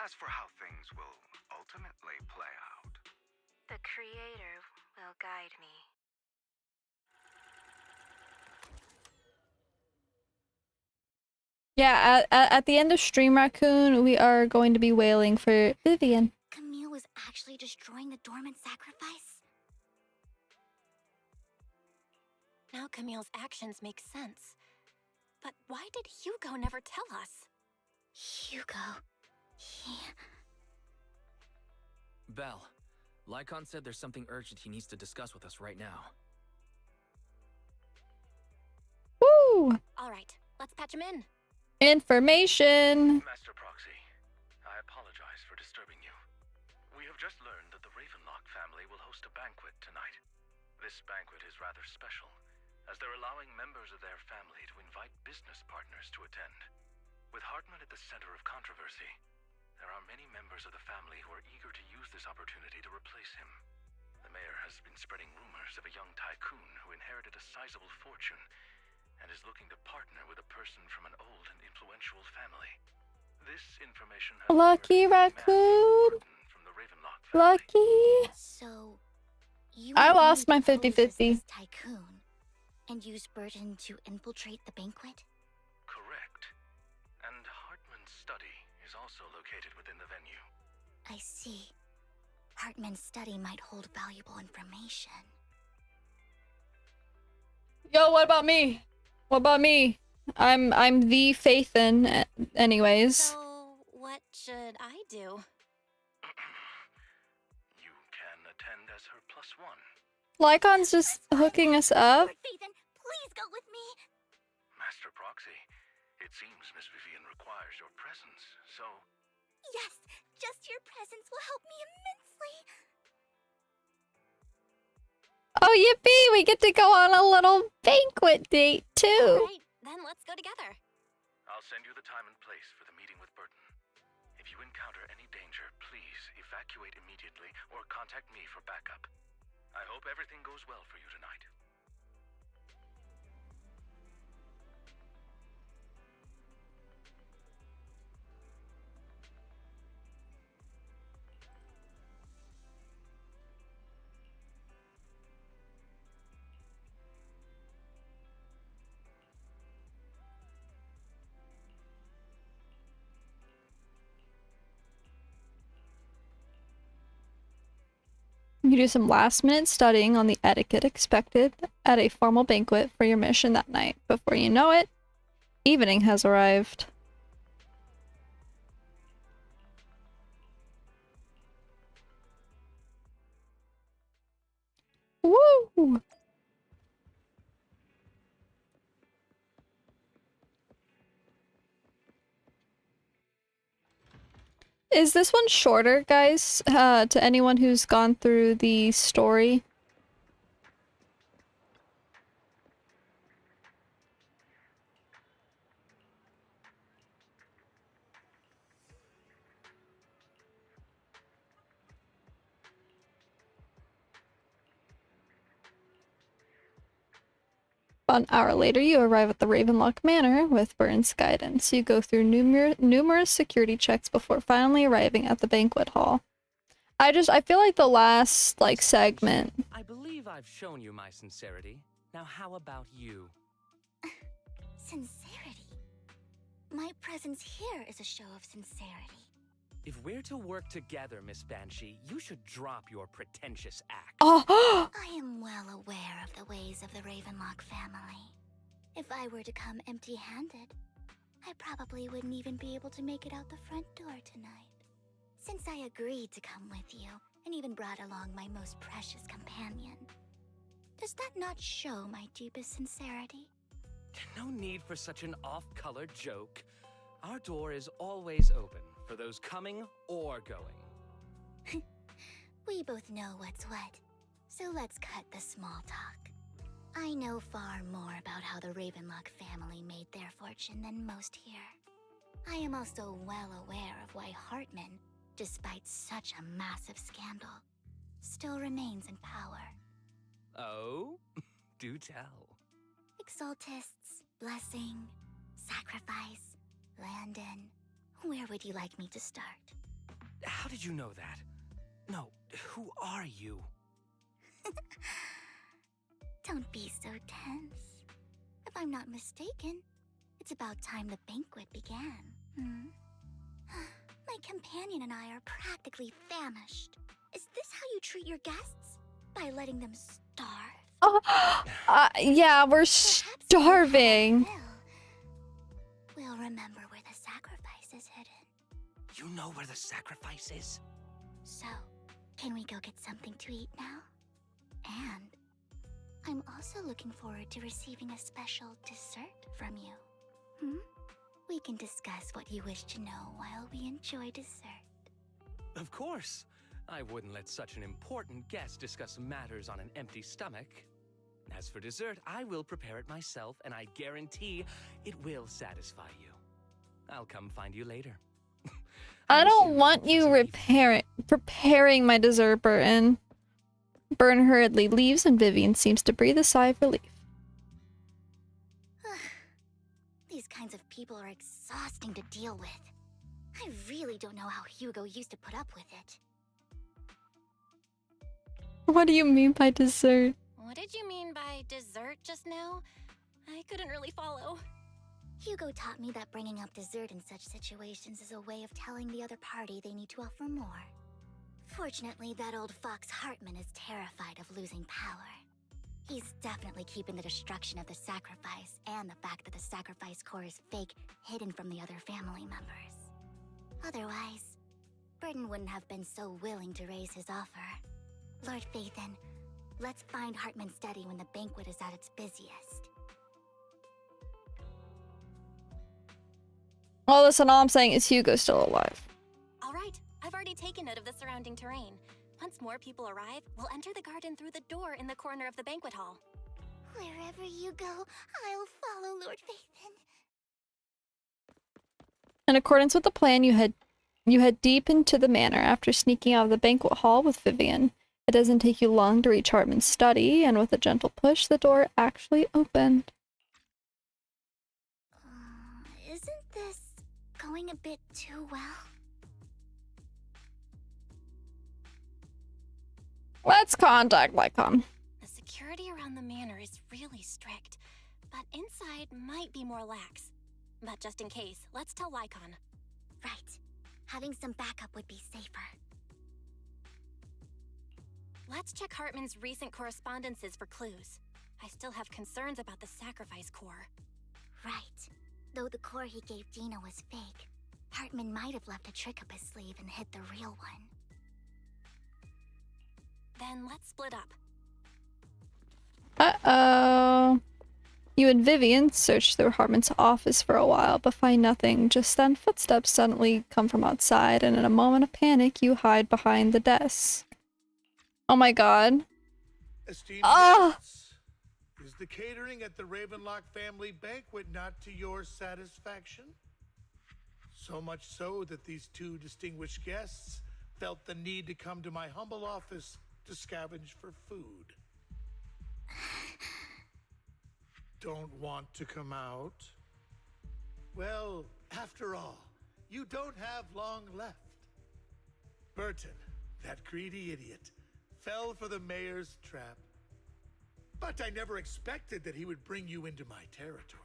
As for how things will ultimately play out,
The creator will guide me.
Yeah, at the end of stream, Raccoon, we are going to be wailing for Vivian.
Camille was actually destroying the dormant sacrifice?
Now Camille's actions make sense. But why did Hugo never tell us?
Hugo...
Belle, Lycon said there's something urgent he needs to discuss with us right now.
Woo!
Alright, let's patch him in.
Information!
Master Proxy, I apologize for disturbing you. We have just learned that the Ravenlock family will host a banquet tonight. This banquet is rather special, as they're allowing members of their family to invite business partners to attend. With Hartman at the center of controversy, there are many members of the family who are eager to use this opportunity to replace him. The mayor has been spreading rumors of a young tycoon who inherited a sizable fortune and is looking to partner with a person from an old and influential family. This information has
Lucky Raccoon!
from the Ravenlock family.
Lucky!
So, you
I
were
lost my
going to pose as
50-50.
this tycoon and use Burton to infiltrate the banquet?
Correct. And Hartman's study is also located within the venue.
I see. Hartman's study might hold valuable information.
Yo, what about me? What about me? I'm the Faithin, anyways.
So, what should I do?
You can attend as her +1.
Lycon's just hooking us up.
Faithin, please go with me!
Master Proxy, it seems Miss Vivian requires your presence, so...
Yes, just your presence will help me immensely!
Oh, yippee! We get to go on a little banquet date, too!
Alright, then let's go together.
I'll send you the time and place for the meeting with Burton. If you encounter any danger, please evacuate immediately or contact me for backup. I hope everything goes well for you tonight.
You do some last-minute studying on the etiquette expected at a formal banquet for your mission that night. Before you know it, evening has arrived. Woo! Is this one shorter, guys? To anyone who's gone through the story? About an hour later, you arrive at the Ravenlock Manor with Byrne's guidance. You go through numerous security checks before finally arriving at the banquet hall. I feel like the last, like, segment.
I believe I've shown you my sincerity. Now how about you?
Sincerity? My presence here is a show of sincerity.
If we're to work together, Miss Banshee, you should drop your pretentious act.
I am well aware of the ways of the Ravenlock family. If I were to come empty-handed, I probably wouldn't even be able to make it out the front door tonight. Since I agreed to come with you, and even brought along my most precious companion, does that not show my deepest sincerity?
No need for such an off-color joke. Our door is always open for those coming or going.
We both know what's what, so let's cut the small talk. I know far more about how the Ravenlock family made their fortune than most here. I am also well aware of why Hartman, despite such a massive scandal, still remains in power.
Oh? Do tell.
Exaltists, blessing, sacrifice, Landon. Where would you like me to start?
How did you know that? No, who are you?
Don't be so tense. If I'm not mistaken, it's about time the banquet began. My companion and I are practically famished. Is this how you treat your guests? By letting them starve?
Yeah, we're starving.
We'll remember where the sacrifice is hidden.
You know where the sacrifice is?
So, can we go get something to eat now? And I'm also looking forward to receiving a special dessert from you. We can discuss what you wish to know while we enjoy dessert.
Of course. I wouldn't let such an important guest discuss matters on an empty stomach. As for dessert, I will prepare it myself, and I guarantee it will satisfy you. I'll come find you later.
I don't want you preparing my dessert, Burton. Byrne hurriedly leaves and Vivian seems to breathe a sigh of relief.
These kinds of people are exhausting to deal with. I really don't know how Hugo used to put up with it.
What do you mean by dessert?
What did you mean by dessert just now? I couldn't really follow.
Hugo taught me that bringing up dessert in such situations is a way of telling the other party they need to offer more. Fortunately, that old fox Hartman is terrified of losing power. He's definitely keeping the destruction of the sacrifice and the fact that the sacrifice core is fake hidden from the other family members. Otherwise, Burton wouldn't have been so willing to raise his offer. Lord Phaethon, let's find Hartman's study when the banquet is at its busiest.
Well, listen, all I'm saying is Hugo's still alive.
All right, I've already taken note of the surrounding terrain. Once more people arrive, we'll enter the garden through the door in the corner of the banquet hall.
Wherever you go, I'll follow, Lord Phaethon.
In accordance with the plan, you head You head deep into the manor after sneaking out of the banquet hall with Vivian. It doesn't take you long to reach Hartman's study, and with a gentle push, the door actually opened.
Isn't this going a bit too well?
Let's contact Lycon.
The security around the manor is really strict, but inside might be more lax. But just in case, let's tell Lycon.
Right. Having some backup would be safer.
Let's check Hartman's recent correspondences for clues. I still have concerns about the sacrifice core.
Right. Though the core he gave Dina was fake, Hartman might have left a trick up his sleeve and hid the real one.
Then let's split up.
Uh-oh. You and Vivian search through Hartman's office for a while, but find nothing. Just then, footsteps suddenly come from outside, and in a moment of panic, you hide behind the desk. Oh my god.
Esteemed
Ah!
guests, is the catering at the Ravenlock family banquet not to your satisfaction? So much so that these two distinguished guests felt the need to come to my humble office to scavenge for food. Don't want to come out? Well, after all, you don't have long left. Burton, that greedy idiot, fell for the mayor's trap. But I never expected that he would bring you into my territory.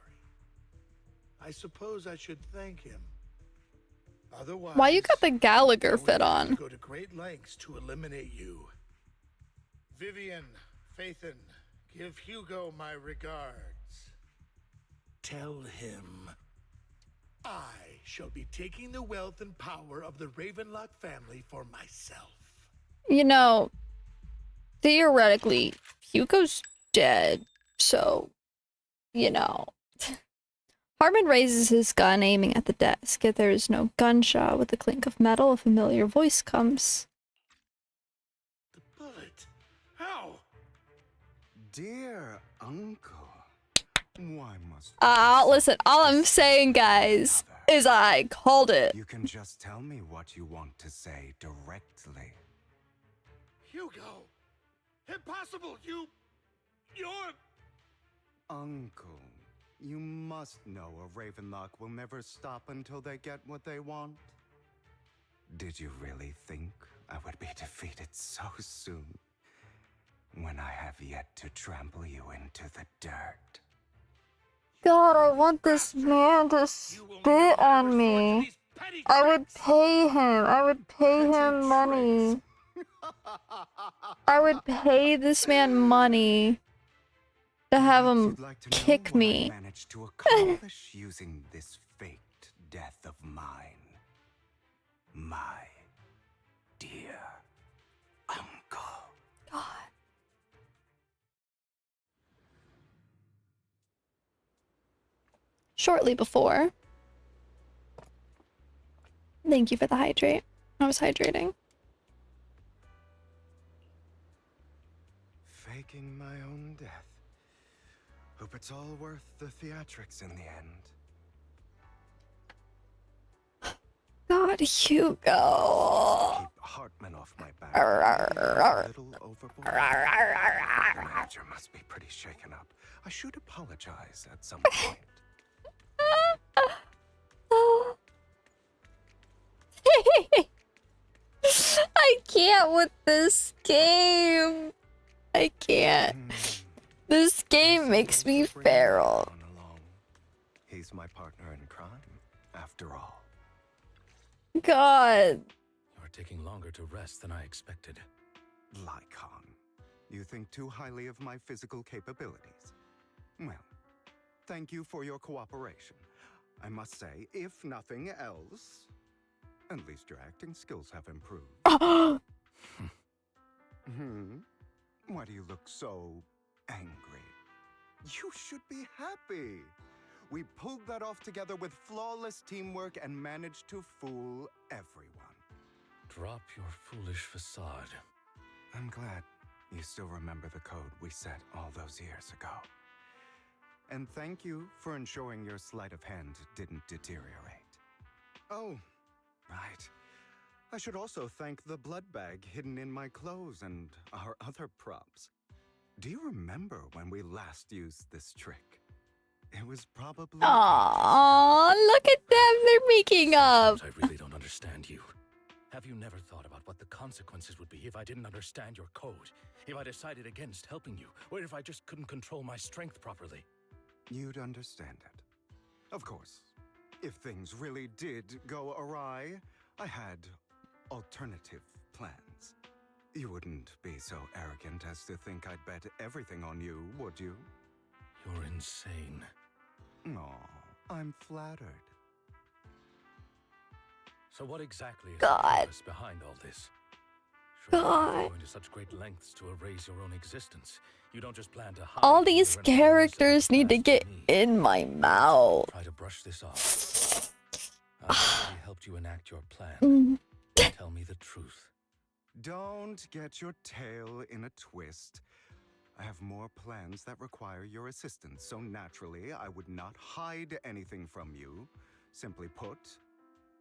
I suppose I should thank him. Otherwise,
Why you got the Gallagher
I would
fit
have
on?
to go to great lengths to eliminate you. Vivian, Phaethon, give Hugo my regards. Tell him I shall be taking the wealth and power of the Ravenlock family for myself.
You know, theoretically, Hugo's dead, so, you know. Hartman raises his gun, aiming at the desk. Yet there is no gunshot. With the clink of metal, a familiar voice comes.
The bullet? How?
Dear uncle, why must
Listen, all I'm saying, guys, is I called it.
you can just tell me what you want to say directly?
Hugo! Impossible! You're...
Uncle, you must know a Ravenlock will never stop until they get what they want. Did you really think I would be defeated so soon? When I have yet to trample you into the dirt.
God, I want this man to spit on me. I would pay him. I would pay him money. I would pay this man money to have him kick me.
Managed to accomplish using this faked death of mine. My dear uncle.
God. Shortly before. Thank you for the hydrate. I was hydrating.
Faking my own death. Hope it's all worth the theatrics in the end.
God, Hugo.
Keep Hartman off my back. A little overboard. The manager must be pretty shaken up. I should apologize at some point.
I can't with this game. I can't. This game makes me feral.
He's my partner in crime, after all.
God.
You're taking longer to rest than I expected.
Lycon, you think too highly of my physical capabilities. Well, thank you for your cooperation. I must say, if nothing else, at least your acting skills have improved. Why do you look so angry? You should be happy. We pulled that off together with flawless teamwork and managed to fool everyone.
Drop your foolish facade.
I'm glad you still remember the code we set all those years ago. And thank you for ensuring your sleight of hand didn't deteriorate. Oh, right. I should also thank the blood bag hidden in my clothes and our other props. Do you remember when we last used this trick? It was probably...
Aww, look at them. They're making up.
I really don't understand you. Have you never thought about what the consequences would be if I didn't understand your code? If I decided against helping you? Or if I just couldn't control my strength properly?
You'd understand it. Of course, if things really did go awry, I had alternative plans. You wouldn't be so arrogant as to think I'd bet everything on you, would you?
You're insane.
Aw, I'm flattered.
So what exactly is
God.
the purpose behind all this? Surely
God.
you're going to such great lengths to erase your own existence. You don't just plan to hide
All these
here and hide yourself
characters need to
past
get
me.
in my mouth.
Try to brush this off. I've already helped you enact your plan. Tell me the truth.
Don't get your tail in a twist. I have more plans that require your assistance, so naturally I would not hide anything from you. Simply put,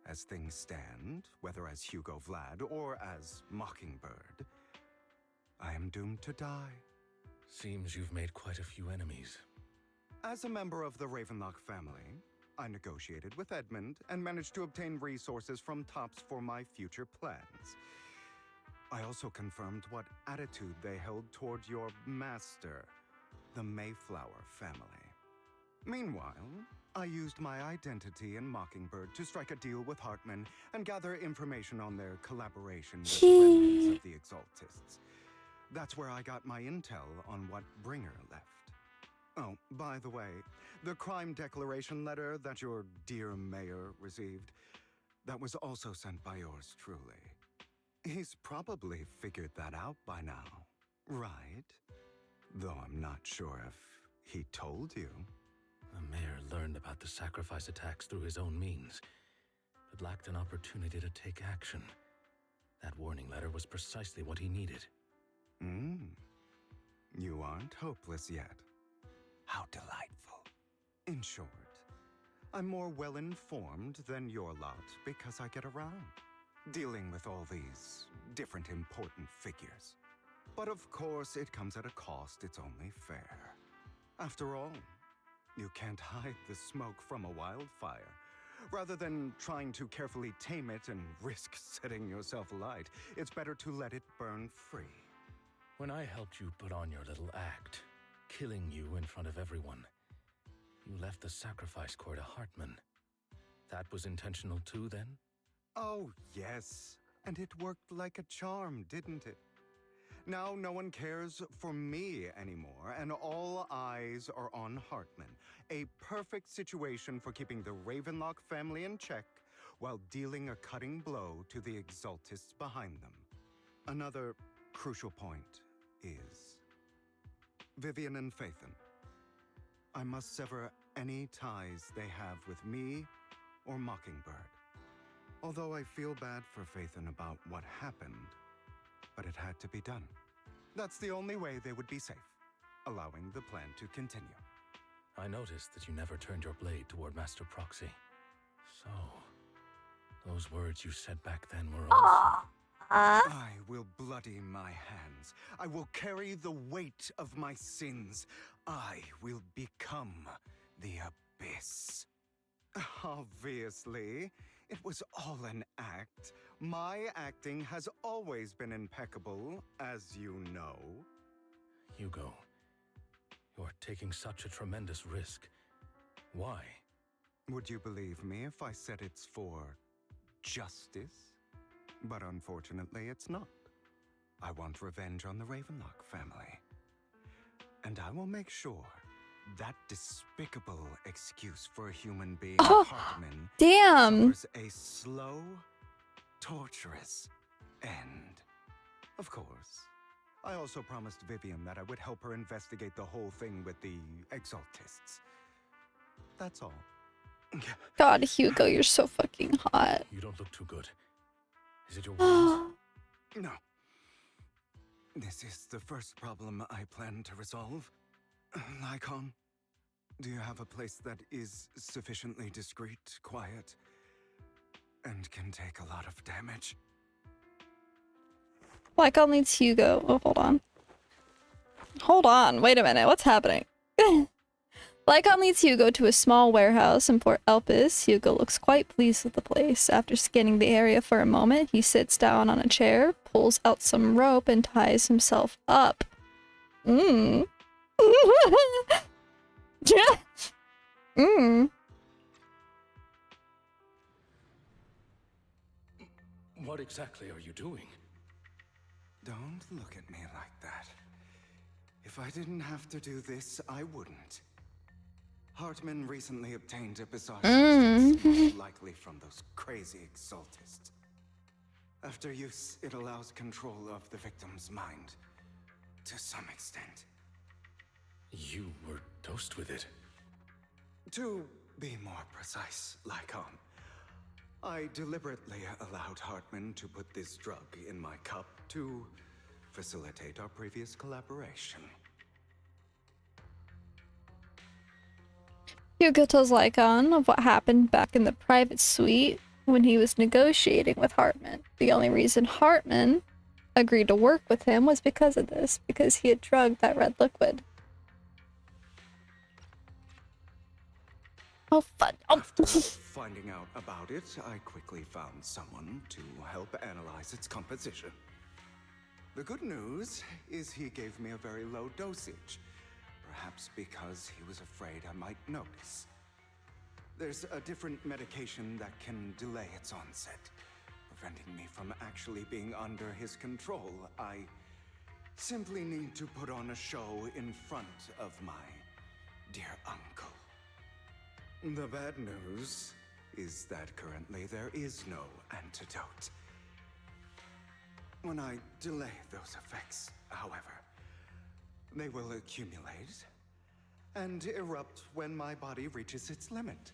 as things stand, whether as Hugo Vlad or as Mockingbird, I am doomed to die.
Seems you've made quite a few enemies.
As a member of the Ravenlock family, I negotiated with Edmund and managed to obtain resources from Tops for my future plans. I also confirmed what attitude they held toward your master, the Mayflower family. Meanwhile, I used my identity in Mockingbird to strike a deal with Hartman and gather information on their collaboration with the remnants of the Exaltists. That's where I got my intel on what Bringer left. Oh, by the way, the crime declaration letter that your dear mayor received, that was also sent by yours truly. He's probably figured that out by now, right? Though I'm not sure if he told you.
The mayor learned about the sacrifice attacks through his own means, but lacked an opportunity to take action. That warning letter was precisely what he needed.
You aren't hopeless yet. How delightful. In short, I'm more well-informed than your lot because I get around, dealing with all these different important figures. But of course, it comes at a cost. It's only fair. After all, you can't hide the smoke from a wildfire. Rather than trying to carefully tame it and risk setting yourself alight, it's better to let it burn free.
When I helped you put on your little act, killing you in front of everyone, you left the sacrifice core to Hartman. That was intentional too, then?
Oh, yes. And it worked like a charm, didn't it? Now no one cares for me anymore, and all eyes are on Hartman. A perfect situation for keeping the Ravenlock family in check while dealing a cutting blow to the Exaltists behind them. Another crucial point is Vivian and Phaethon. I must sever any ties they have with me or Mockingbird. Although I feel bad for Phaethon about what happened, but it had to be done. That's the only way they would be safe, allowing the plan to continue.
I noticed that you never turned your blade toward Master Proxy. So, those words you said back then were also...
I will bloody my hands. I will carry the weight of my sins. I will become the Abyss. Obviously, it was all an act. My acting has always been impeccable, as you know.
Hugo, you're taking such a tremendous risk. Why?
Would you believe me if I said it's for justice? But unfortunately, it's not. I want revenge on the Ravenlock family. And I will make sure that despicable excuse for a human being, Hartman, suffers a slow, torturous end. Of course, I also promised Vivian that I would help her investigate the whole thing with the Exaltists. That's all.
God, Hugo, you're so fucking hot.
You don't look too good. Is it your wounds?
No. This is the first problem I plan to resolve. Lycon, do you have a place that is sufficiently discreet, quiet, and can take a lot of damage?
Lycon leads Hugo. Oh, hold on. Hold on. Wait a minute. What's happening? Lycon leads Hugo to a small warehouse in Port Elpis. Hugo looks quite pleased with the place. After scanning the area for a moment, he sits down on a chair, pulls out some rope, and ties himself up. Mmm. Mmm.
What exactly are you doing?
Don't look at me like that. If I didn't have to do this, I wouldn't. Hartman recently obtained a bizarre substance, most likely from those crazy exaltists. After use, it allows control of the victim's mind. To some extent.
You were dosed with it.
To be more precise, Lycon, I deliberately allowed Hartman to put this drug in my cup to facilitate our previous collaboration.
Hugo tells Lycon of what happened back in the private suite when he was negotiating with Hartman. The only reason Hartman agreed to work with him was because of this, because he had drugged that red liquid. Oh, fun. Oh.
After finding out about it, I quickly found someone to help analyze its composition. The good news is he gave me a very low dosage, perhaps because he was afraid I might notice. There's a different medication that can delay its onset, preventing me from actually being under his control. I simply need to put on a show in front of my dear uncle. The bad news is that currently there is no antidote. When I delay those effects, however, they will accumulate and erupt when my body reaches its limit.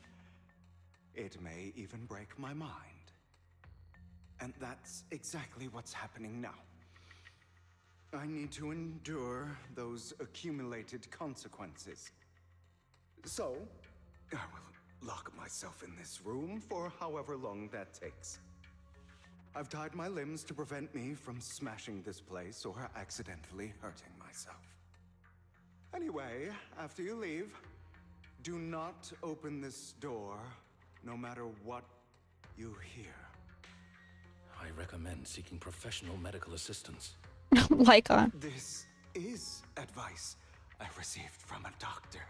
It may even break my mind. And that's exactly what's happening now. I need to endure those accumulated consequences. So, I will lock myself in this room for however long that takes. I've tied my limbs to prevent me from smashing this place or accidentally hurting myself. Anyway, after you leave, do not open this door, no matter what you hear.
I recommend seeking professional medical assistance.
Lycon.
This is advice I received from a doctor.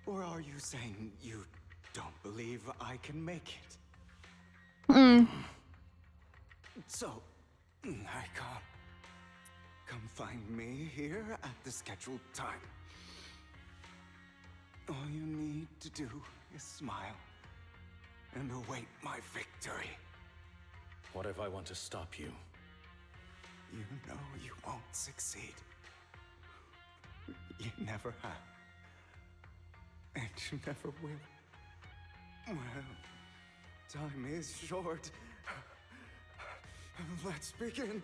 Or are you saying you don't believe I can make it? So, Lycon, come find me here at the scheduled time. All you need to do is smile and await my victory.
What if I want to stop you?
You know you won't succeed. You never have. And you never will. Well, time is short. Let's begin.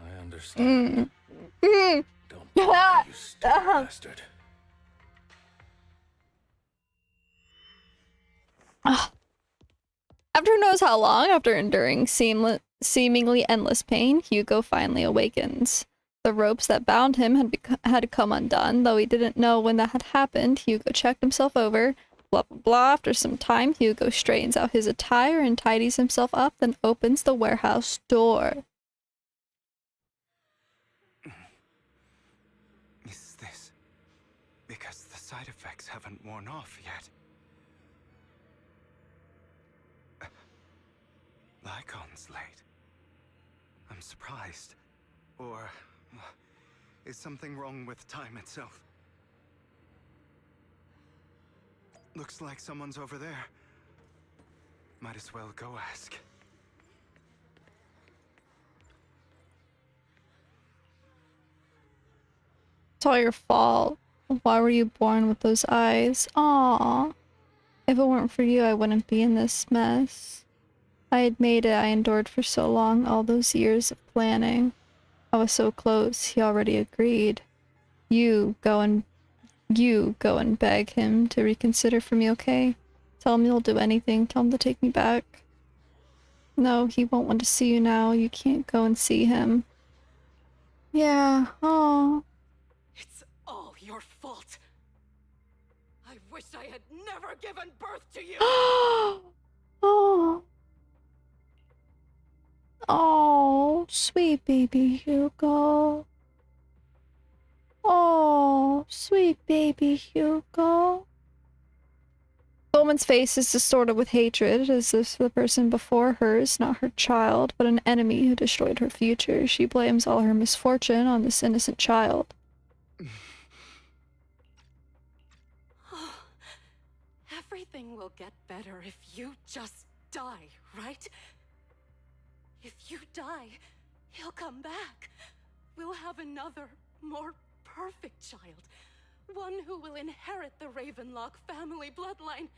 I understand. Don't bother, you stupid bastard.
After who knows how long, after enduring seemingly endless pain, Hugo finally awakens. The ropes that bound him had come undone, though he didn't know when that had happened. Hugo checked himself over. Blah, blah, blah. After some time, Hugo straightens out his attire and tidies himself up, then opens the warehouse door.
Is this because the side effects haven't worn off yet? Lycon's late. I'm surprised. Or is something wrong with time itself? Looks like someone's over there. Might as well go ask.
It's all your fault. Why were you born with those eyes? Aww. If it weren't for you, I wouldn't be in this mess. I had made it. I endured for so long, all those years of planning. I was so close. He already agreed. You go and beg him to reconsider for me, okay? Tell him you'll do anything. Tell him to take me back. No, he won't want to see you now. You can't go and see him. Yeah, oh.
It's all your fault. I wish I had never given birth to you.
Oh. Oh, sweet baby Hugo. Oh, sweet baby Hugo. The woman's face is distorted with hatred, as if the person before her is not her child, but an enemy who destroyed her future. She blames all her misfortune on this innocent child.
Everything will get better if you just die, right? If you die, he'll come back. We'll have another, more perfect child. One who will inherit the Ravenlock family bloodline.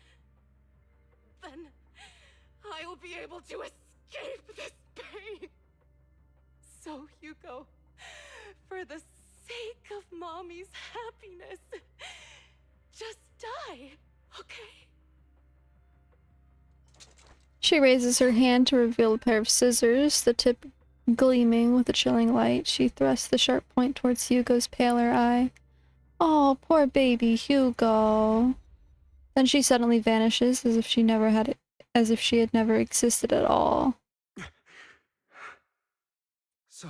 Then I'll be able to escape this pain. So, Hugo, for the sake of Mommy's happiness, just die, okay?
She raises her hand to reveal a pair of scissors, the tip gleaming with a chilling light. She thrusts the sharp point towards Hugo's paler eye. Oh, poor baby Hugo. Then she suddenly vanishes as if she had never existed at all.
So,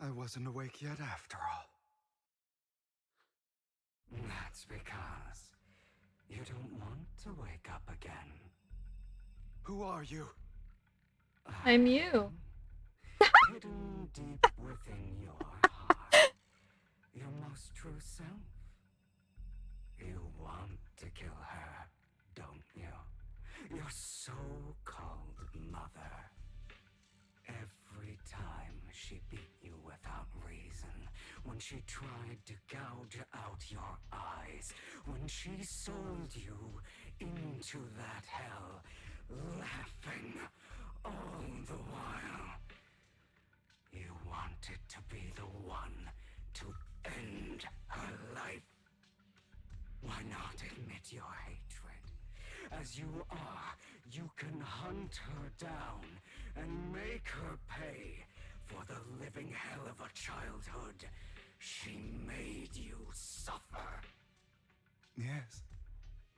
I wasn't awake yet after all.
That's because you don't want to wake up again.
Who are you?
I'm you.
Hidden deep within your heart, your most true self. You want to kill her, don't you? Your so-called mother. Every time she beat you without reason, when she tried to gouge out your eyes, when she sold you into that hell, laughing all the while. You wanted to be the one to end her life. Why not admit your hatred? As you are, you can hunt her down and make her pay for the living hell of a childhood she made you suffer.
Yes,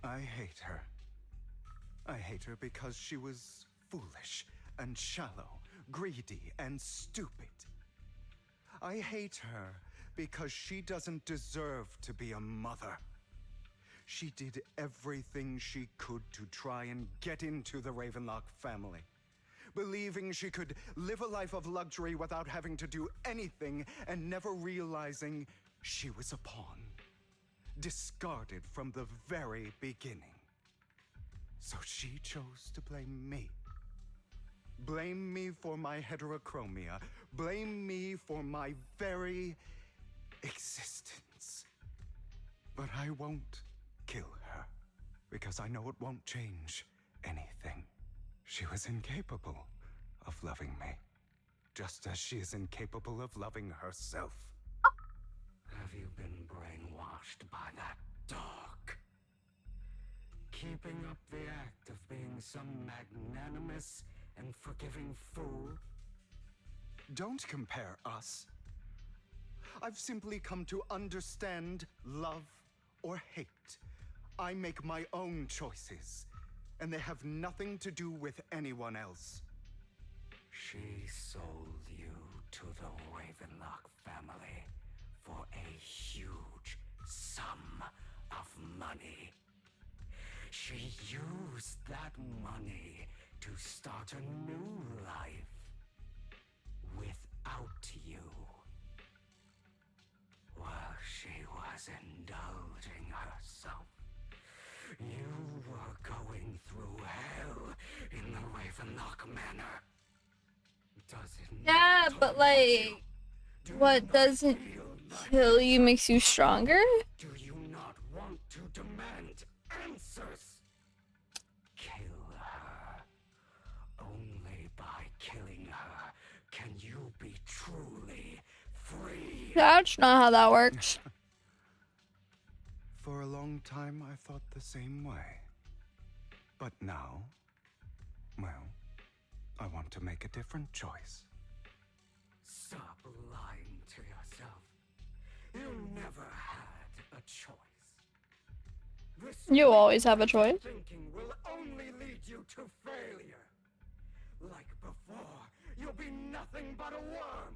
I hate her. I hate her because she was foolish and shallow, greedy and stupid. I hate her because she doesn't deserve to be a mother. She did everything she could to try and get into the Ravenlock family, believing she could live a life of luxury without having to do anything and never realizing she was a pawn, discarded from the very beginning. So she chose to blame me. Blame me for my heterochromia. Blame me for my very existence. But I won't kill her, because I know it won't change anything. She was incapable of loving me, just as she is incapable of loving herself.
Have you been brainwashed by that dog? Keeping up the act of being some magnanimous and forgiving fool?
Don't compare us. I've simply come to understand love or hate. I make my own choices, and they have nothing to do with anyone else.
She sold you to the Ravenlock family for a huge sum of money. She used that money to start a new life without you. While she was indulging herself, you were going through hell in the Ravenlock Manor. Does it
Yeah, but like, what doesn't kill you makes you stronger?
Do you not want to demand answers? Kill her. Only by killing her can you be truly free.
That's not how that works.
For a long time, I thought the same way. But now, well, I want to make a different choice.
Stop lying to yourself. You never had a choice. This
You always have a choice.
thinking will only lead you to failure. Like before, you'll be nothing but a worm,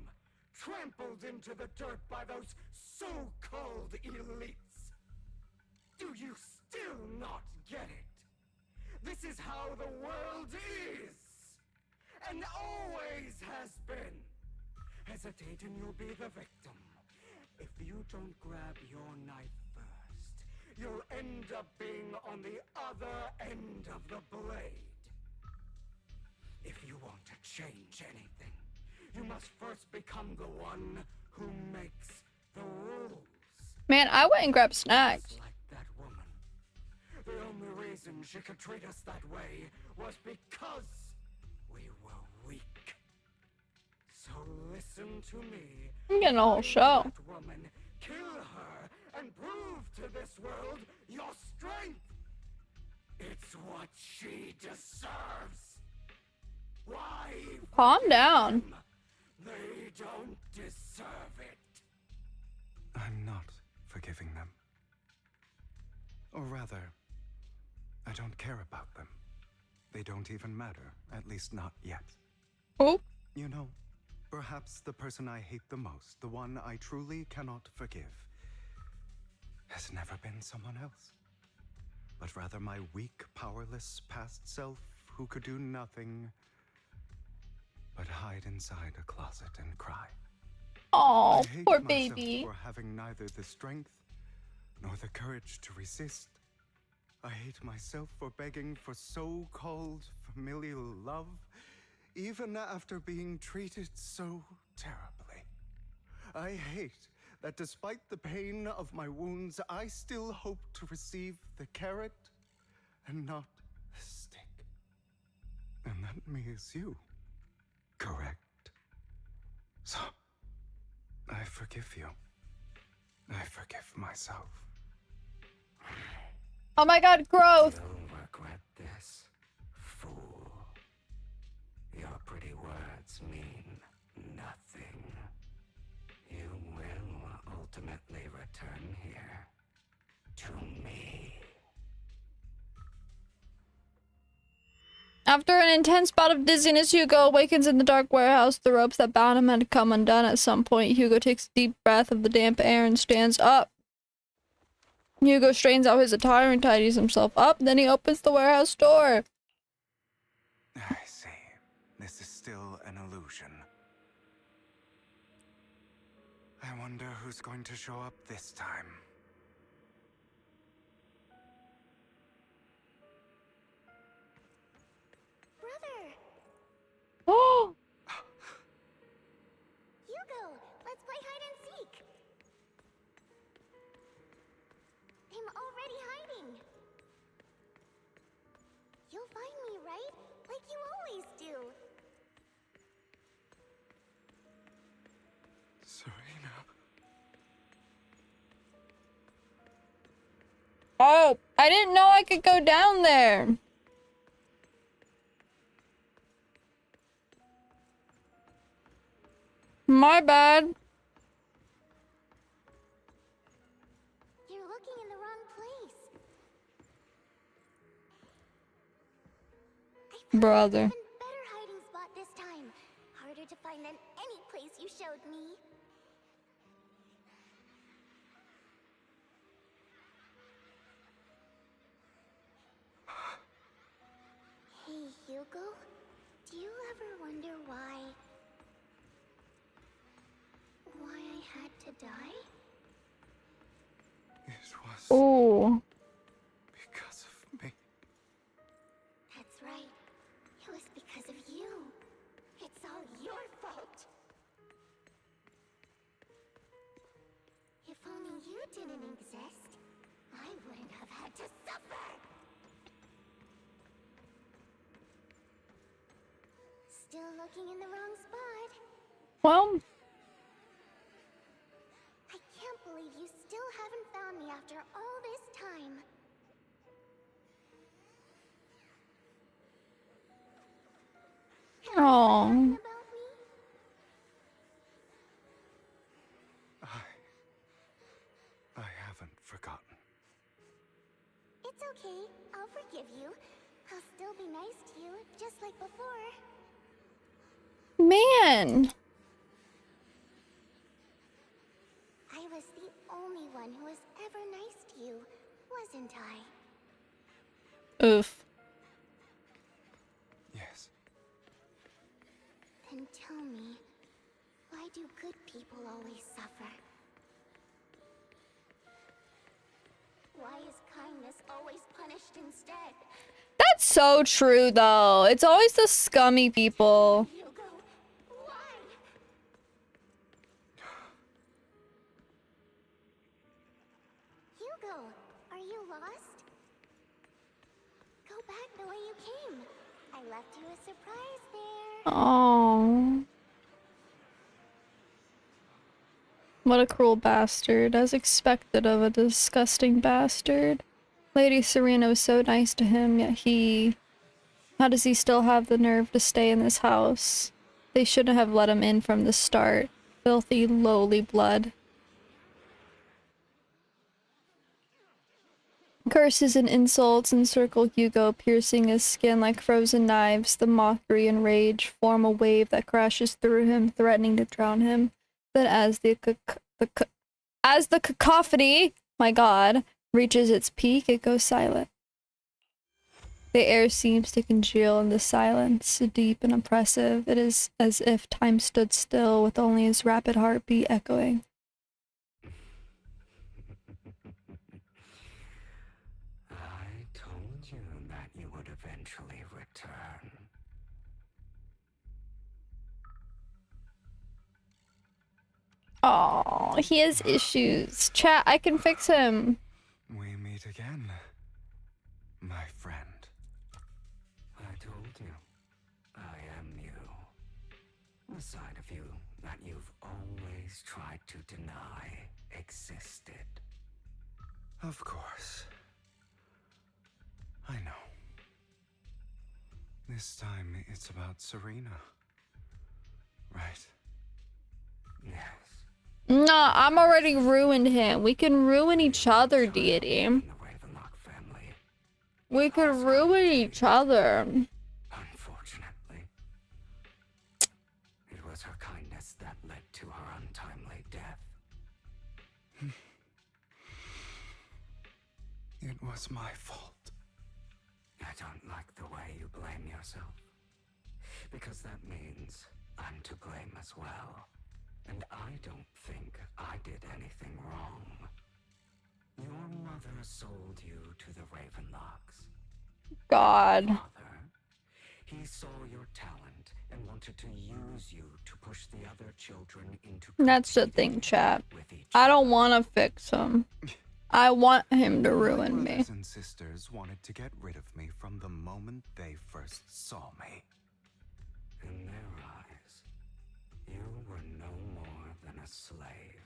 trampled into the dirt by those so-called elites. Do you still not get it? This is how the world is, and always has been. Hesitate and you'll be the victim. If you don't grab your knife first, you'll end up being on the other end of the blade. If you want to change anything, you must first become the one who makes the rules.
Man, I went and grabbed snacks.
Like that woman. The only reason she could treat us that way was because we were weak. So listen to me.
I'm getting a whole show.
That woman, kill her, and prove to this world your strength. It's what she deserves. Why?
Calm down.
They don't deserve it.
I'm not forgiving them. Or rather, I don't care about them. They don't even matter, at least not yet.
Oh?
You know, perhaps the person I hate the most, the one I truly cannot forgive, has never been someone else, but rather my weak, powerless past self who could do nothing but hide inside a closet and cry.
Oh,
I hate
poor
myself
baby.
for having neither the strength nor the courage to resist. I hate myself for begging for so-called familial love, even after being treated so terribly. I hate that despite the pain of my wounds, I still hope to receive the carrot and not the stick. And that me is you, correct? So, I forgive you. I forgive myself.
Oh my god, growth!
You'll regret this, fool. Your pretty words mean nothing. You will ultimately return here to me.
After an intense bout of dizziness, Hugo awakens in the dark warehouse. The ropes that bound him had come undone at some point. Hugo takes a deep breath of the damp air and stands up. Hugo straightens out his attire and tidies himself up. Then he opens the warehouse door.
I see. This is still an illusion. I wonder who's going to show up this time.
Brother!
Oh!
Hugo, let's play hide and seek! I'm already hiding! You'll find me, right? Like you always do!
Serena.
Oh, I didn't know I could go down there. My bad.
You're looking in the wrong place.
Brother.
Even better hiding spot this time. Harder to find than any place you showed me. Hey, Hugo. Do you ever wonder why I had to die?
It was
Oh.
because of me.
That's right. It was because of you. It's all your fault. If only you didn't exist, I wouldn't have had to suffer. Still looking in the wrong spot.
Well,
I can't believe you still haven't found me after all this time.
Oh.
I haven't forgotten.
It's okay. I'll forgive you. I'll still be nice to you, just like before.
Man.
I was the only one who was ever nice to you, wasn't I?
Oof.
Yes.
Then tell me, why do good people always suffer? Why is kindness always punished instead?
That's so true, though. It's always the scummy people.
Hugo, why? Hugo, are you lost? Go back the way you came. I left you a surprise there.
Oh. What a cruel bastard, as expected of a disgusting bastard. Lady Serena was so nice to him, yet how does he still have the nerve to stay in this house? They shouldn't have let him in from the start. Filthy, lowly blood. Curses and insults encircle Hugo, piercing his skin like frozen knives. The mockery and rage form a wave that crashes through him, threatening to drown him. Then as the cacophony, my god, reaches its peak, it goes silent. The air seems to congeal in the silence, deep and oppressive. It is as if time stood still, with only his rapid heartbeat echoing.
I told you that you would eventually return.
Oh, he has issues. Chat, I can fix him.
We meet again, my friend.
I told you, I am you. The side of you that you've always tried to deny existed.
Of course. I know. This time it's about Serena. Right?
Yes.
Nah, I'm already ruined him. We can ruin each other, deity. We could ruin each other.
Unfortunately, it was her kindness that led to her untimely death.
It was my fault.
I don't like the way you blame yourself, because that means I'm to blame as well. And I don't think I did anything wrong. Your mother sold you to the Ravenlocks.
God.
Father, he saw your talent and wanted to use you to push the other children into
That's the thing, chat. I don't want to fix him. I want him to ruin
my
me.
brothers and sisters wanted to get rid of me from the moment they first saw me.
In their eyes, you were no more than a slave.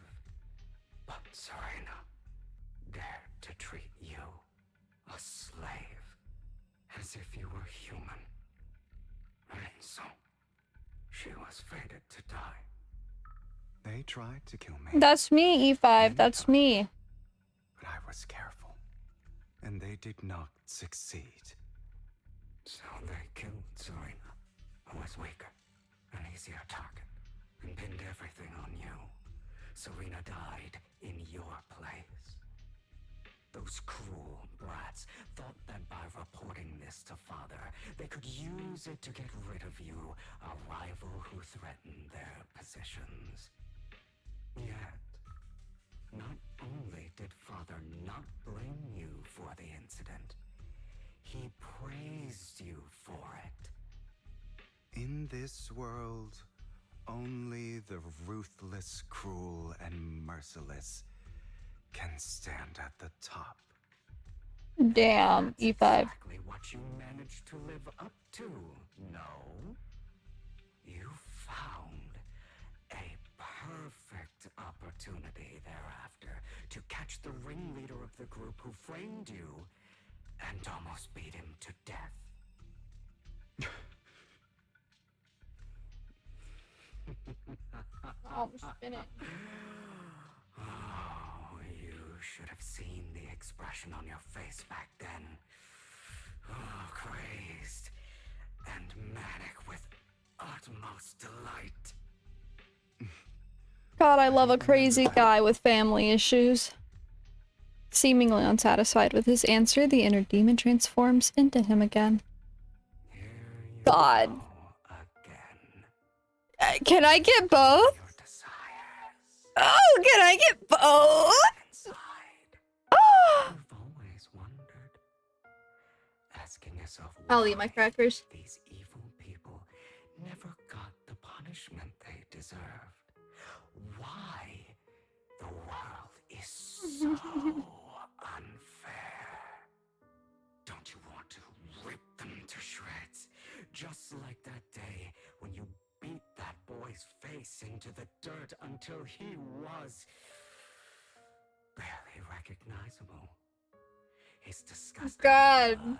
But Serena dared to treat you, a slave, as if you were human. And so, she was fated to die.
They tried to kill me,
That's me, E5. That's me.
but I was careful. And they did not succeed.
So they killed Serena, who was weaker, an easier target, and pinned everything on you. Serena died in your place. Those cruel brats thought that by reporting this to Father, they could use it to get rid of you, a rival who threatened their positions. Yet, not only did Father not blame you for the incident, he praised you for it.
In this world, only the ruthless, cruel, and merciless can stand at the top.
Damn, E5.
Exactly what you managed to live up to, no? You found a perfect opportunity thereafter to catch the ringleader of the group who framed you and almost beat him to death.
Oh, I'm spinning.
Oh, you should have seen the expression on your face back then. Oh, crazed and manic with utmost delight.
God, I love a crazy guy with family issues. Seemingly unsatisfied with his answer, the inner demon transforms into him again. God. Can I get both? Oh, can I get both? Oh.
Asking yourself
I'll eat my crackers.
these evil people never got the punishment they deserved. Why the world is so unfair. Don't you want to rip them to shreds? Just like that day when you beat that boy's face into the dirt until he was barely recognizable. His disgusting blood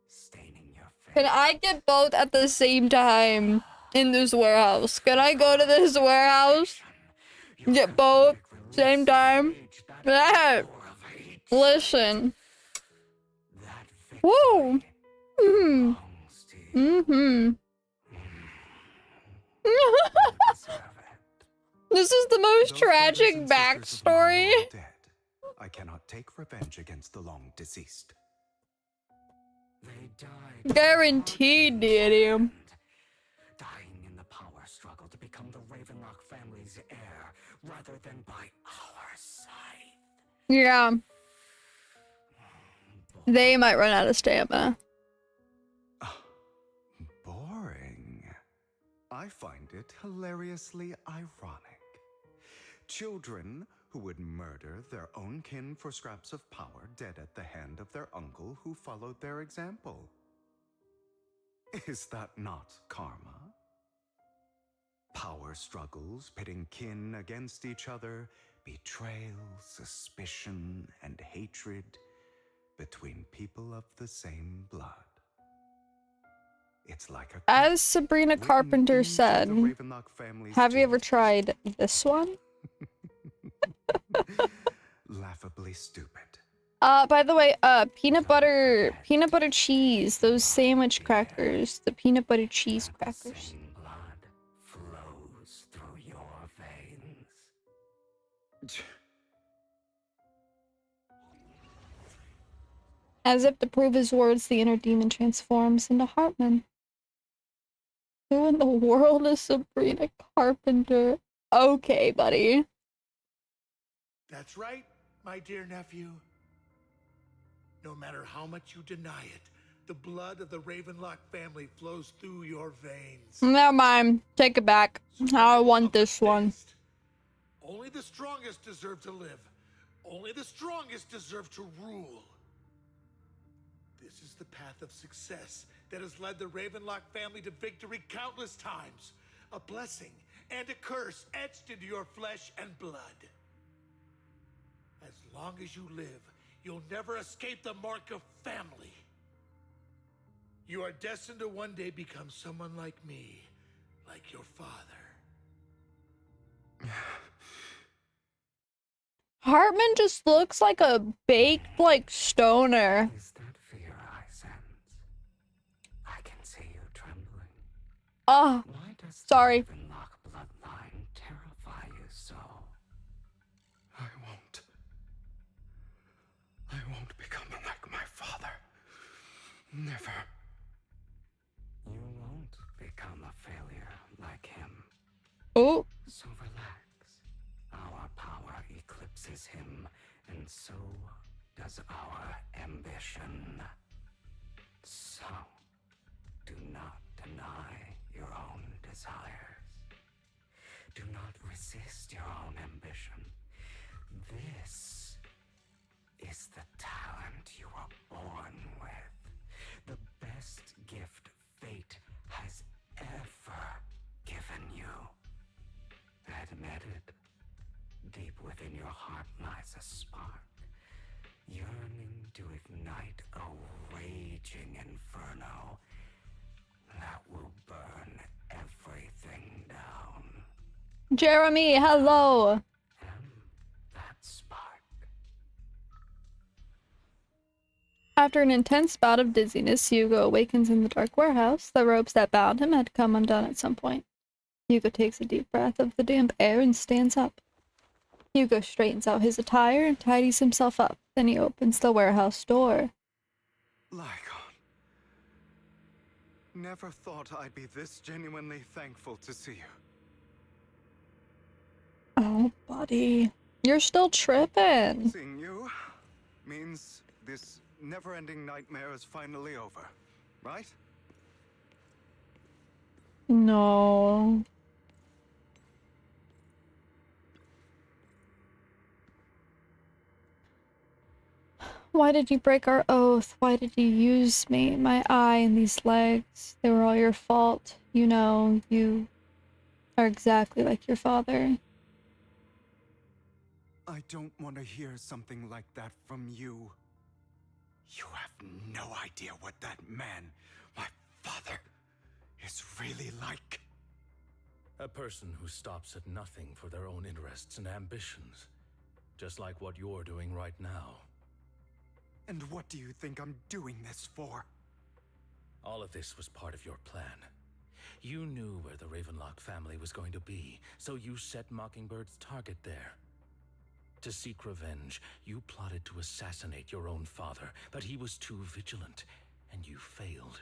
staining your face.
Can I get both at the same time in this warehouse? Can I go to this warehouse? Get both same time? Listen. Woo! This is the most tragic backstory.
I cannot take revenge against the long deceased.
They died.
Guaranteed, daddy.
Dying in the power struggle to become the Ravenlock family's heir, rather than by our side.
Yeah. They might run out of stamina.
Boring. I find it hilariously ironic. Children who would murder their own kin for scraps of power dead at the hand of their uncle who followed their example. Is that not karma? Power struggles pitting kin against each other, betrayal, suspicion, and hatred between people of the same blood. It's like a
As Sabrina Carpenter said, have you ever tried this one?
Laughably stupid.
By the way, peanut butter cheese, those sandwich crackers, the peanut butter cheese crackers.
Blood flows through your veins.
As if to prove his words, the inner demon transforms into Hartman. Who in the world is Sabrina Carpenter? Okay, buddy.
That's right, my dear nephew. No matter how much you deny it, the blood of the Ravenlock family flows through your veins.
Never mind. Take it back. I want this one.
Only the strongest deserve to live. Only the strongest deserve to rule. This is the path of success that has led the Ravenlock family to victory countless times. A blessing and a curse etched into your flesh and blood. As long as you live, you'll never escape the mark of family. You are destined to one day become someone like me, like your father.
Hartman just looks like a baked, like, stoner.
Is that fear I sense? I can see you trembling.
Oh,
Why does
sorry.
the Ravenlock bloodline terrify you so?
I won't become like my father. Never.
You won't become a failure like him.
Oh.
So relax. Our power eclipses him, and so does our ambition. So, do not deny your own desires. Do not resist your own ambition. This is the talent you were born with. The best gift fate has ever given you. Admit it. Deep within your heart lies a spark, yearning to ignite a raging inferno that will burn everything down.
Jeremy, hello.
That spark.
After an intense bout of dizziness, Hugo awakens in the dark warehouse. The ropes that bound him had come undone at some point. Hugo takes a deep breath of the damp air and stands up. Hugo straightens out his attire and tidies himself up. Then he opens the warehouse door.
Lycon. Never thought I'd be this genuinely thankful to see you.
Oh, buddy. You're still tripping.
Seeing you means this never-ending nightmare is finally over, right?
No. Why did you break our oath? Why did you use me, my eye, and these legs? They were all your fault. You know, you are exactly like your father.
I don't want to hear something like that from you. You have no idea what that man, my father, is really like.
A person who stops at nothing for their own interests and ambitions. Just like what you're doing right now.
And what do you think I'm doing this for?
All of this was part of your plan. You knew where the Ravenlock family was going to be, so you set Mockingbird's target there. To seek revenge, you plotted to assassinate your own father, but he was too vigilant, and you failed.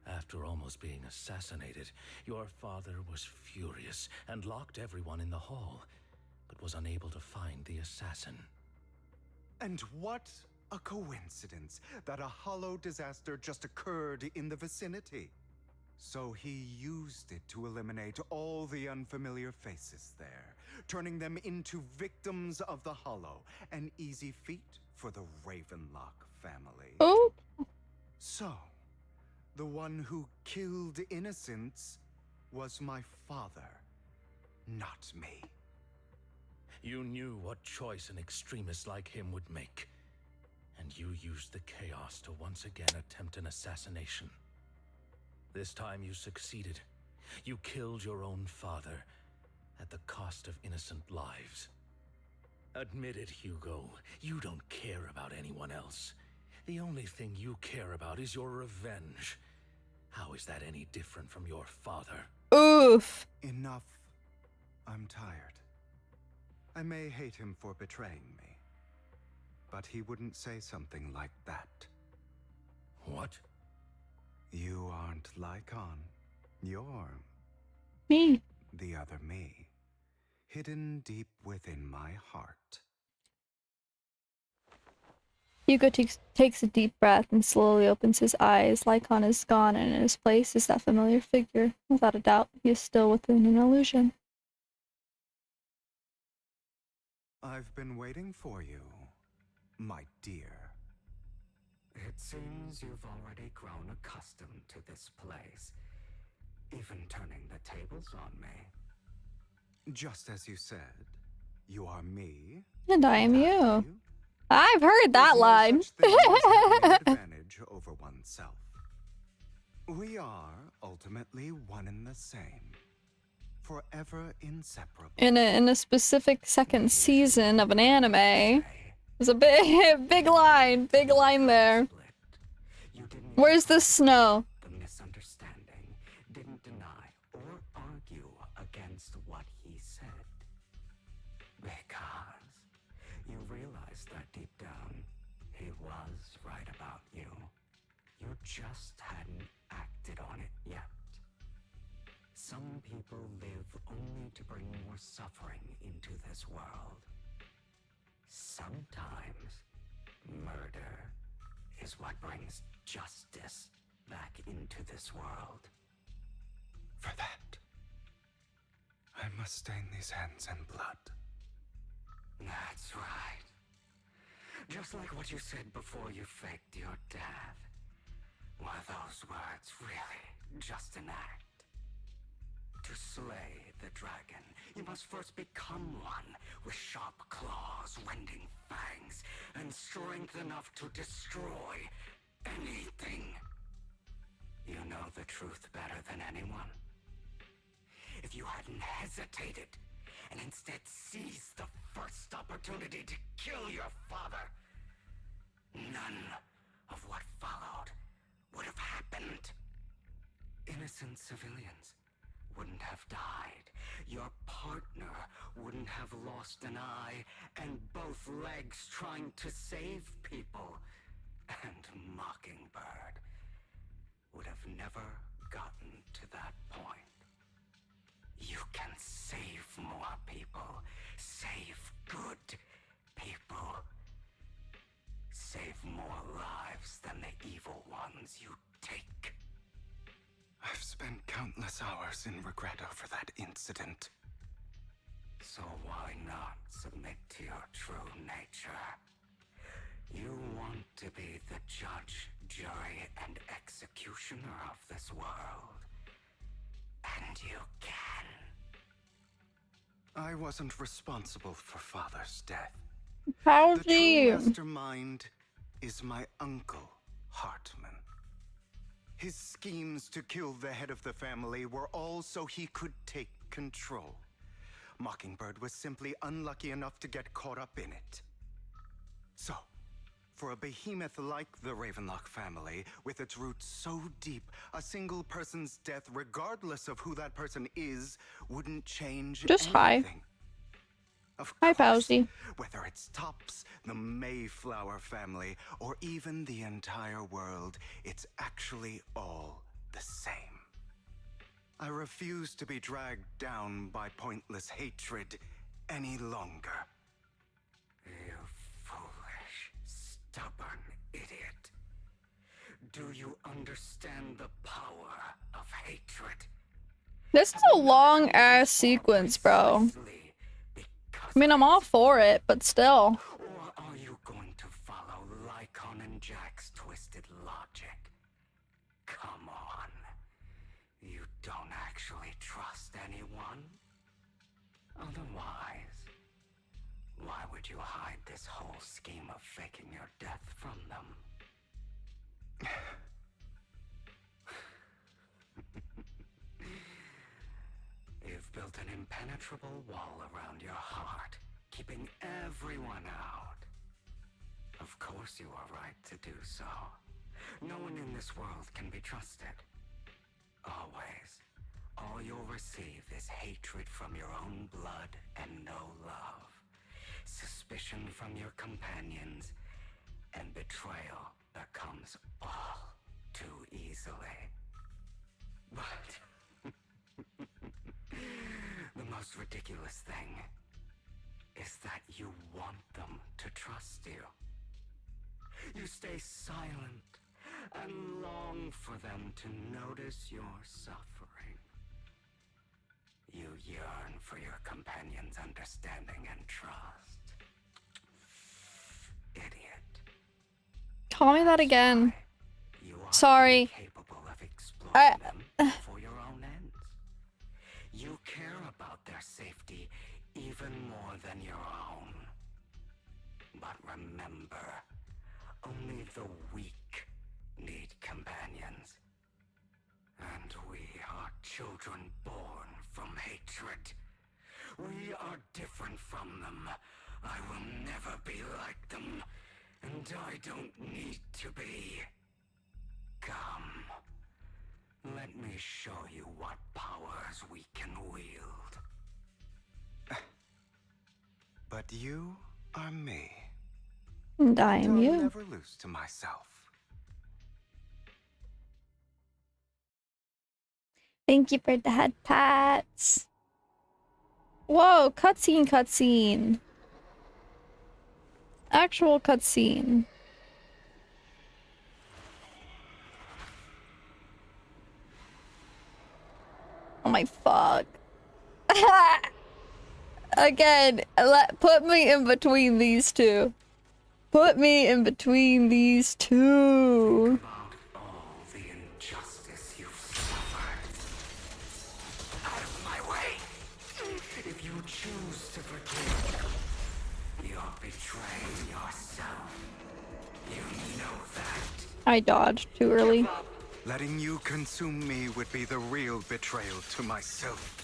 After almost being assassinated, your father was furious and locked everyone in the hall, but was unable to find the assassin.
And what a coincidence that a hollow disaster just occurred in the vicinity. So he used it to eliminate all the unfamiliar faces there, turning them into victims of the hollow. An easy feat for the Ravenlock family.
Oh.
So, the one who killed innocents was my father, not me.
You knew what choice an extremist like him would make. And you used the chaos to once again attempt an assassination. This time you succeeded. You killed your own father at the cost of innocent lives. Admit it, Hugo. You don't care about anyone else. The only thing you care about is your revenge. How is that any different from your father?
Oof.
Enough. I'm tired. I may hate him for betraying me, but he wouldn't say something like that.
What?
You aren't Lycon. You're...
me.
The other me. Hidden deep within my heart.
Hugo takes a deep breath and slowly opens his eyes. Lycon is gone, and in his place is that familiar figure. Without a doubt, he is still within an illusion.
I've been waiting for you, my dear.
It seems you've already grown accustomed to this place, even turning the tables on me.
Just as you said, you are me.
And I am you. I've heard that line.
There's no such thing as having an advantage over oneself. We are ultimately one and the same. Forever inseparable.
In a specific second season of an anime. There's a big line there. Where's the snow?
The misunderstanding didn't deny or argue against what he said. Because you realized that deep down, he was right about you. You just hadn't acted on it yet. Some people live only to bring more suffering into this world. Sometimes, murder is what brings justice back into this world.
For that, I must stain these hands in blood.
That's right. Just like what you said before you faked your death. Were those words really just an act? To slay the dragon, you must first become one with sharp claws, wending fangs, and strength enough to destroy anything. You know the truth better than anyone. If if you hadn't hesitated and instead seized the first opportunity to kill your father, none of what followed would have happened. Innocent civilians wouldn't have died. Your partner wouldn't have lost an eye and both legs trying to save people. And Mockingbird would have never gotten to that point. You can save more people. Save good people. Save more lives than the evil ones you take.
I've spent countless hours in regret over that incident.
So why not submit to your true nature? You want to be the judge, jury, and executioner of this world. And you can.
I wasn't responsible for Father's death.
How's
the true mastermind is my uncle, Hartman. His schemes to kill the head of the family were all so he could take control. Mockingbird was simply unlucky enough to get caught up in it. So, for a behemoth like the Ravenlock family, with its roots so deep, a single person's death, regardless of who that person is, wouldn't change
Just
anything.
Hi, Powsy.
Whether it's Tops, the Mayflower family, or even the entire world, it's actually all the same. I refuse to be dragged down by pointless hatred any longer.
You foolish, stubborn idiot. Do you understand the power of hatred?
This is a long ass sequence, bro. I mean, I'm all for it, but still.
Or are you going to follow Lycon and Jack's twisted logic? Come on. You don't actually trust anyone? Otherwise, why would you hide this whole scheme of faking your death from them? You've built an impenetrable wall around your heart, keeping everyone out. Of course you are right to do so. No one in this world can be trusted. Always. All you'll receive is hatred from your own blood and no love. Suspicion from your companions, and betrayal that comes all too easily. But the most ridiculous thing is that you want them to trust you. You stay silent and long for them to notice your suffering. You yearn for your companion's understanding and trust. Idiot.
Call me that again.
You are
Sorry.
incapable of exploiting them for your own ends. You care about their safety even more than your own. But remember, only the weak need companions. And we are children born from hatred. We are different from them. I will never be like them, and I don't need to be. Come, let me show you what powers we can wield.
But you are me.
And I am
I'll
you.
never lose to myself.
Thank you for the head pats. Whoa, cutscene, cutscene. Actual cutscene. Oh my fuck. Again, put me in between these two. Put me in between these two.
All the injustice you've suffered. Out of my way. If you choose to forgive, you're betraying yourself. You know that.
I dodged too early.
Letting you consume me would be the real betrayal to myself.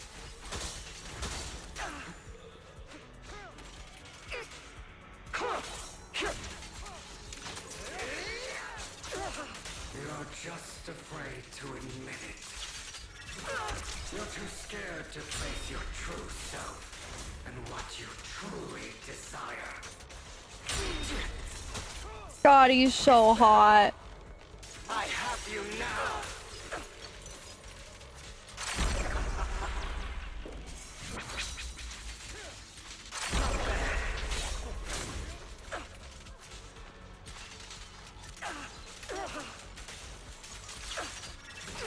You're just afraid to admit it. You're too scared to face your true self and what you truly desire.
God, he's so hot.
I have you now.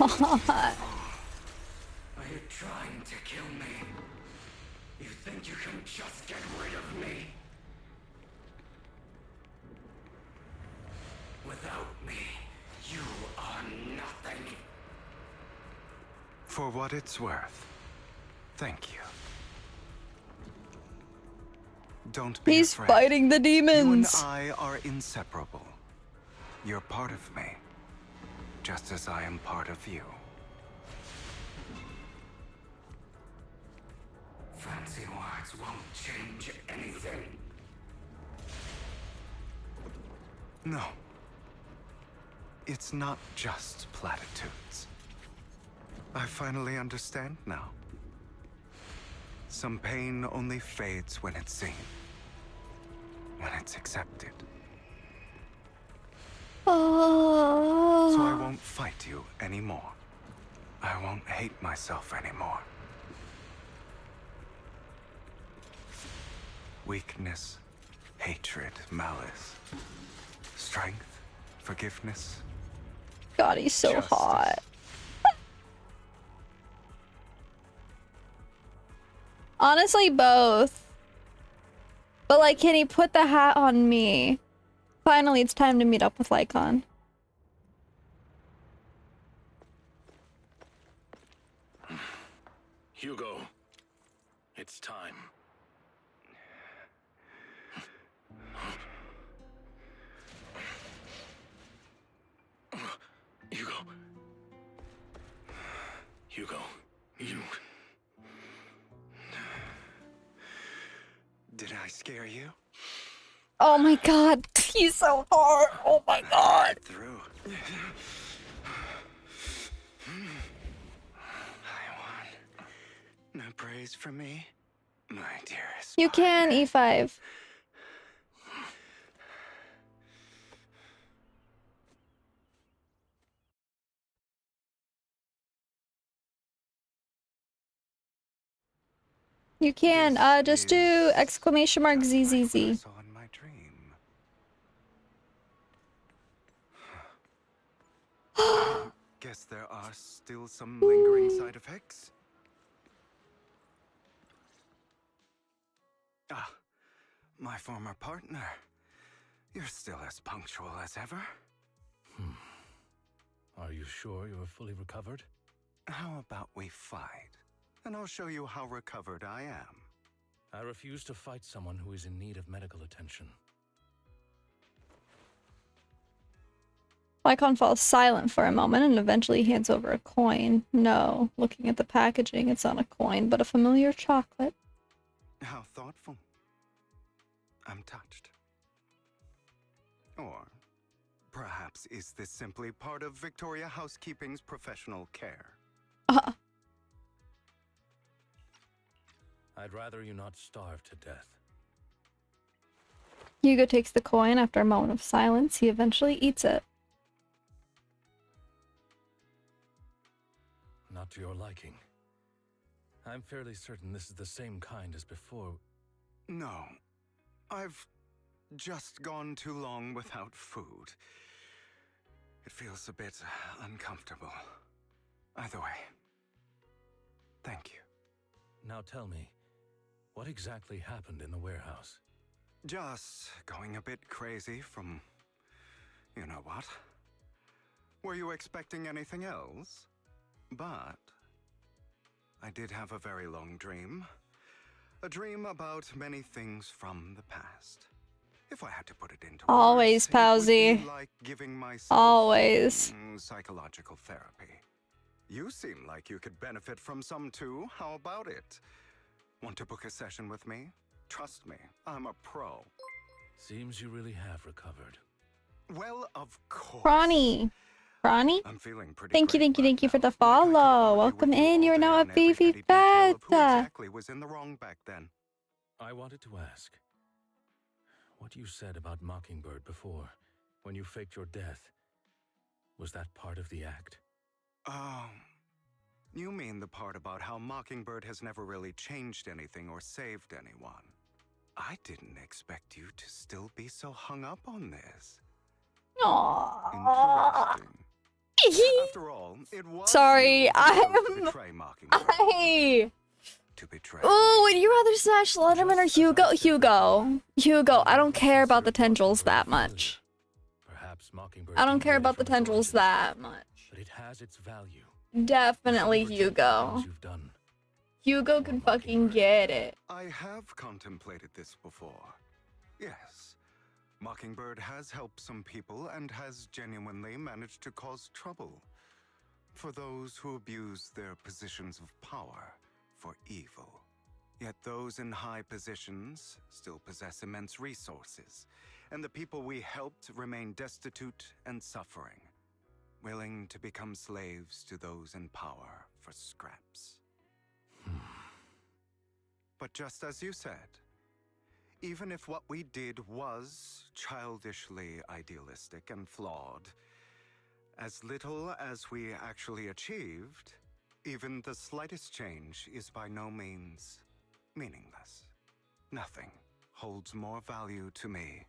Hot.
Are you trying to kill me? You think you can just get rid of me? Without me, you are nothing.
For what it's worth, thank you. Don't be
He's
afraid.
fighting the demons.
You and I are inseparable. You're part of me, just as I am part of you.
Fancy words won't change anything.
No. It's not just platitudes. I finally understand now. Some pain only fades when it's seen. When it's accepted.
Oh.
So I won't fight you anymore. I won't hate myself anymore. Weakness, hatred, malice, strength, forgiveness.
God, he's so
Justice.
hot. Honestly, both. But like, can he put the hat on me? Finally, it's time to meet up with Lycon.
Hugo, it's time. Hugo. Hugo, you...
Did I scare you?
Oh my god, he's so hard. Oh my god.
Through. I won. No praise for me, my dearest.
You can E5. You can, just do exclamation mark ZZZ.
Saw in my dream. Guess there are still some lingering side effects. Ah, my former partner. You're still as punctual as ever.
Are you sure you're fully recovered?
How about we fight? And I'll show you how recovered I am.
I refuse to fight someone who is in need of medical attention.
Lycon falls silent for a moment and eventually hands over a coin. No, looking at the packaging, it's not a coin, but a familiar chocolate.
How thoughtful. I'm touched. Or perhaps is this simply part of Victoria Housekeeping's professional care?
I'd rather you not starve to death.
Hugo takes the coin. After a moment of silence, he eventually eats it.
Not to your liking. I'm fairly certain this is the same kind as before.
No. I've just gone too long without food. It feels a bit uncomfortable. Either way, thank you.
Now tell me, what exactly happened in the warehouse?
Just going a bit crazy from... you know what? Were you expecting anything else? But... I did have a very long dream. A dream about many things from the past. If I had to put it into
Always,
words, it would
Powsy.
be like giving myself
Always.
Psychological therapy. You seem like you could benefit from some too. How about it? Want to book a session with me? Trust me, I'm a pro.
Seems you really have recovered.
Well, of course.
Ronnie. Ronnie?
I'm feeling pretty
Thank
great
you for the follow. Welcome in. You are now at
who
VIVIAN.
exactly was in the wrong back then.
I wanted to ask, what you said about Mockingbird before, when you faked your death, was that part of the act?
Oh, you mean the part about how Mockingbird has never really changed anything or saved anyone. I didn't expect you to still be so hung up on this.
Aww.
Interesting. After all, it was
Sorry,
you who
I'm...
betray Mockingbird. To betray.
Ooh, would you rather smash Letterman or Hugo? Hugo, I don't care about the tendrils that much.
Perhaps Mockingbird
I don't care about the tendrils that much.
but it has its value.
Definitely Hugo. Hugo can fucking get it.
I have contemplated this before. Yes. Mockingbird has helped some people and has genuinely managed to cause trouble for those who abuse their positions of power for evil. Yet those in high positions still possess immense resources, and the people we helped remain destitute and suffering, willing to become slaves to those in power for scraps. But just as you said, even if what we did was childishly idealistic and flawed, as little as we actually achieved, even the slightest change is by no means meaningless. Nothing holds more value to me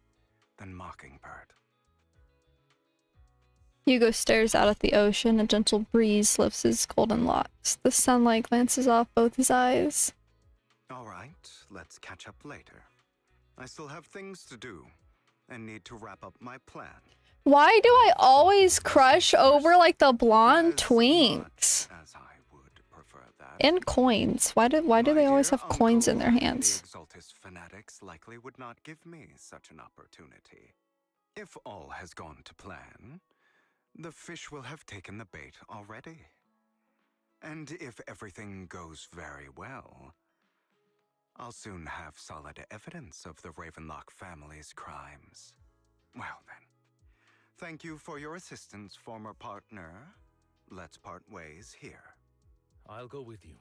than Mockingbird.
Hugo stares out at the ocean. A gentle breeze lifts his golden locks. The sunlight glances off both his eyes.
All right, let's catch up later. I still have things to do and need to wrap up my plan.
Why do I always crush over like the blonde twinks? And coins. Why do they always have coins in their hands?
The Exaltis fanatics likely would not give me such an opportunity. If all has gone to plan, the fish will have taken the bait already. And if everything goes very well, I'll soon have solid evidence of the Ravenlock family's crimes. Well then, thank you for your assistance, former partner. Let's part ways here.
I'll go with you.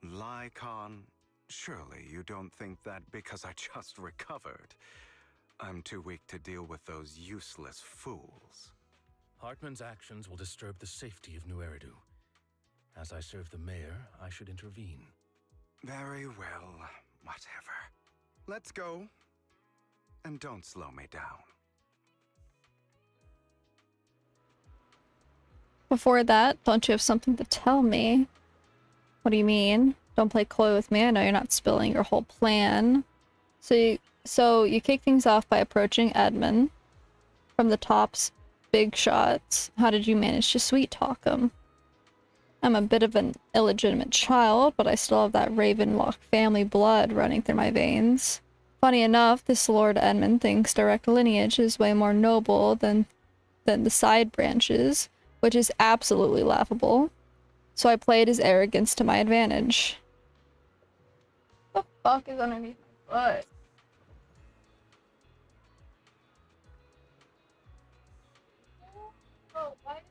Lycon, surely you don't think that because I just recovered, I'm too weak to deal with those useless fools.
Hartman's actions will disturb the safety of New Eridu. As I serve the mayor, I should intervene.
Very well, whatever. Let's go. And don't slow me down.
Before that, don't you have something to tell me? What do you mean? Don't play coy with me. I know you're not spilling your whole plan. So you kick things off by approaching Edmund from the top's big shots. How did you manage to sweet talk him? I'm a bit of an illegitimate child, but I still have that Ravenlock family blood running through my veins. Funny enough, this Lord Edmund thinks direct lineage is way more noble than the side branches, which is absolutely laughable. So I played his arrogance to my advantage. What the fuck is underneath my foot? Oh, why is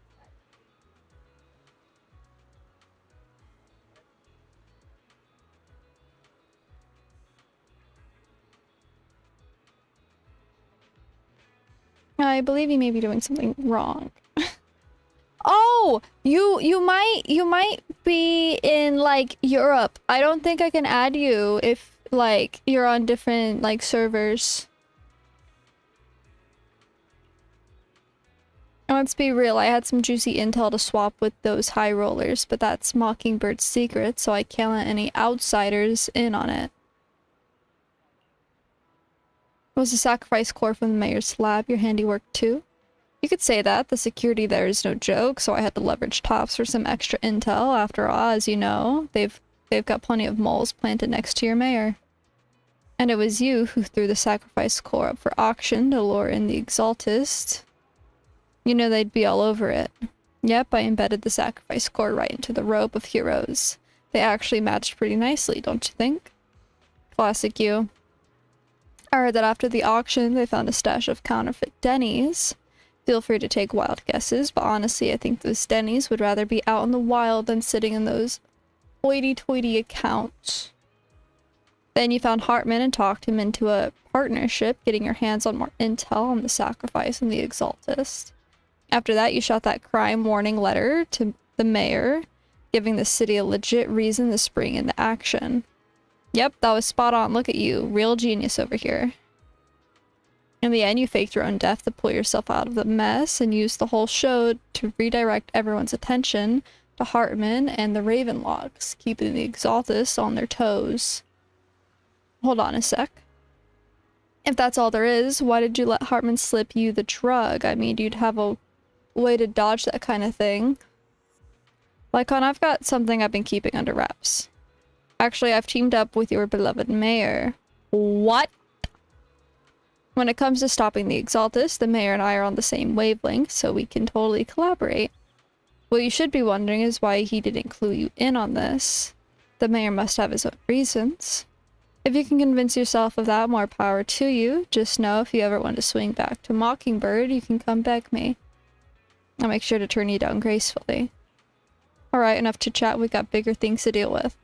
that? I believe you may be doing something wrong. Oh, you might be in like Europe. I don't think I can add you if like you're on different like servers. Let's be real, I had some juicy intel to swap with those high rollers, but that's Mockingbird's secret, so I can't let any outsiders in on it. Was the sacrifice core from the mayor's lab your handiwork too? You could say that. The security there is no joke, so I had to leverage tops for some extra intel. After all, as you know, they've got plenty of moles planted next to your mayor. And it was you who threw the sacrifice core up for auction to lure in the Exaltist. You know they'd be all over it. Yep, I embedded the sacrifice core right into the rope of heroes. They actually matched pretty nicely, don't you think? Classic you. I heard that after the auction, they found a stash of counterfeit Denny's. Feel free to take wild guesses, but honestly, I think those Denny's would rather be out in the wild than sitting in those hoity-toity accounts. Then you found Hartman and talked him into a partnership, getting your hands on more intel on the sacrifice and the Exaltist. After that, you shot that crime warning letter to the mayor, giving the city a legit reason to spring into action. Yep, that was spot on. Look at you. Real genius over here. In the end, you faked your own death to pull yourself out of the mess and used the whole show to redirect everyone's attention to Hartman and the Ravenlocks, keeping the Exaltists on their toes. Hold on a sec. If that's all there is, why did you let Hartman slip you the drug? I mean, you'd have a way to dodge that kind of thing. Lycon, I've got something I've been keeping under wraps. Actually, I've teamed up with your beloved mayor. What? When it comes to stopping the Exaltist, the mayor and I are on the same wavelength, so we can totally collaborate. What you should be wondering is why he didn't clue you in on this. The mayor must have his own reasons. If you can convince yourself of that, more power to you. Just know if you ever want to swing back to Mockingbird, you can come beg me. I'll make sure to turn you down gracefully. Alright, enough to chat. We got bigger things to deal with.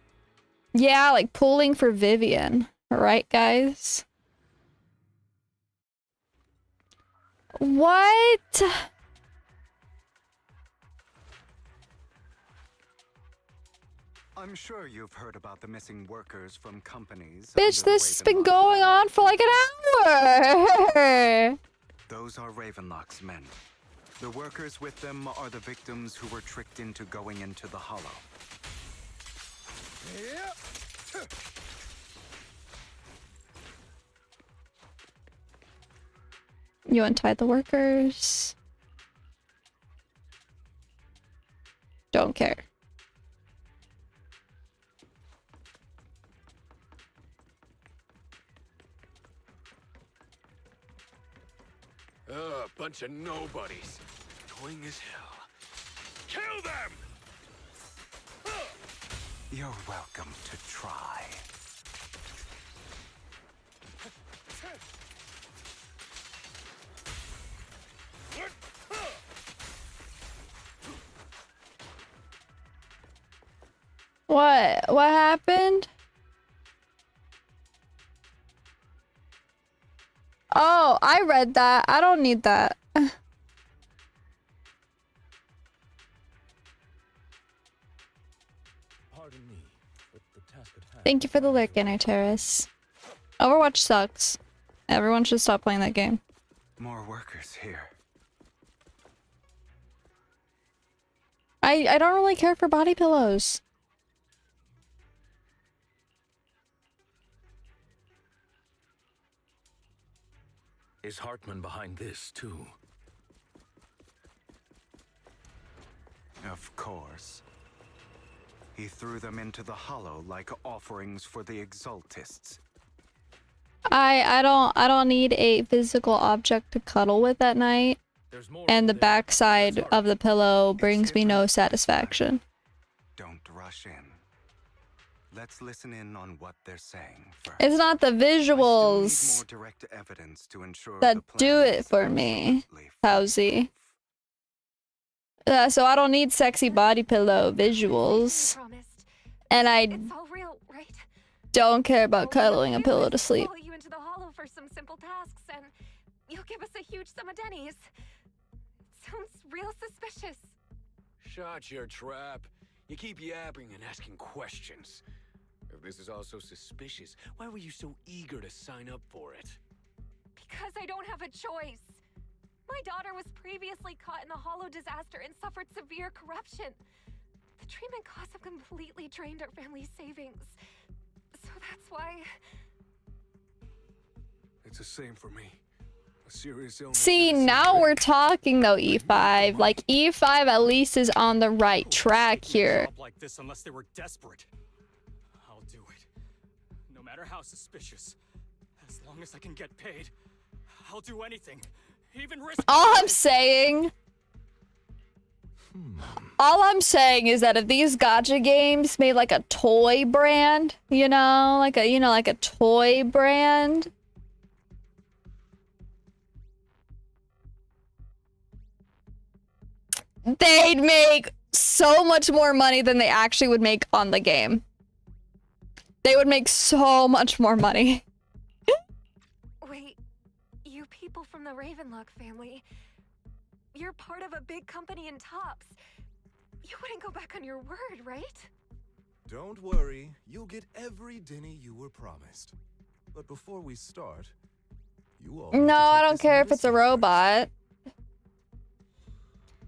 Yeah, like pulling for Vivian. Alright, guys? What?
I'm sure you've heard about the missing workers from companies.
Bitch, this has been going on for like an hour!
Those are Ravenlock's men. The workers with them are the victims who were tricked into going into the Hollow.
You untied the workers. Don't care.
Bunch of nobodies. Annoying as hell. Kill them!
You're welcome to try.
What? What happened? Oh, I read that. I don't need that. Thank you for the lurk, Inner Terrace. Overwatch sucks. Everyone should stop playing that game.
More workers here.
I don't really care for body pillows.
Is Hartman behind this, too?
Of course. He threw them into the Hollow like offerings for the Exaltists.
I don't need a physical object to cuddle with at night. And the backside of the pillow brings me no satisfaction.
Don't rush in. Let's listen in on what they're saying first.
It's not the visuals
More direct evidence to ensure
that
the
do
plan
it
is
for me,
absolutely
Howsy. So I don't need sexy body pillow visuals. And I don't care about cuddling a pillow to sleep.
Follow you into the Hollow for some simple tasks, and you'll give us a huge sum of Denny's. Sounds real suspicious.
Shut your trap. You keep yapping and asking questions. If this is all so suspicious, why were you so eager to sign up for it?
Because I don't have a choice. My daughter was previously caught in the Hollow disaster and suffered severe corruption. The treatment costs have completely drained our family's savings. So that's why...
It's the same for me. A serious illness.
See, now we're talking though, E5. Like, E5 at least is on the right track here.
Like this unless they were desperate. I'll do it. No matter how suspicious. As long as I can get paid, I'll do anything. Even risk.
All I'm saying is that if these gacha games made like a toy brand, like a toy brand, they'd make so much more money than they actually would make on the game. They would make so much more money.
Wait, you people from the Ravenlock family, you're part of a big company in Tops. You wouldn't go back on your word, right?
Don't worry, you'll get every dinny you were promised. But before we start, you all
No, I don't care if it's a robot.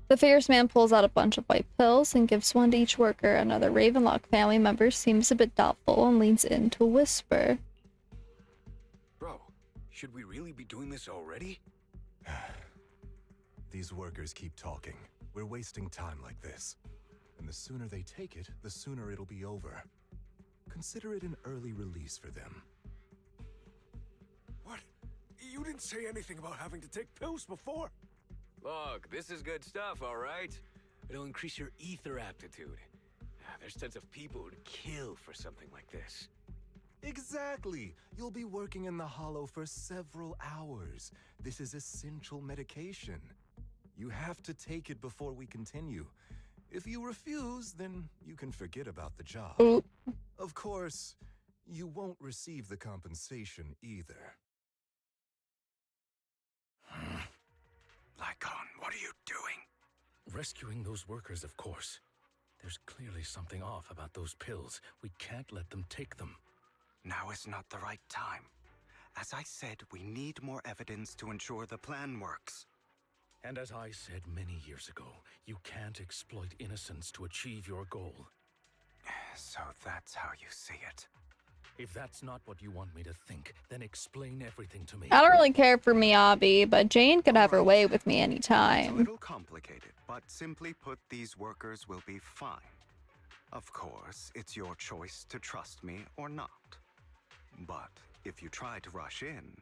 The fierce man pulls out a bunch of white pills and gives one to each worker. Another Ravenlock family member seems a bit doubtful and leans in to whisper.
Bro, should we really be doing this already?
These workers keep talking. We're wasting time like this. And the sooner they take it, the sooner it'll be over. Consider it an early release for them.
What? You didn't say anything about having to take pills before. Look, this is good stuff, all right? It'll increase your ether aptitude. There's tons of people who'd kill for something like this.
Exactly! You'll be working in the Hollow for several hours. This is essential medication. You have to take it before we continue. If you refuse, then you can forget about the job. Of course, you won't receive the compensation either.
Lycon, what are you doing?
Rescuing those workers, of course. There's clearly something off about those pills. We can't let them take them.
Now is not the right time. As I said, we need more evidence to ensure the plan works.
And as I said many years ago, you can't exploit innocence to achieve your goal.
So that's how you see it.
If that's not what you want me to think, then explain everything to me.
I don't really care for Miyabi, but Jane could have her way with me
It's a
anytime.
little complicated, but simply put, these workers will be fine. Of course, it's your choice to trust me or not. But if you try to rush in,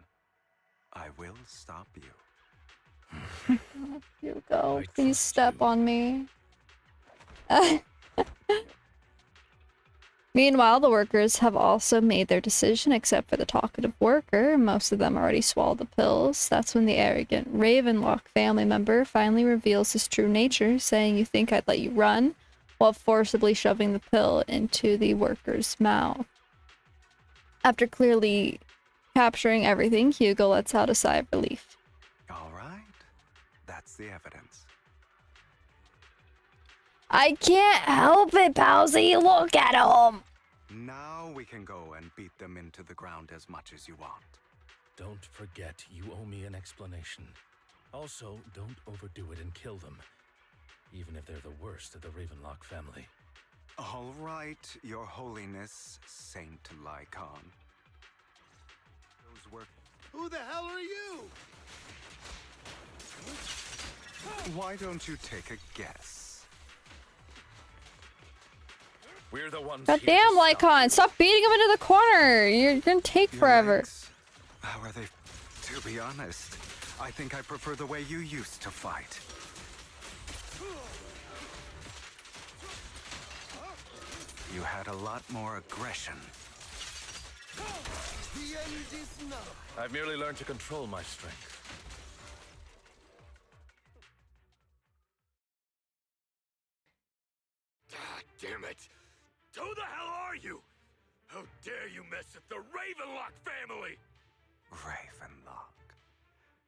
I will stop you.
You go. Please step on me. Meanwhile, the workers have also made their decision, except for the talkative worker. Most of them already swallowed the pills. That's when the arrogant Ravenlock family member finally reveals his true nature, saying, "You think I'd let you run?" while forcibly shoving the pill into the worker's mouth. After clearly capturing everything, Hugo lets out a sigh of relief.
All right. That's the evidence.
I can't help it, Palsy. Look at him.
Now we can go and beat them into the ground as much as you want.
Don't forget, you owe me an explanation. Also, don't overdo it and kill them. Even if they're the worst of the Ravenlock family.
All right, Your Holiness, Saint Lycon. Those were...
Who the hell are you?
Why don't you take a guess?
We're the ones.
Goddamn, Lycon, stop beating him into the corner. You're gonna take forever.
How are they? To be honest, I think I prefer the way you used to fight. You had a lot more aggression.
The end is now.
I've merely learned to control my strength.
God damn it! Who the hell are you? How dare you mess with the Ravenlock family?
Ravenlock.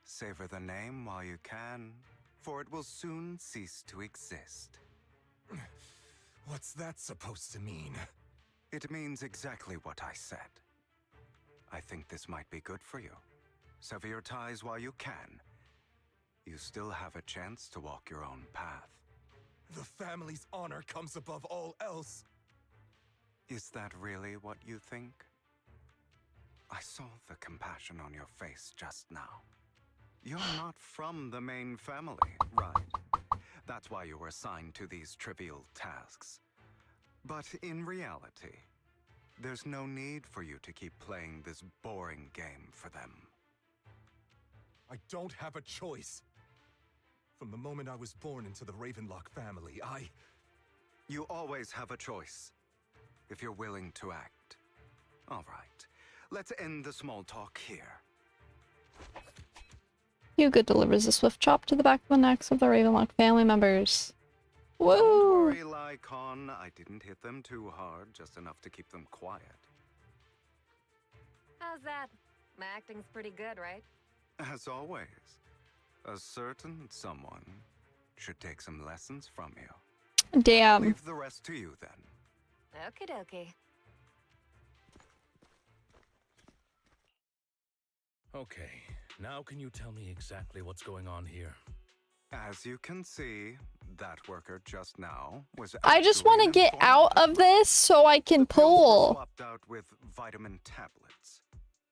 Savor the name while you can, for it will soon cease to exist.
What's that supposed to mean?
It means exactly what I said. I think this might be good for you. Sever your ties while you can. You still have a chance to walk your own path.
The family's honor comes above all else.
Is that really what you think? I saw the compassion on your face just now. You're not from the main family, right? That's why you were assigned to these trivial tasks. But in reality, there's no need for you to keep playing this boring game for them.
I don't have a choice. From the moment I was born into the Ravenlock family,
You always have a choice, if you're willing to act. All right, let's end the small talk here.
Hugo delivers a swift chop to the back of the necks of the Ravenlock family members. Woo!
Don't worry, Lycon. I didn't hit them too hard, just enough to keep them quiet.
How's that? My acting's pretty good, right?
As always, a certain someone should take some lessons from you.
Damn.
Leave the rest to you then.
Okie dokie.
Okay, now can you tell me exactly what's going on here?
As you can see, that worker just now was.
I just want to get out of this so I can pull.
Swapped out with vitamin tablets.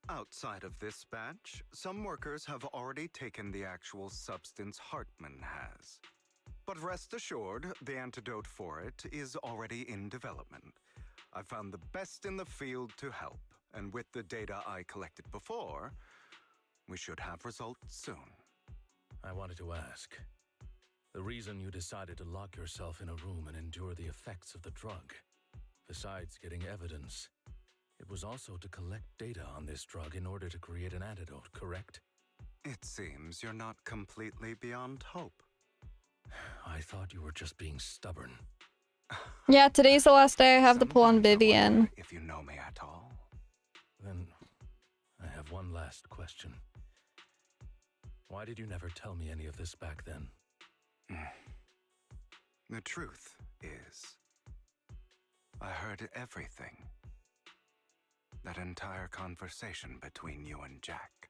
Outside of this batch, some workers have already taken the actual substance Hartman has. But rest assured, the antidote for it is already in development. I found the best in the field to help, and with the data I collected before, we should have results soon.
I wanted to ask. The reason you decided to lock yourself in a room and endure the effects of the drug, besides getting evidence, it was also to collect data on this drug in order to create an antidote, correct?
It seems you're not completely beyond hope.
I thought you were just being stubborn.
Yeah, today's the last day I have to pull on Vivian.
If you know me at all.
Then I have one last question. Why did you never tell me any of this back then?
The truth is, I heard everything. That entire conversation between you and Jack.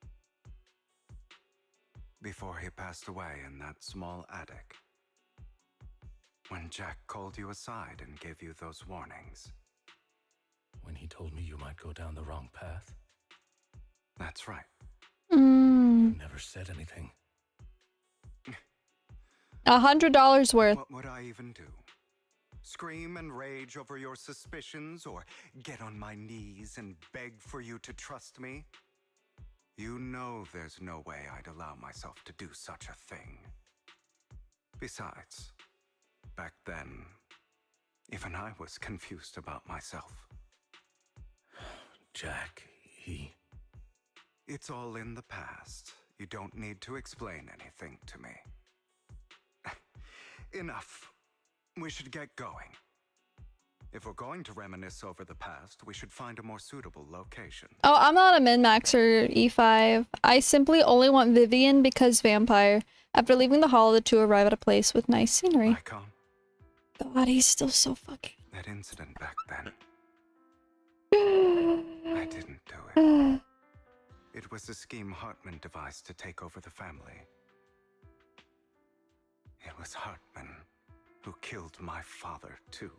Before he passed away in that small attic. When Jack called you aside and gave you those warnings.
When he told me you might go down the wrong path?
That's right.
You never said anything.
$100 worth.
What would I even do? Scream and rage over your suspicions, or get on my knees and beg for you to trust me? You know there's no way I'd allow myself to do such a thing. Besides, back then, even I was confused about myself.
Jack, he...
It's all in the past. You don't need to explain anything to me. Enough. We should get going. If we're going to reminisce over the past, we should find a more suitable location.
Oh, I'm not a min-maxer, E5. I simply only want Vivian because vampire. After leaving the hall, the two arrive at a place with nice scenery. God, he's still so fucking...
That incident back then. I didn't do it. It was a scheme Hartman devised to take over the family. It was Hartman who killed my father, too.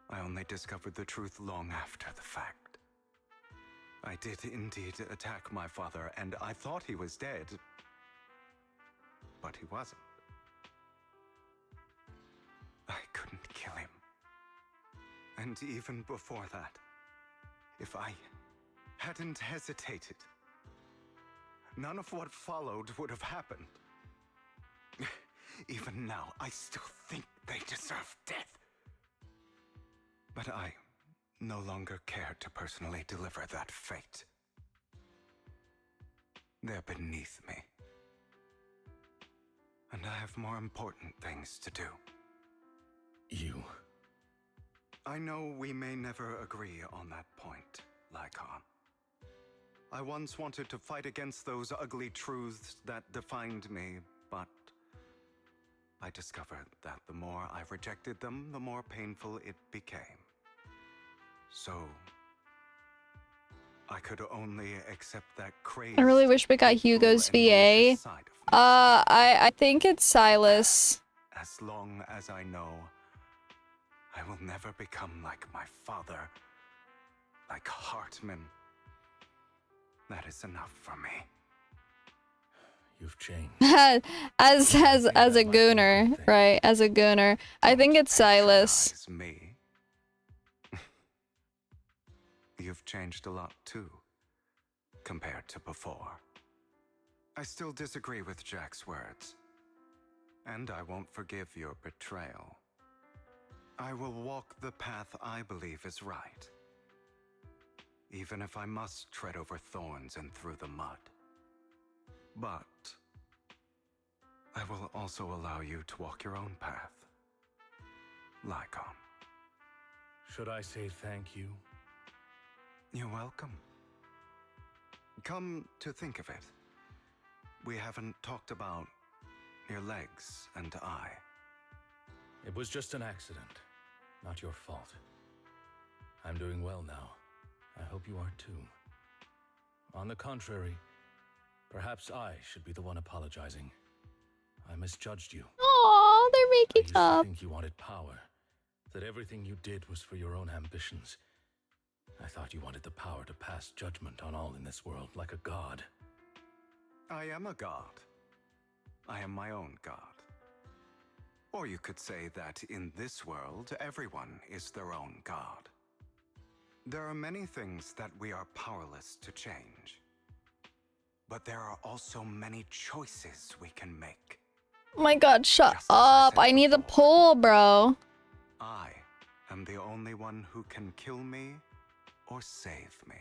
I only discovered the truth long after the fact. I did indeed attack my father, and I thought he was dead. But he wasn't. I couldn't kill him. And even before that, if I hadn't hesitated, none of what followed would have happened. Even now, I still think they deserve death. But I no longer care to personally deliver that fate. They're beneath me. And I have more important things to do.
You...
I know we may never agree on that point, Lycon. I once wanted to fight against those ugly truths that defined me, but I discovered that the more I rejected them, the more painful it became. So I could only accept that crazy.
I really wish we got Hugo's VA. I think it's Silas.
As long as I know I will never become like my father, like Hartman. That is enough for me.
You've changed.
as a gooner, right? As a gooner. I think it's Silas.
Me. You've changed a lot too, compared to before. I still disagree with Jack's words. And I won't forgive your betrayal. I will walk the path I believe is right. Even if I must tread over thorns and through the mud. But I will also allow you to walk your own path. Lycon.
Should I say thank you?
You're welcome. Come to think of it, we haven't talked about your legs and eye.
It was just an accident, not your fault. I'm doing well now. I hope you are too. On the contrary, perhaps I should be the one apologizing. I misjudged you.
Aw, they're
I
making
used to
up.
think you wanted power, that everything you did was for your own ambitions. I thought you wanted the power to pass judgment on all in this world like a god.
I am a god. I am my own god. Or you could say that in this world, everyone is their own god. There are many things that we are powerless to change. But there are also many choices we can make.
Oh my god, shut up. I need the poll, bro.
I am the only one who can kill me or save me.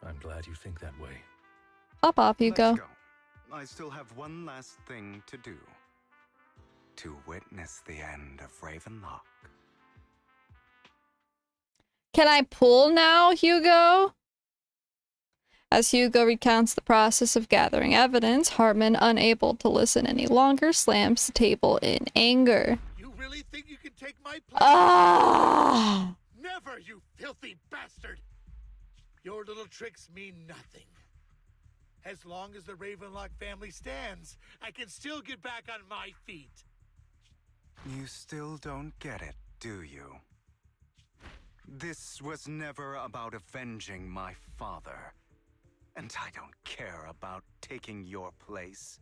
I'm glad you think that way.
Pop off, Hugo.
Let's go. I still have one last thing to do. To witness the end of Ravenlock.
Can I pull now, Hugo? As Hugo recounts the process of gathering evidence, Hartman, unable to listen any longer, slams the table in anger.
You really think you can take my place?
Ah!
Never, you filthy bastard! Your little tricks mean nothing. As long as the Ravenlock family stands, I can still get back on my feet.
You still don't get it, do you? This was never about avenging my father. And I don't care about taking your place.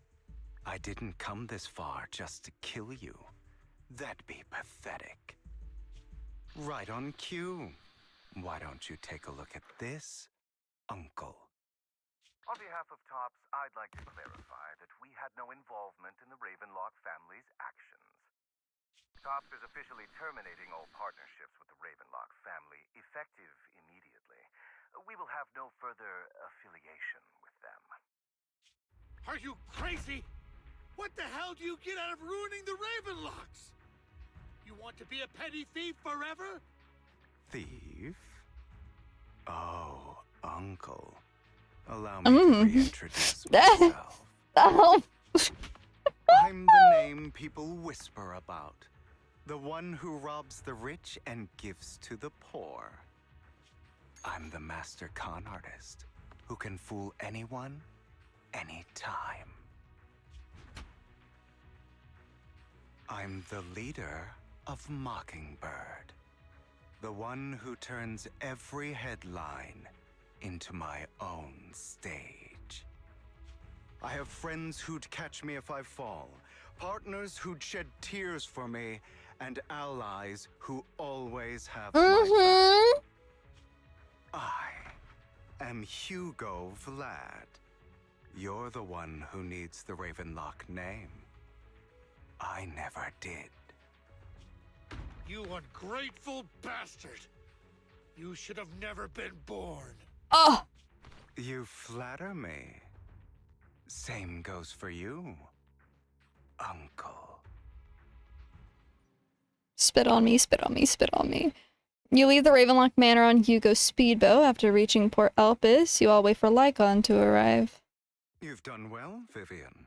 I didn't come this far just to kill you. That'd be pathetic. Right on cue. Why don't you take a look at this, Uncle?
On behalf of TOPS, I'd like to clarify that we had no involvement in the Ravenlock family's actions. TOPS is officially terminating all partnerships with the Ravenlock family, effective immediately. We will have no further affiliation with them.
Are you crazy? What the hell do you get out of ruining the Ravenlocks? You want to be a petty thief forever?
Thief? Oh, Uncle. Allow me to reintroduce myself.
Oh.
I'm the name people whisper about. The one who robs the rich and gives to the poor. I'm the master con artist who can fool anyone, anytime. I'm the leader of Mockingbird. The one who turns every headline into my own stage. I have friends who'd catch me if I fall, partners who'd shed tears for me, and allies who always have my back. I am Hugo Vlad. You're the one who needs the Ravenlock name. I never did.
You ungrateful bastard! You should have never been born.
Oh!
You flatter me. Same goes for you, Uncle.
Spit on me, spit on me, spit on me. You leave the Ravenlock Manor on Hugo's speedboat. After reaching Port Elpis, you all wait for Lycon to arrive.
You've done well, Vivian.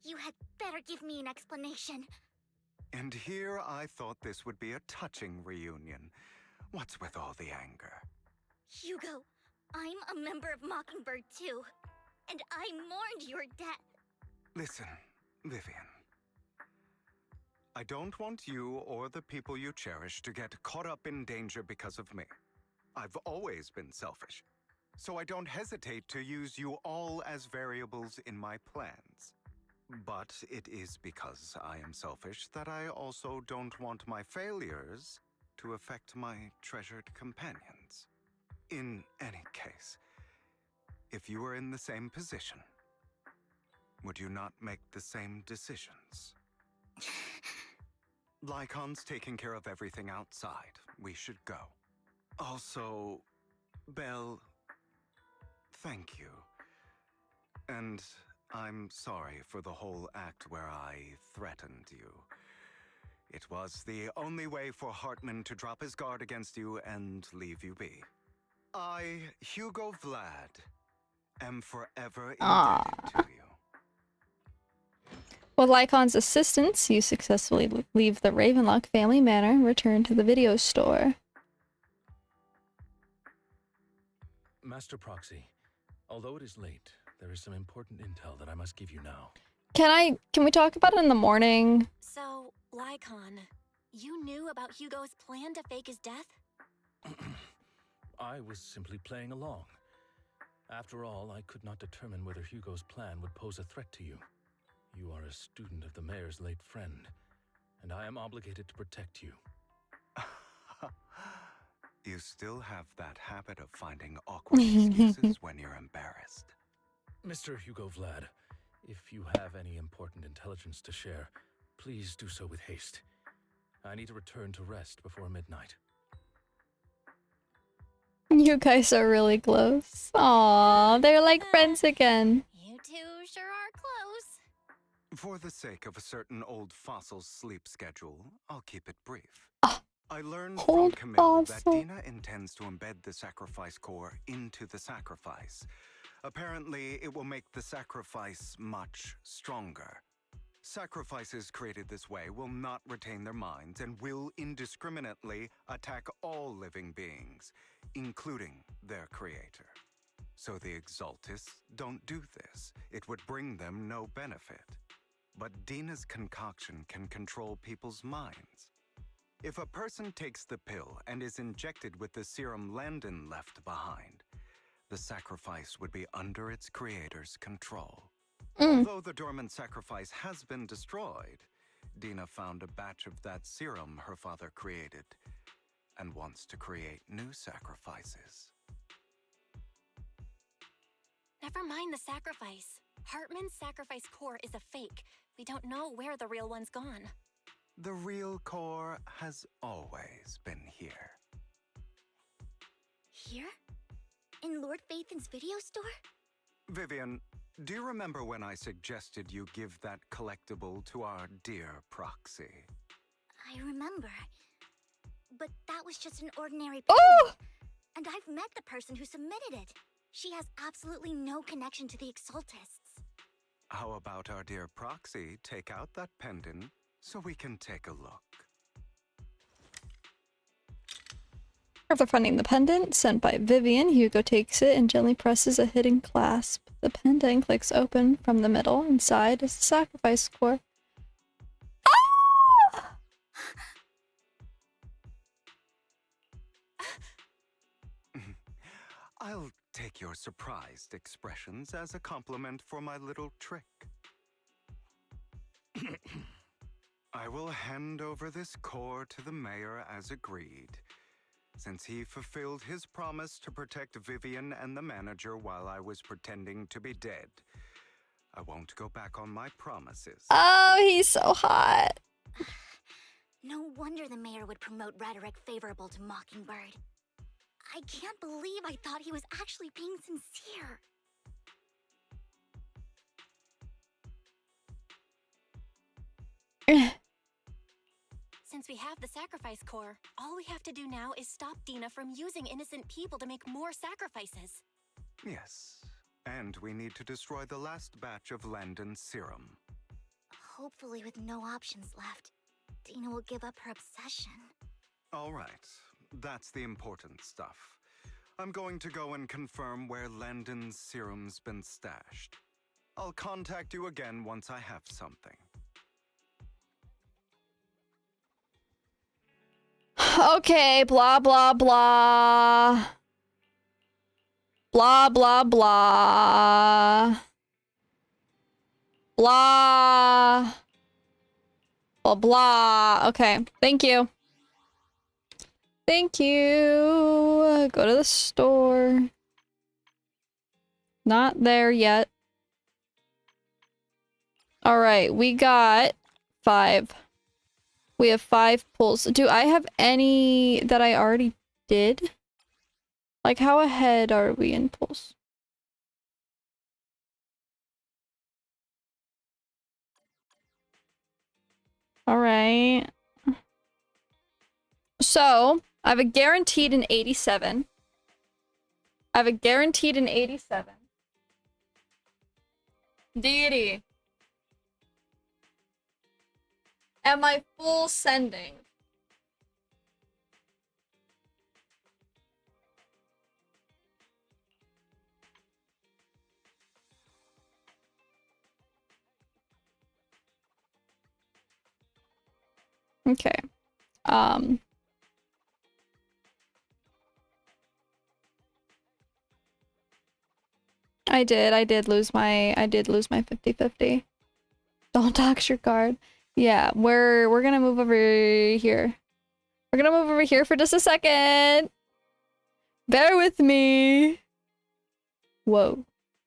You had better give me an explanation.
And here I thought this would be a touching reunion. What's with all the anger?
Hugo, I'm a member of Mockingbird too. And I mourned your death.
Listen, Vivian. I don't want you or the people you cherish to get caught up in danger because of me. I've always been selfish, so I don't hesitate to use you all as variables in my plans. But it is because I am selfish that I also don't want my failures to affect my treasured companions. In any case, if you were in the same position, would you not make the same decisions? Lycon's taking care of everything outside. We should go. Also, Belle, Thank you. And I'm sorry for the whole act where I threatened you. It was the only way for Hartman to drop his guard against you and leave you be. I, Hugo Vlad, am forever indebted to you.
With Lycon's assistance, you successfully leave the Ravenlock family manor and return to the video store.
Master Proxy, although it is late, there is some important intel that I must give you now.
Can we talk about it in the morning?
So, Lycon, you knew about Hugo's plan to fake his death?
I was simply playing along. After all, I could not determine whether Hugo's plan would pose a threat to you. You are a student of the mayor's late friend, and I am obligated to protect you.
You still have that habit of finding awkward excuses when you're embarrassed.
Mr. Hugo Vlad, if you have any important intelligence to share, please do so with haste. I need to return to rest before midnight.
You guys are really close. Aww, they're like friends again.
You two sure are close.
For the sake of a certain old fossil's sleep schedule, I'll keep it brief. I learned from Camille that Dina intends to embed the sacrifice core into the sacrifice. Apparently, it will make the sacrifice much stronger. Sacrifices created this way will not retain their minds and will indiscriminately attack all living beings, including their creator. So the Exaltists don't do this. It would bring them no benefit. But Dina's concoction can control people's minds. If a person takes the pill and is injected with the serum Landon left behind, the sacrifice would be under its creator's control. Although the dormant sacrifice has been destroyed, Dina found a batch of that serum her father created and wants to create new sacrifices.
Never mind the sacrifice. Hartman's sacrifice core is a fake. We don't know where the real one's gone.
The real core has always been here.
Here? In Lord Phaethon's video store?
Vivian, do you remember when I suggested you give that collectible to our dear Proxy?
I remember. But that was just an ordinary pen. And I've met the person who submitted it. She has absolutely no connection to the Exaltists.
How about our dear Proxy take out that pendant so we can take a look?
After finding the pendant sent by Vivian, Hugo takes it and gently presses a hidden clasp. The pendant clicks open from the middle. Inside is the sacrifice core.
I'll take your surprised expressions as a compliment for my little trick. I will hand over this core to the mayor as agreed. Since he fulfilled his promise to protect Vivian and the manager while I was pretending to be dead, I won't go back on my promises.
Oh, he's so hot.
No wonder the mayor would promote rhetoric favorable to Mockingbird. I can't believe I thought he was actually being sincere.
Since we have the sacrifice core, all we have to do now is stop Dina from using innocent people to make more sacrifices.
Yes, and we need to destroy the last batch of Landon's serum.
Hopefully with no options left, Dina will give up her obsession.
All right, that's the important stuff. I'm going to go and confirm where Landon's serum's been stashed. I'll contact you again once I have something.
Okay, blah, blah, blah. Blah, blah, blah. Blah. Blah, blah. Okay, thank you. Thank you. Go to the store. Not there yet. Alright, we got 5. We have 5 pulls. Do I have any that I already did? Like, how ahead are we in pulls? All right. So, I have a guaranteed in 87. I have a guaranteed in 87. Deity. Am I full sending? Okay. I did lose my 50-50. Don't dox your card. Yeah, we're gonna move over here. We're gonna move over here for just a second. Bear with me. Whoa.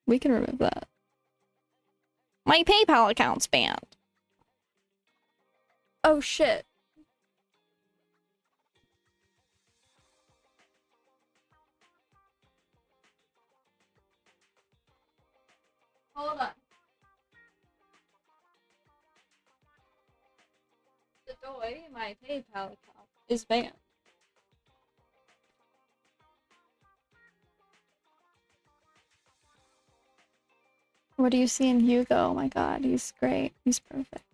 We can remove that. My PayPal account's banned. Oh shit. Hold on. The Doi, my PayPal account, is banned. What do you see in Hugo? Oh my god, he's great. He's perfect.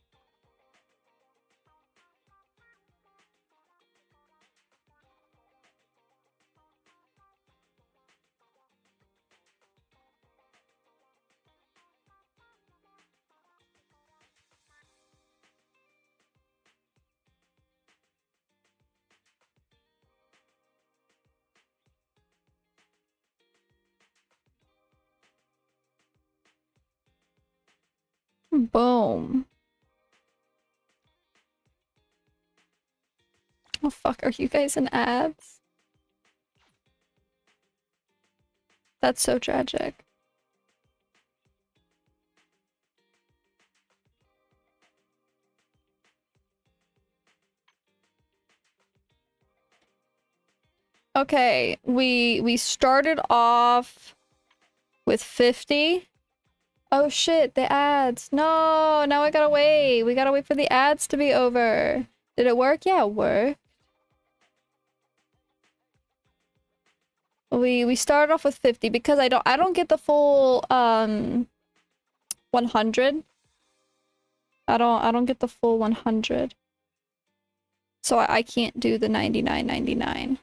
Boom. Oh fuck, are you guys in ads? That's so tragic. Okay, we started off with 50. Oh shit, the ads. No, now I gotta wait. We gotta wait for the ads to be over. Did it work? Yeah, it worked. We started off with 50 because I don't get the full 100. I don't get the full 100. So I can't do the 99.99.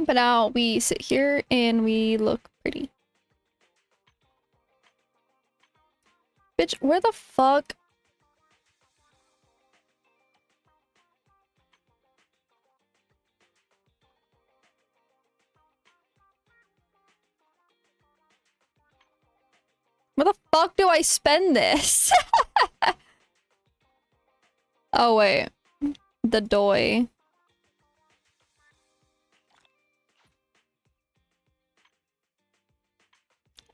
But now we sit here and we look pretty. Bitch, where the fuck? Where the fuck do I spend this? Oh wait. The Doi.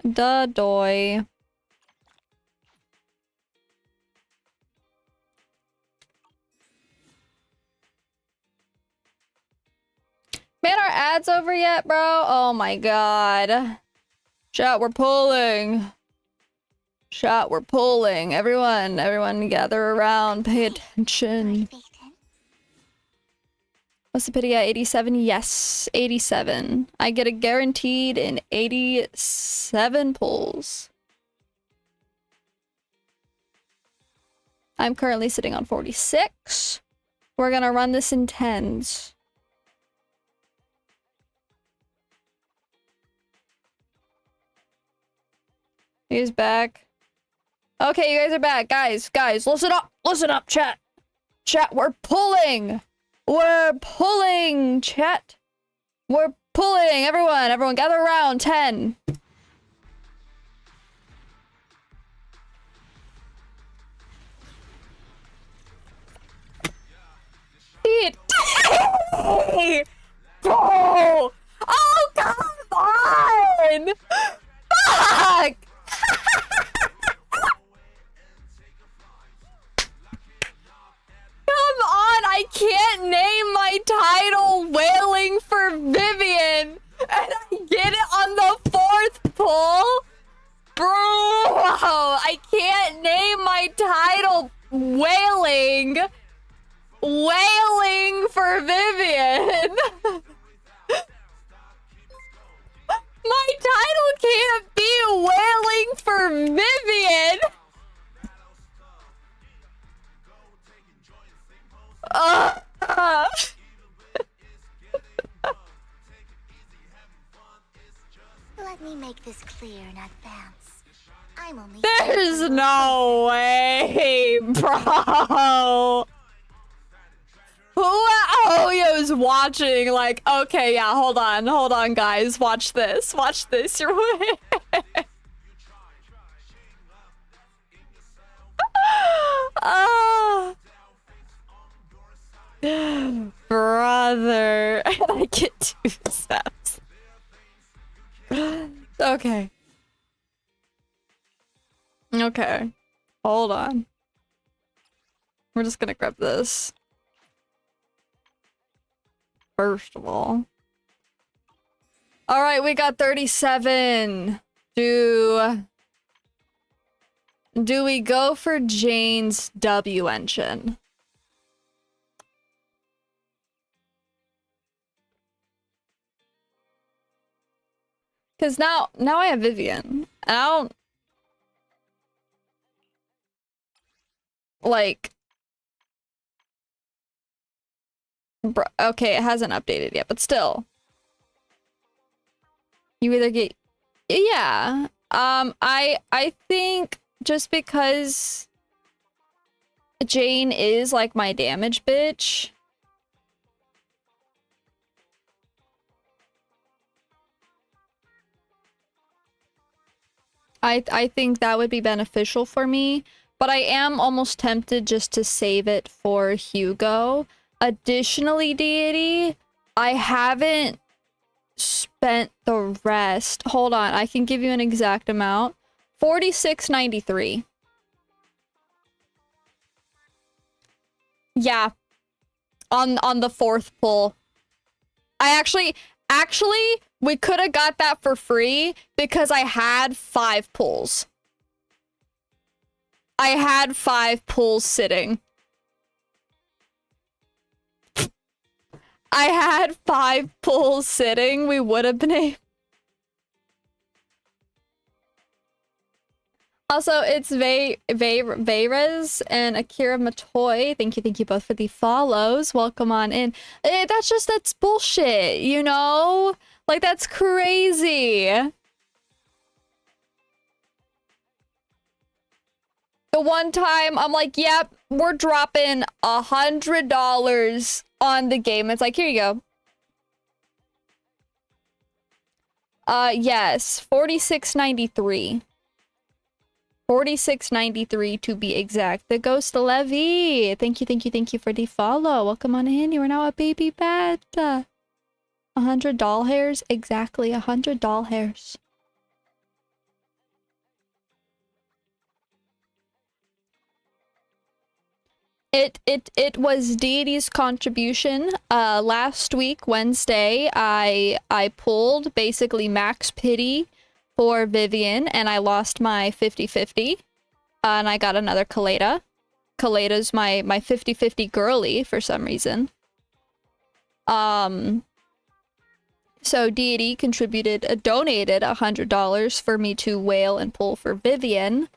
The Doi. Man, our ads over yet, bro? Oh my god. Chat, we're pulling. Chat, we're pulling. Everyone gather around. Pay attention. What's the pity at 87? Yes, 87. I get a guaranteed in 87 pulls. I'm currently sitting on 46. We're gonna run this in 10s. He's back. Okay, you guys are back. Guys, listen up, chat. Chat, we're pulling. We're pulling, chat. We're pulling. Everyone gather around. 10. Oh, come on! wailing for Vivian. My title can't be wailing for Vivian.
Let me make this clear in advance. I'm only.
There's no way, bro. Who Oyo's watching? Like, okay, yeah, hold on, guys. Watch this. You're brother, I get 2 steps. Okay. Okay. Hold on. We're just gonna grab this. First of all. Alright, we got 37. Do we go for Jane's W engine? Cause now I have Vivian. And I don't like okay, it hasn't updated yet, but still. You either get yeah. I think just because Jane is like my damage bitch. I think that would be beneficial for me, but I am almost tempted just to save it for Hugo. Additionally, Deity, I haven't spent the rest. Hold on, I can give you an exact amount. 46.93. Yeah. On the 4th pull. I actually we could have got that for free because I had 5 pulls. I had 5 pulls sitting. I had 5 pulls sitting. We would have been able. Also, it's Veyrez and Akira Matoy. Thank you both for the follows. Welcome on in. That's bullshit, you know? Like, that's crazy. The one time I'm like, yep, we're dropping $100 on the game. It's like, here you go. Yes, 46.93. 46.93 to be exact. The Ghost Levy. Thank you for the follow. Welcome on in. You are now a baby bat. 100 doll hairs. Exactly 100 doll hairs. It was Deity's contribution. Last week, Wednesday, I pulled basically max pity for Vivian, and I lost my 50-50. And I got another Kaleda. Kaleda's my 50-50 girly for some reason. So Deity donated $100 for me to wail and pull for Vivian.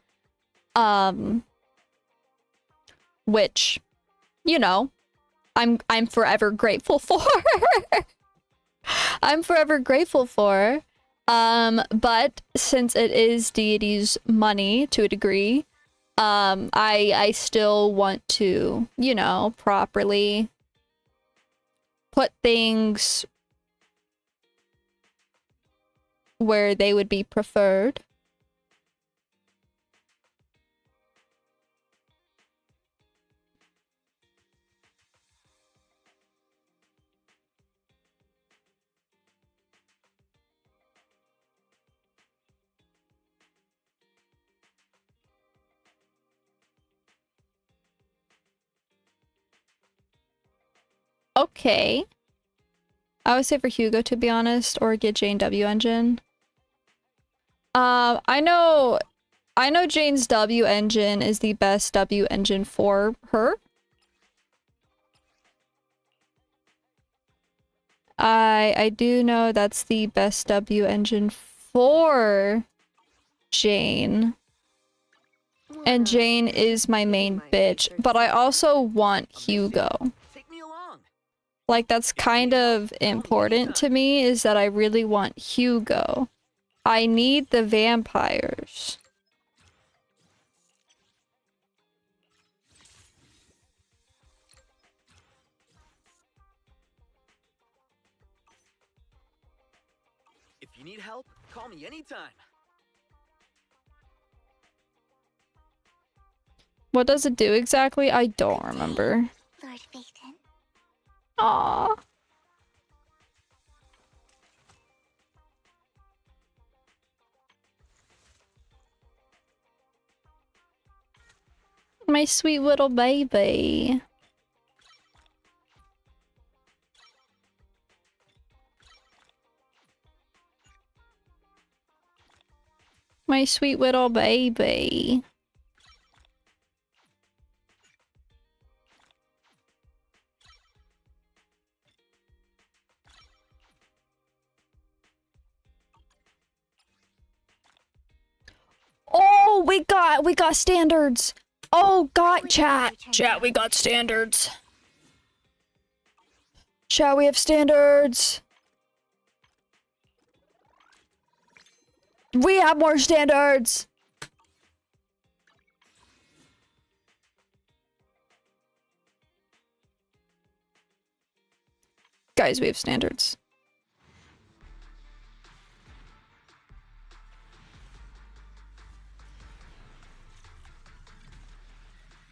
Which, you know, I'm forever grateful for. I'm forever grateful for. But since it is Deity's money to a degree, I still want to, you know, properly put things where they would be preferred. Okay. I would say for Hugo, to be honest, or get Jane W engine. I I know Jane's W engine is the best W engine for her. I do know that's the best W engine for Jane. And Jane is my main bitch, but I also want Hugo. Like, that's kind of important to me, is that I really want Hugo. I need the vampires.
If you need help, call me anytime.
What does it do exactly? I don't remember.
Lord Phaeton.
Aww. My sweet little baby. My sweet little baby. Oh, we got standards. Oh, God, chat. Chat, we got standards. Chat, we have standards. We have more standards. Guys, we have standards.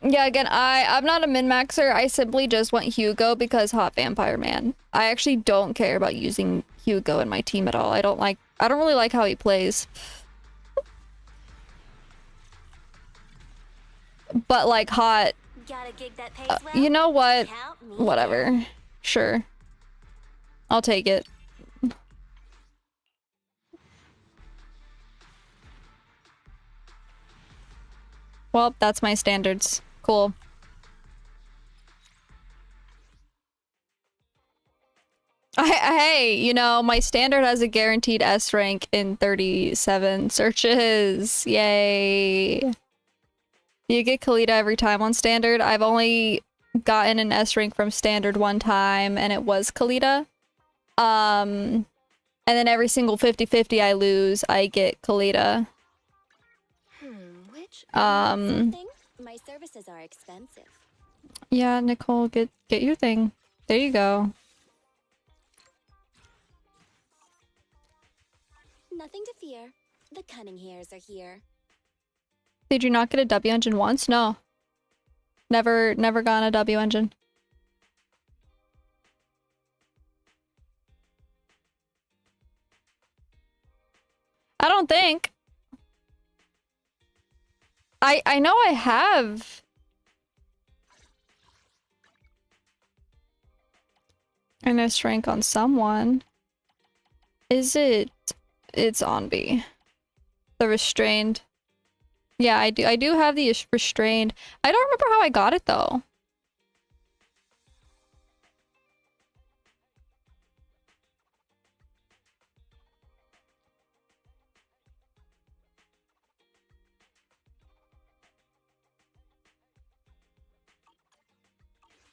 Yeah, again, I'm not a min-maxer. I simply just want Hugo because hot vampire man. I actually don't care about using Hugo in my team at all. I don't really like how he plays. But like hot.
Got a gig that pays well?
You know what?
Count me
Whatever. Sure. I'll take it. Well, that's my standards. Cool. Hey, you know, my standard has a guaranteed S rank in 37 searches. Yay. You get Kalita every time on standard. I've only gotten an S rank from standard one time, and it was Kalita. And then every single 50-50 I lose, I get Kalita.
My services are expensive.
Yeah, Nicole, get your thing. There you go.
Nothing to fear. The cunning hairs are here.
Did you not get a W engine once? No. Never gotten a W engine. I don't think. I know I have. An S rank on someone. Is it? It's on B. The restrained. Yeah, I do have the restrained. I don't remember how I got it though.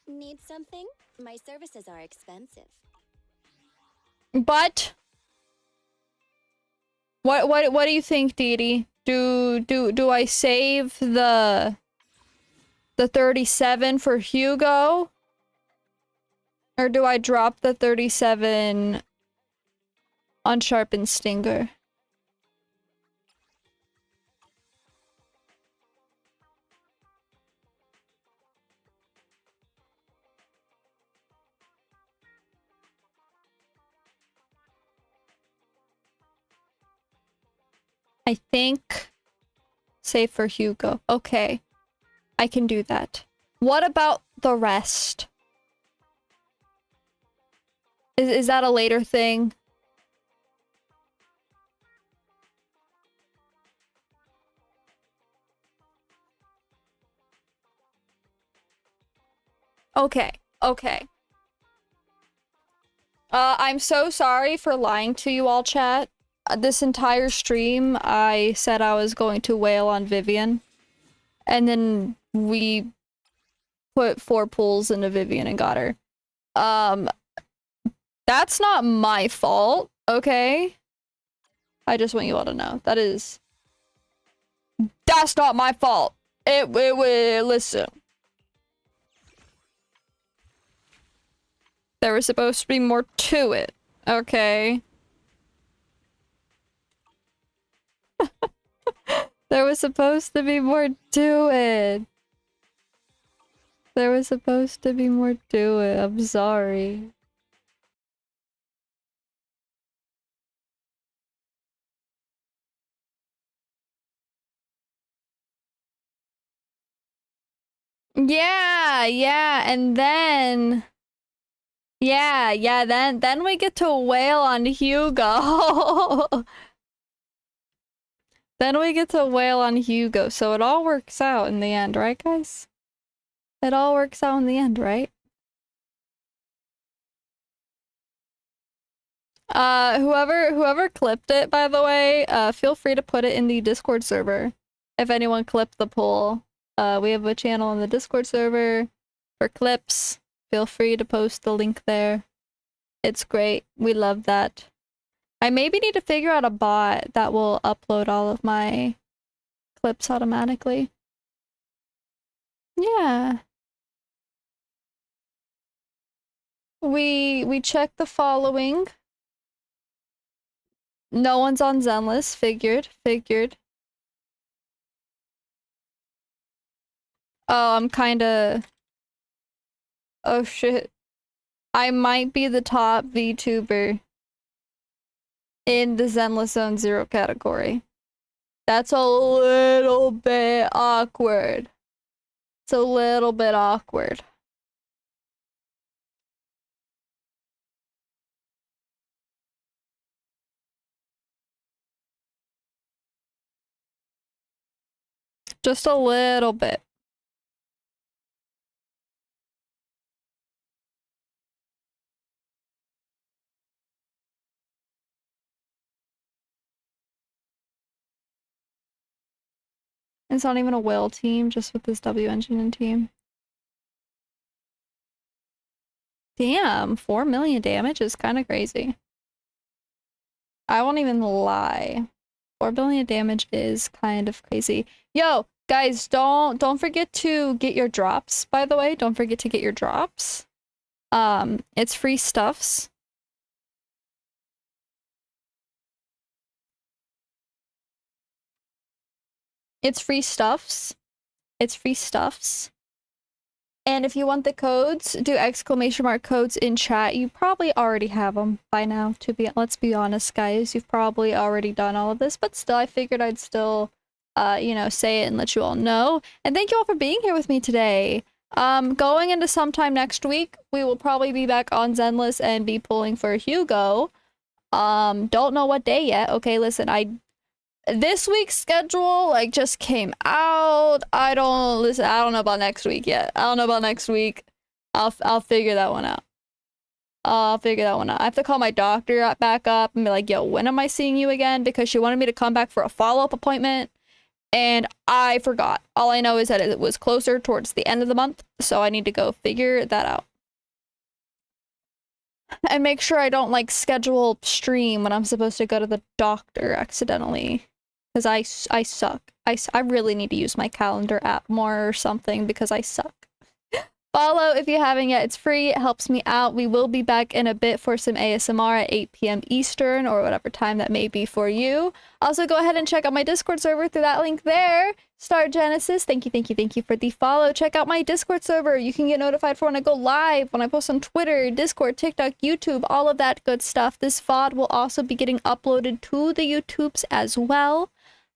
Need something? My services are expensive.
But what do you think, Deity? Do I save the 37 for Hugo? Or do I drop the 37 on Sharpened Stinger? I think save for Hugo. Okay. I can do that. What about the rest? Is that a later thing? Okay, okay. I'm so sorry for lying to you all, chat. This entire stream, I said I was going to wail on Vivian. And then we put 4 pulls into Vivian and got her. That's not my fault, okay? I just want you all to know. That's not my fault. Listen. There was supposed to be more to it, okay? There was supposed to be more to it. There was supposed to be more to it. I'm sorry. Yeah, and then... Yeah, then we get to wail on Hugo. Then we get to wail on Hugo, so it all works out in the end, right, guys? It all works out in the end, right? Whoever clipped it, by the way, feel free to put it in the Discord server. If anyone clipped the poll. We have a channel in the Discord server for clips. Feel free to post the link there. It's great. We love that. I maybe need to figure out a bot that will upload all of my clips automatically. Yeah. We check the following. No one's on Zenless. Figured. Oh, I'm kinda... Oh shit. I might be the top VTuber in the Zenless Zone 0 category. That's a little bit awkward. It's a little bit awkward. Just a little bit. It's not even a whale team, just with this W engine team. Damn, 4 million damage is kind of crazy. I won't even lie. 4 billion damage is kind of crazy. Yo, guys, don't forget to get your drops, by the way. Don't forget to get your drops. It's free stuffs. It's free stuffs. It's free stuffs. And if you want the codes, do exclamation mark codes in chat. You probably already have them by now, let's be honest, guys. You've probably already done all of this, but still, I figured I'd still, you know, say it and let you all know. And thank you all for being here with me today. Going into sometime next week, we will probably be back on Zenless and be pulling for Hugo. Don't know what day yet. Okay, listen, this week's schedule like just came out. I don't know about next week yet. I don't know about next week. I'll figure that one out. I'll figure that one out. I have to call my doctor back up and be like, yo, when am I seeing you again? Because she wanted me to come back for a follow-up appointment. And I forgot. All I know is that it was closer towards the end of the month. So I need to go figure that out. And make sure I don't like schedule stream when I'm supposed to go to the doctor accidentally. Because I suck. I really need to use my calendar app more or something because I suck. Follow if you haven't yet. It's free. It helps me out. We will be back in a bit for some ASMR at 8 p.m. Eastern or whatever time that may be for you. Also, go ahead and check out my Discord server through that link there. Star Genesis, thank you for the follow. Check out my Discord server. You can get notified for when I go live, when I post on Twitter, Discord, TikTok, YouTube, all of that good stuff. This VOD will also be getting uploaded to the YouTubes as well.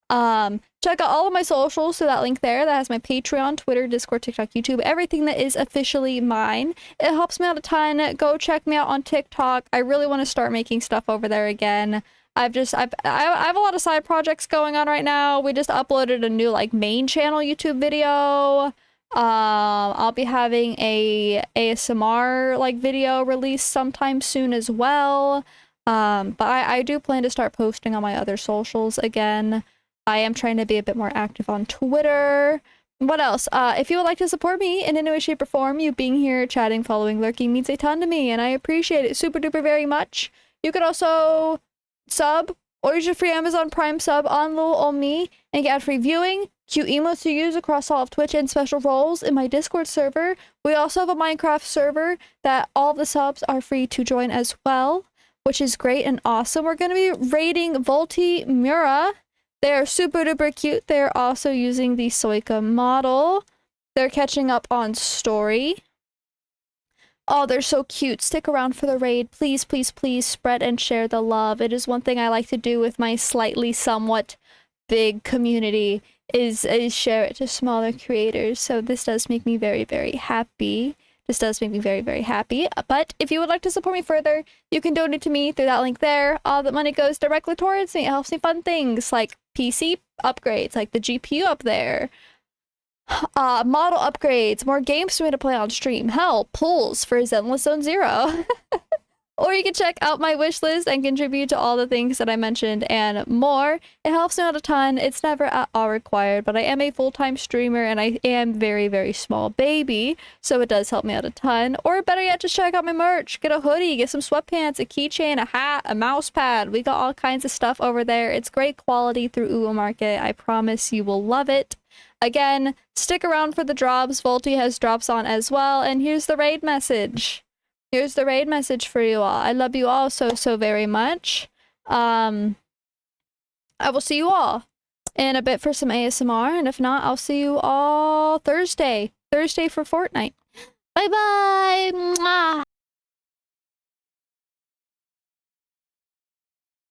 Check out all of my socials through that link there. That has my Patreon, Twitter, Discord, TikTok, YouTube, everything that is officially mine. It helps me out a ton. Go check me out on TikTok. I really want to start making stuff over there again. I have a lot of side projects going on right now. We just uploaded a new like main channel YouTube video. I'll be having a ASMR like video release sometime soon as well. But I do plan to start posting on my other socials again. I am trying to be a bit more active on Twitter. What else? If you would like to support me in any way, shape, or form, you being here, chatting, following, lurking means a ton to me, and I appreciate it super duper very much. You could also sub or use your free Amazon Prime sub on Lil Ol Me and get free viewing, cute emotes to use across all of Twitch, and special roles in my Discord server. We also have a Minecraft server that all of the subs are free to join as well, which is great and awesome. We're going to be raiding Volti Mura. They're super duper cute. They're also using the Soika model. They're catching up on story. Oh, they're so cute. Stick around for the raid. Please, please, please spread and share the love. It is one thing I like to do with my slightly somewhat big community is share it to smaller creators. So this does make me very, very happy. This does make me very, very happy. But if you would like to support me further, you can donate to me through that link there. All the money goes directly towards me. It helps me fund things like PC upgrades, like the GPU up there. Model upgrades, more games for me to play on stream. Hell, pulls for Zenless Zone Zero. Or you can check out my wish list and contribute to all the things that I mentioned and more. It helps me out a ton. It's never at all required, but I am a full-time streamer and I am very, very small baby, so it does help me out a ton. Or better yet, just check out my merch. Get a hoodie, get some sweatpants, a keychain, a hat, a mouse pad. We got all kinds of stuff over there. It's great quality through Uwo Market. I promise you will love it. Again, stick around for the drops. Volti has drops on as well. And here's the raid message. Here's the raid message for you all. I love you all so, so very much. I will see you all in a bit for some ASMR. And if not, I'll see you all Thursday. Thursday for Fortnite. Bye-bye.